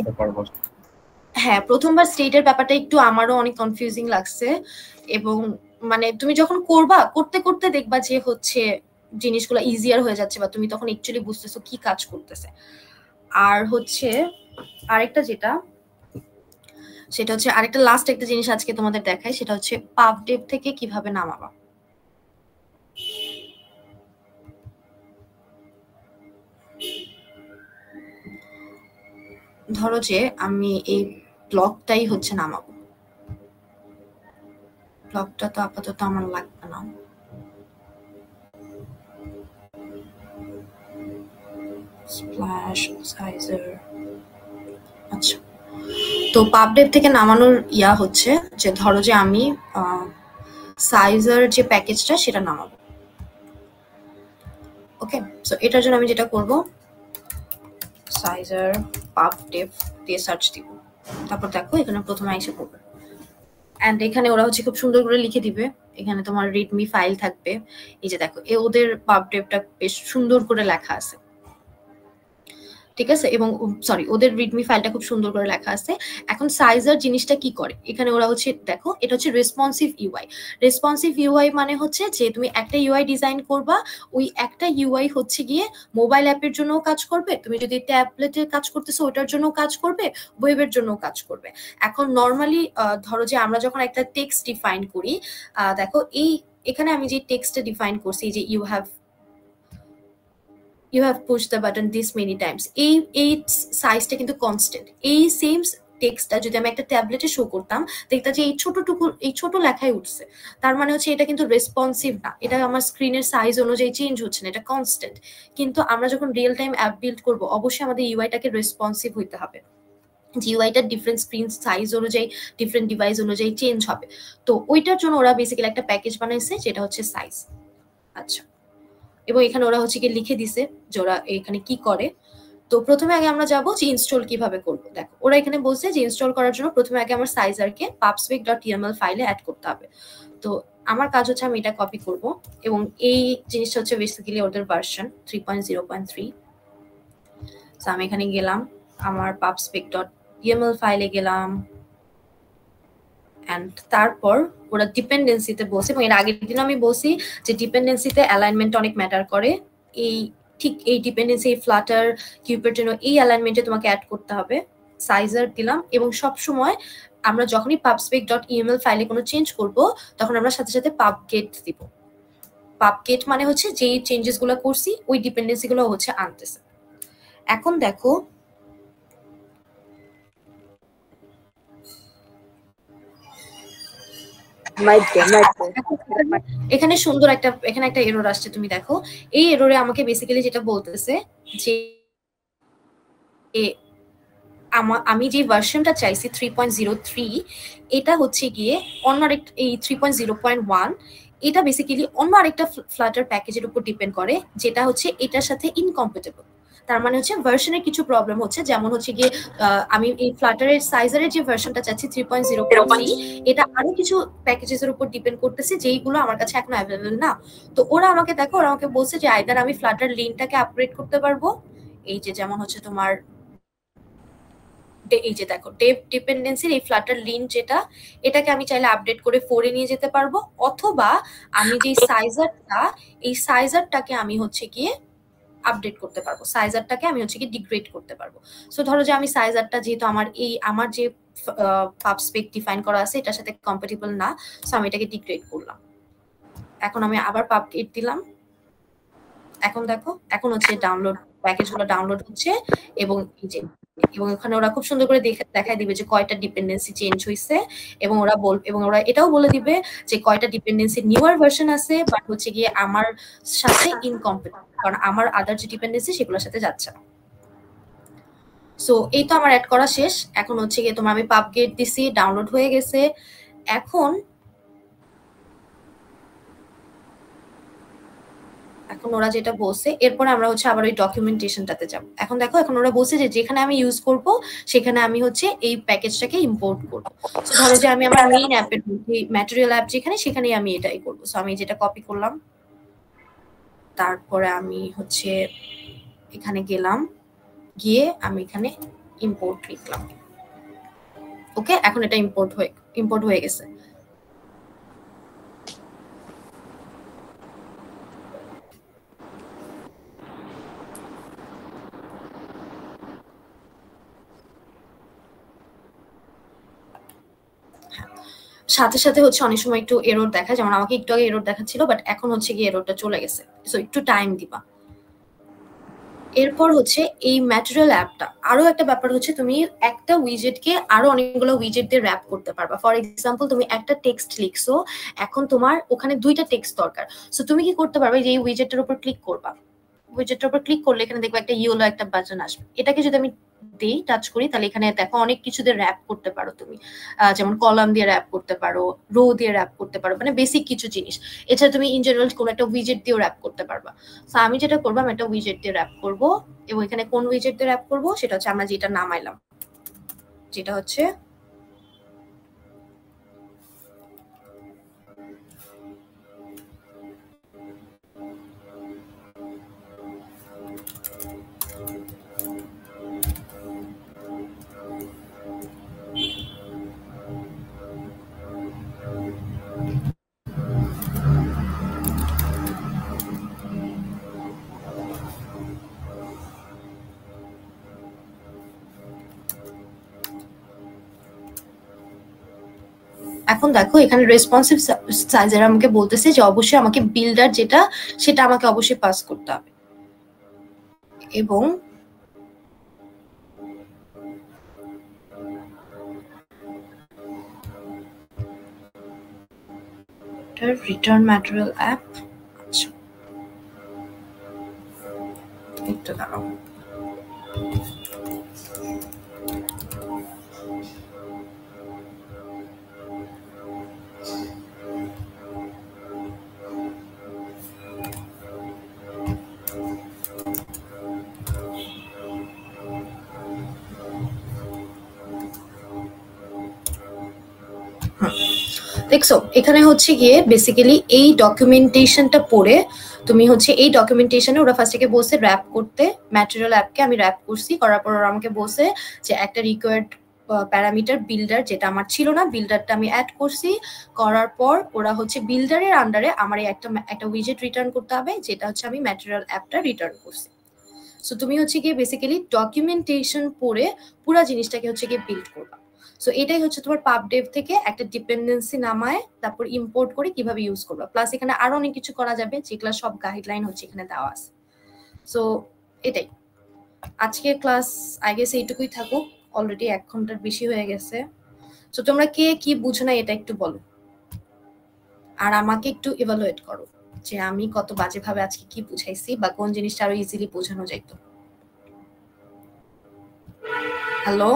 হ্যাঁ প্রথমবার স্টেটের ব্যাপারটা একটু আমারও অনেক কনফিউজিং লাগছে, এবং মানে তুমি যখন করতে করতে দেখবা যে হচ্ছে জিনিসগুলো ইজিয়ার হয়ে যাচ্ছে, বা তুমি তখন অ্যাকচুয়ালি বুঝতেছো কি কাজ করতেছে। আর হচ্ছে আরেকটা যেটা, সেটা হচ্ছে আরেকটা লাস্ট একটা জিনিস আজকে তোমাদের দেখাই, সেটা হচ্ছে পাবডেভ থেকে কিভাবে নামাবা। ধরো যে আমি এই ব্লকটাই হচ্ছে নামাবো, ব্লকটা তো আপাতত আমার লাগবে না। স্প্ল্যাশ সাইজার, আচ্ছা। তো পাবডেভ থেকে নামানোর ইয়া হচ্ছে যে ধরো যে আমি সাইজার যে প্যাকেজটা সেটা নামাবো। ওকে, সো এটার জন্য আমি যেটা করব, সাইজার পাবডেভ দিয়ে সার্চ দিব, তারপর দেখো এখানে প্রথমে এসে পড়বে, এন্ড এখানে ওরা হচ্ছে খুব সুন্দর করে লিখে দিবে, এখানে তোমার রিডমি ফাইল থাকবে। এই যে দেখো ওদের পাবডেভটা বেশ সুন্দর করে লেখা আছে, ঠিক আছে, এবং সরি ওদের রিডমি ফাইলটা খুব সুন্দর করে লেখা আছে। এখন সাইজার জিনিসটা কি করে, এখানে ওরা হচ্ছে দেখো এটা হচ্ছে রেসপন্সিভ ইউআই। রেসপন্সিভ ইউআই মানে হচ্ছে যে তুমি একটা ইউআই ডিজাইন করবা, ওই একটা ইউআই হচ্ছে গিয়ে মোবাইল অ্যাপের জন্যও কাজ করবে, তুমি যদি ট্যাবলেটের কাজ করতেছো ওটার জন্যও কাজ করবে, ওয়েবের জন্যও কাজ করবে। এখন নর্মালি ধরো যে আমরা যখন একটা টেক্সট ডিফাইন করি, দেখো এখানে আমি যে টেক্সটটা ডিফাইন করছি যে you have pushed the button this many times, এই সাইজটা কিন্তু কনস্ট্যান্ট। এই সেম টেক্সটটা যদি আমি একটা ট্যাবলেটে শো করতাম দেখতা যে এই ছোট লেখায় উঠছে, তার মানে হচ্ছে এটা কিন্তু রেসপন্সিভ না, এটা আমার স্ক্রিনের সাইজ অনুযায়ী চেঞ্জ হচ্ছে না, এটা কনস্ট্যান্ট। কিন্তু আমরা যখন রিয়েল টাইম অ্যাপ বিল্ড করব অবশ্যই আমাদের ইউআইটাকে রেসপন্সিভ হইতে হবে, যে ইউআইটা ডিফারেন্ট স্ক্রিন সাইজ অনুযায়ী ডিফারেন্ট ডিভাইস অনুযায়ী চেঞ্জ হবে। তো ওইটার জন্য ওরা বেসিক্যালি একটা প্যাকেজ বানাইছে যেটা হচ্ছে সাইজ। আচ্ছা, এবং এখানে ওরা হচ্ছে কি লিখে দিছে যে ওরা এখানে কি করে। তো প্রথমে আগে আমরা যাবো যে ইনস্টল কিভাবে করবো। দেখো ওরা এখানে বলছে যে ইনস্টল করার জন্য প্রথমে আগে আমার সাইজারকে pubspec.yml ফাইলে অ্যাড করতে হবে। তো আমার কাজ হচ্ছে আমি এটা কপি করব, এবং এই জিনিসটা হচ্ছে বেসিক্যালি ওদের ভার্সন 3.0.3। তো আমি এখানে গেলাম, আমার pubspec.yml ফাইলে গেলাম, এন্ড তারপর ওরা ডিপেন্ডেন্সিতে বলছে, এবং এর আগের দিন আমি বলছি যে ডিপেন্ডেন্সিতে অ্যালাইনমেন্ট অনেক ম্যাটার করে। ঠিক এই ডিপেন্ডেন্সি ফ্লাটার কিউবের জন্য এই অ্যালাইনমেন্টে তোমাকে অ্যাড করতে হবে। সাইজার দিলাম, এবং সব সময় আমরা যখনই pubspec.yml ফাইলে কোনো চেঞ্জ করব তখন আমরা সাথে সাথে pubget দিব। pubget মানে হচ্ছে যে চেঞ্জেস গুলো করছি ওই ডিপেন্ডেন্সি গুলো হচ্ছে আনতেছে। এখন দেখো এখানে সুন্দর এখানে একটা এরর আসছে, তুমি দেখো এই এররে আমাকে বেসিক্যালি যেটা বলতেছে যে আমি যে ভার্সনটা চাইছি 3.03, এটা হচ্ছে গিয়ে অন্য আরেকটা, এই 3.0.1 এটা বেসিক্যালি অন্য আরেকটা ফ্লাটার প্যাকেজের উপর ডিপেন্ড করে, যেটা হচ্ছে এটার সাথে ইনকম্প্যাটেবল। তার মানে হচ্ছে ভার্সনের কিছু প্রবলেম হচ্ছে, যেমন হচ্ছে গিয়ে আমি এই ফ্লাটারের সাইজারের যে ভার্সনটা চাচ্ছি 3.0.3, এটা আরো কিছু প্যাকেজের উপর ডিপেন্ড করতেছে যেইগুলো আমার কাছে এখনো অ্যাভেলেবল না। তো ওরা আমাকে বলছে যে আইদার আমি ফ্লাটার লিনটাকে আপগ্রেড করতে পারবো, এই যে যেমন হচ্ছে তোমার এই যে দেখো ডেভ ডিপেন্ডেন্সির এই ফ্লাটার লিন যেটা, এটাকে আমি চাইলে আপডেট করে 4 এ নিয়ে যেতে পারবো, অথবা আমি যে সাইজারটাকে আমি হচ্ছে গিয়ে আপডেট করতে পারবো, সাইজারটাকে আমি হচ্ছে কি ডিগ্রেড করতে পারবো। সো ধরো যে আমি সাইজারটা যেহেতু আমার যে পাব স্পেক ডিফাইন করা আছে এটার সাথে কম্প্যাটিবল না, সো আমি এটাকে ডিগ্রেড করলাম। এখন আমি আবার পাব গেট দিলাম, এখন দেখো এখন হচ্ছে ডাউনলোড প্যাকেজগুলো ডাউনলোড হচ্ছে এবং ওখানে ওরা খুব সুন্দর করে দেখায় দিবে যে কয়টা ডিপেন্ডেন্সি চেঞ্জ হয়েছে, এবং ওরা এটাও বলে দিবে যে কয়টা ডিপেন্ডেন্সি নিউয়ার ভার্সন আছে, বাট হচ্ছে গিয়ে আমার সাথে ইনকম্প্যাটিবল, কারণ আমার আদার যে ডিপেন্ডেন্সি সেগুলোর সাথে যাচ্ছে না। সো এই তো আমার অ্যাড করা শেষ। এখন হচ্ছে গিয়ে তোমার আমি পাব গেট দিছি, ডাউনলোড হয়ে গেছে। এখন ওরা যেটা বলছে এরপরে আমরা হচ্ছে আবার ওই ডকুমেন্টেশনটাতে যাব। এখন দেখো এখন ওরা বলছে যে যেখানে আমি ইউজ করব সেখানে আমি হচ্ছে এই প্যাকেজটাকে ইম্পোর্ট করব। সো ধরো যে আমি আমার মেইন অ্যাপের ম্যাটেরিয়াল অ্যাপ সেখানেই আমি এটাই করব। সো আমি যেটা কপি করলাম, তারপরে আমি হচ্ছে এখানে গেলাম, গিয়ে আমি এখানে ইম্পোর্ট লিখলাম। ওকে, এখন এটা ইম্পোর্ট হয়ে গেছে। সাথে সাথে হচ্ছে অনেক সময় একটু এরর দেখায়, যেমন আমাকে একটু আগে এরর দেখাচ্ছিল, বাট এখন হচ্ছে গিয়ে এররটা চলে গেছে। সো একটু টাইম দিবা। এরপর হচ্ছে এই ম্যাটেরিয়াল অ্যাপটা আরো একটা ব্যাপার হচ্ছে, তুমি একটা উইজেটকে আরো অনেকগুলো উইজেট দিয়ে র্যাপ করতে পারবা। ফর এক্সাম্পল তুমি একটা টেক্সট লিখছো, এখন তোমার ওখানে 2টা টেক্সট দরকার। সো তুমি কি করতে পারবে, যে এই উইজেটটার উপর ক্লিক করবা, উইজেটটার উপর ক্লিক করলে এখানে দেখবে একটা ইয়েলো একটা বাটন আসবে। এটাকে যদি আমি দেই, টাচ করি, তাহলে এখানে দেখো অনেক কিছু দিয়ে র্যাপ করতে পারো তুমি, যেমন কলাম দিয়ে র্যাপ করতে পারো, রো দিয়ে র্যাপ করতে পারো, মানে বেসিক কিছু জিনিস। এছাড়া তুমি ইন জেনারেল কোনো একটা উইজেট দিয়েও র্যাপ করতে পারবা। সো আমি যেটা করবো, আমি একটা উইজেট দিয়ে র্যাপ করবো, এবং এখানে কোন উইজেট দিয়ে র্যাপ করবো সেটা হচ্ছে আমরা যেটা নামাইলাম, যেটা হচ্ছে এখন দেখো এখানে রেসপন্সিভ সাইজার আমাকে বলতেছে যে অবশ্যই আমাকে বিল্ডার যেটা সেটা আমাকে অবশ্যই পাস করতে হবে, এবং রিটার্ন ম্যাটেরিয়াল অ্যাপ। আচ্ছা একটু দাঁড়াও, দেখছো এখানে হচ্ছে গিয়ে বেসিক্যালি এই ডকুমেন্টেশনটা পড়ে তুমি হচ্ছে এই ডকুমেন্টেশনে ওরা ফার্স্ট থেকে বলছে র্যাপ করতে, ম্যাটেরিয়াল অ্যাপকে আমি র্যাপ করছি, করার পর ওরা আমাকে বলছে যে একটা রিকোয়ার্ড প্যারামিটার বিল্ডার যেটা আমার ছিল না, বিল্ডারটা আমি অ্যাড করছি, করার পর ওরা হচ্ছে বিল্ডারের আন্ডারে আমার এই একটা উইজেট রিটার্ন করতে হবে, যেটা হচ্ছে আমি ম্যাটেরিয়াল অ্যাপটা রিটার্ন করছি। সো তুমি হচ্ছে গিয়ে বেসিক্যালি ডকুমেন্টেশন পড়ে পুরো জিনিসটাকে হচ্ছে গিয়ে বিল্ড করবা। সো এটাই হচ্ছে তোমার পাবডেভ থেকে একটা ডিপেন্ডেন্সি নামায় তারপর ইম্পোর্ট করে কিভাবে ইউজ করবা। প্লাস এখানে আরো অনেক কিছু করা যাবে, যেগুলো সব গাইডলাইন হচ্ছে এখানে দেওয়া আছে। সো এটাই আজকে ক্লাস, আই গেস এইটুকুই থাকুক, অলরেডি 1 ঘন্টার বেশি হয়ে গেছে। সো তোমরা কে কি বুঝো না এটা একটু বলো, আর আমাকে একটু ইভালুয়েট করো যে আমি কত বাজে ভাবে আজকে কি বুঝাইছি, বা কোন জিনিসটা আরো ইজিলি বোঝানো যাইত। হ্যালো,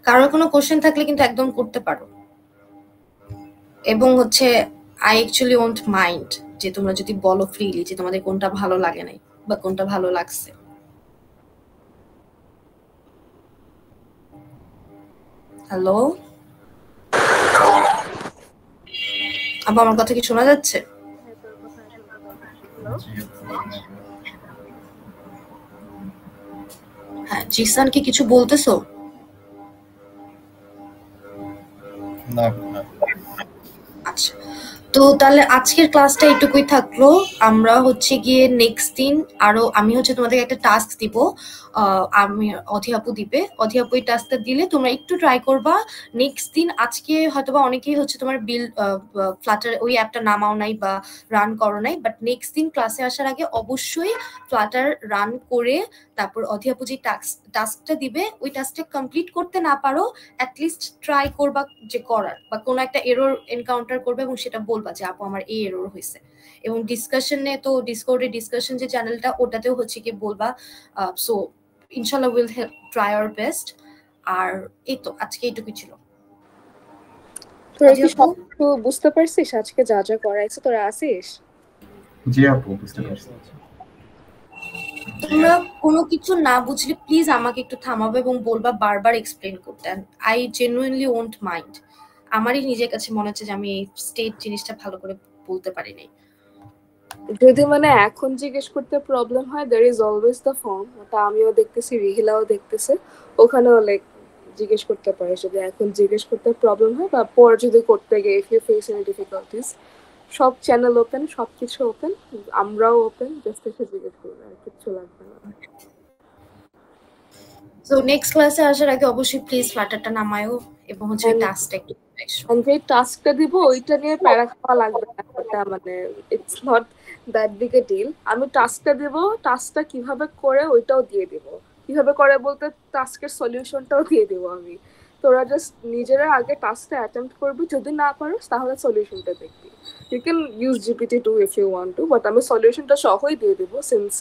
কারোর কোনো কোশ্চেন থাকলে কিন্তু একদম করতে পারো, এবং হচ্ছে আই অ্যাকচুয়ালি ওন্ট মাইন্ড যে তোমরা যদি বলো ফ্রিলি যে তোমাদের কোনটা ভালো লাগে নাই বা কোনটা ভালো লাগছে। হ্যালো, আবার আমার কথা কি শোনা যাচ্ছে? হ্যাঁ, জিসান কি কিছু বলতেছো? না। আচ্ছা, তো তাহলে আজকের ক্লাসটা এইটুকুই থাকলো। আমরা হচ্ছে গিয়ে নেক্সট দিন আরো আমি হচ্ছে তোমাদের একটা টাস্ক দিব, আমি অধিয়াপু দিবে। অধিয়াপু এই টাস্কটা দিলে তোমরা একটু ট্রাই করবা নেক্সট দিন। আজকে হয়তোবা অনেকেই হচ্ছে তোমার ফ্লাটার ওই অ্যাপটা নামাও নাই বা রান করো নাই, বাট নেক্সট দিন ক্লাসে আসার আগে অবশ্যই ফ্লাটার রান করে তারপর অধিয়াপু যে টাস্কটা দিবে ওই টাস্কটা কমপ্লিট করতে না পারো অ্যাটলিস্ট ট্রাই করবা যে করার, বা কোনো একটা এরর এনকাউন্টার করবে এবং সেটা বলবা যে আপু আমার এই এরর হয়েছে। এবং ডিসকাশনে তো ডিসকর্ডে ডিসকাশন যে চ্যানেলটা ওটাতেও হচ্ছে কি বলবা। সো ইনশাআল্লাহ উইল ট্রাই আওয়ার বেস্ট। আর এই তো আজকে এইটুকুই ছিল। তোরা কি সব বুঝতে পারছিস আজকে যা যা করাইছে? তোরা আসিস? জি আপু বুঝতে পারছি। তোমরা কোনো কিছু না বুঝলে প্লিজ আমাকে একটু থামাবে এবং বলবা বারবার এক্সপ্লেন করতে। I genuinely won't mind. আমারই নিজের কাছে মনে হচ্ছে যে আমি এই স্টেট জিনিসটা ভালো করে বলতে পারি নাই। যদি মানে এখন জিজ্ঞেস করতে প্রবলেম হয়, there is always the form, ওটা আমিও দেখতেছি, রিহিলাও দেখতেছে, ওখানেও লাইক জিজ্ঞেস করতে পারে যদি এখন জিজ্ঞেস করতে প্রবলেম হয়, বা পরে যদি করতে গিয়ে if you face any difficulties, সব চ্যানেল ওপেন, সবকিছু ওপেন, আমরাও ওপেন, জাস্ট এসে জিজ্ঞেস করবে, আর কিছু লাগবে না। সো নেক্সট ক্লাসে আসার আগে অবশ্যই প্লিজ ফ্লাটারটা নামায়ও এবং হচ্ছে টাস্কটা একটু যে টাস্কটা দিব ওইটা নিয়ে প্যারা খাওয়া লাগবে না, ওটা মানে it's not that big a deal. আমি টাস্কটা দিব, টাস্কটা কিভাবে করে ওইটাও দিয়ে দিব, কিভাবে করে বলতে টাস্কের সলিউশনটাও দিয়ে দিব আমি। তোরা জাস্ট নিজেরা আগে টাস্কটা অ্যাটেম্প্ট করবি, যদি না পারোস তাহলে সলিউশনটা দেখবি। You can use GPT-2 if you want to, but আমি সলিউশনটা সহই দিয়ে দিব, সিন্স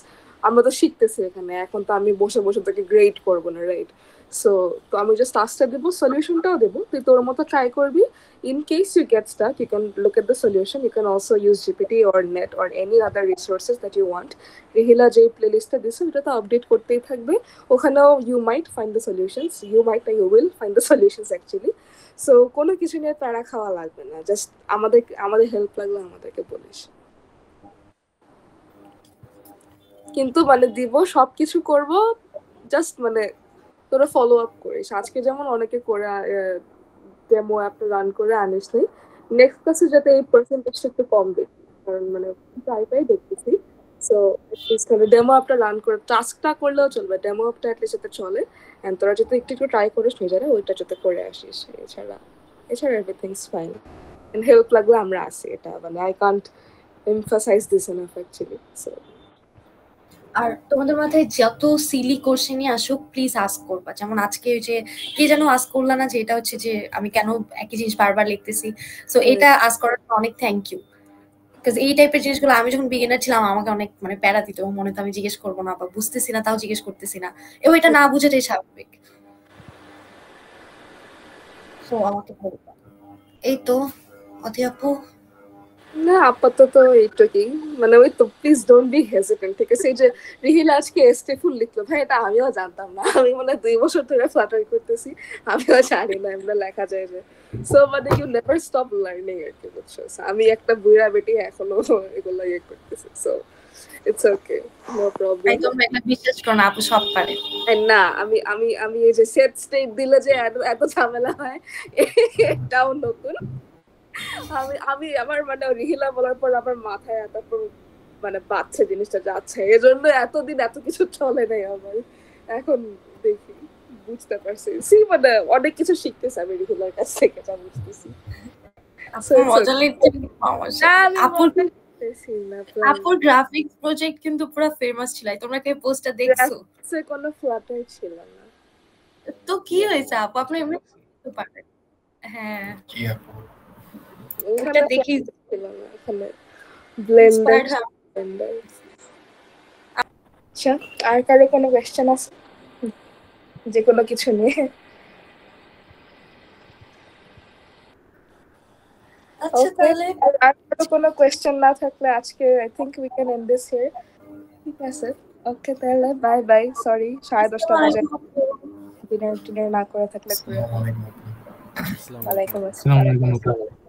আমরা তো শিখতেছি এখানে, এখন তো আমি বসে বসে তোকে গ্রেড করবো না, রাইট? So তো আমি জাস্ট টাস্কটা দেবো, সলিউশনটাও দেবো, তুই তোর মতো ট্রাই করবি। In case you get stuck, you can look at the solution. You can also use GPT or net or any other resources that you want. রিহিলা যে প্লেলিস্টটা দিছে ওটা তো আপডেট করতেই থাকবে, ওখানেও you might find the solutions, you will find the solutions actually. So কোনো কিছু নিয়ে প্যারা খাওয়া লাগবে না, জাস্ট আমাদের হেল্প লাগলে আমাদেরকে বলিস। কিন্তু মানে দিব, সবকিছু করব, জাস্ট মানে তোরা ফলো আপ করিস। আজকে যেমন অনেকে করে ডেমো অ্যাপটা রান করে আনিস নি, নেক্সট ক্লাসে যাতে এই পার্সেন্টেজটা একটু কম দেখি, কারণ মানে ট্রাইটাই দেখতেছি। সো অ্যাটলিস্ট মানে ডেমো অ্যাপটা রান করে টাস্কটা করলেও চলবে, ডেমো অ্যাপটা অ্যাটলিস্ট যাতে চলে, অ্যান্ড তোরা যদি একটু ট্রাই করিস নিজেরা, ওইটা যাতে করে আসিস। এছাড়া এভরিথিংস ফাইন, এন্ড হেল্প লাগলে আমরা আসি, এটা মানে I can't emphasize this enough actually. So আর তোমাদের মাথায় যত সিলি কোশ্চেনই আসুক প্লিজ আস্ক করবা। যেমন আজকে যে কে যেন আস্ক করলা না যে এটা হচ্ছে যে আমি কেন একই জিনিস বারবার লিখতেছি, সো এটা আস্ক করার অনেক থ্যাংক ইউ। বিকজ এই টাইপের জিনিসগুলো আমি যখন বিগিনার ছিলাম আমাকে অনেক মানে প্যারা দিত, মনে তো আমি জিজ্ঞেস করবো না বা বুঝতেছি না তাও জিজ্ঞেস করতেছি না, এবং এটা না বুঝাটাই স্বাভাবিক। সো আমাকে বলবা। এই তো অধিয়াপু না আপাতত এইটুকুই, মানে ওই তো প্লিজ ডোন্ট বি হেজিটেন্ট, ঠিক আছে? এই যে রিহিলা আজকে এসটি ফুল লিখলো, ভাই এটা আমিও জানতাম না, আমি মানে 2 বছর ধরে ফ্লাটার করতেছি, আমিও জানি না এমন লেখা যায় যে। সো মানে ইউ নেভার স্টপ লার্নিং আর কি, বুঝছো? আমি একটা বুড়া বেটি এখনো এগুলো ইয়ে করতেছি, so it's okay, no problem. তোমরা এটা বিশ্বাস করো না, আপু সব পারে না। আমি আমি আমি এই যে সেট স্টেট দিলে যে এত ঝামেলা হয়, এটাও নতুন। আমি আমার মানে রিহিলা বলার পর আমার মাথায় এতক্ষণ মানে বাচ্চা জিনিসটা যাচ্ছে, এজন্য এতদিন এত কিছু চলে নাই আমার। এখন দেখি বুঝতে পারছি, মানে অনেক কিছু শিখতেছি আমি রিহিলার কাছ থেকে, যা বুঝতেছি। আপুর গ্রাফিক্স প্রজেক্ট কিন্তু পুরো ফেমাস ছিল, তোমরা কি পোস্টটা দেখছো? কোনো ফ্লাটার ছিল না তো কি হয়েছে আপু, আপনি এমনি পারেন? হ্যাঁ কি আপু এটা দেখি এখানে ব্লেন্ডার। আচ্ছা আর কারো কোনো কোয়েশ্চেন আছে যে কোনো কিছু নিয়ে? আচ্ছা তাহলে আর কোনো কোয়েশ্চেন না থাকলে আজকে I think we can end this here, ঠিক আছে? ওকে তাহলে বাই বাই, সরি 10:30 বাজে, ডিনার না করে থাকলে। আসসালামু আলাইকুম। ওয়ালাইকুম আসসালাম।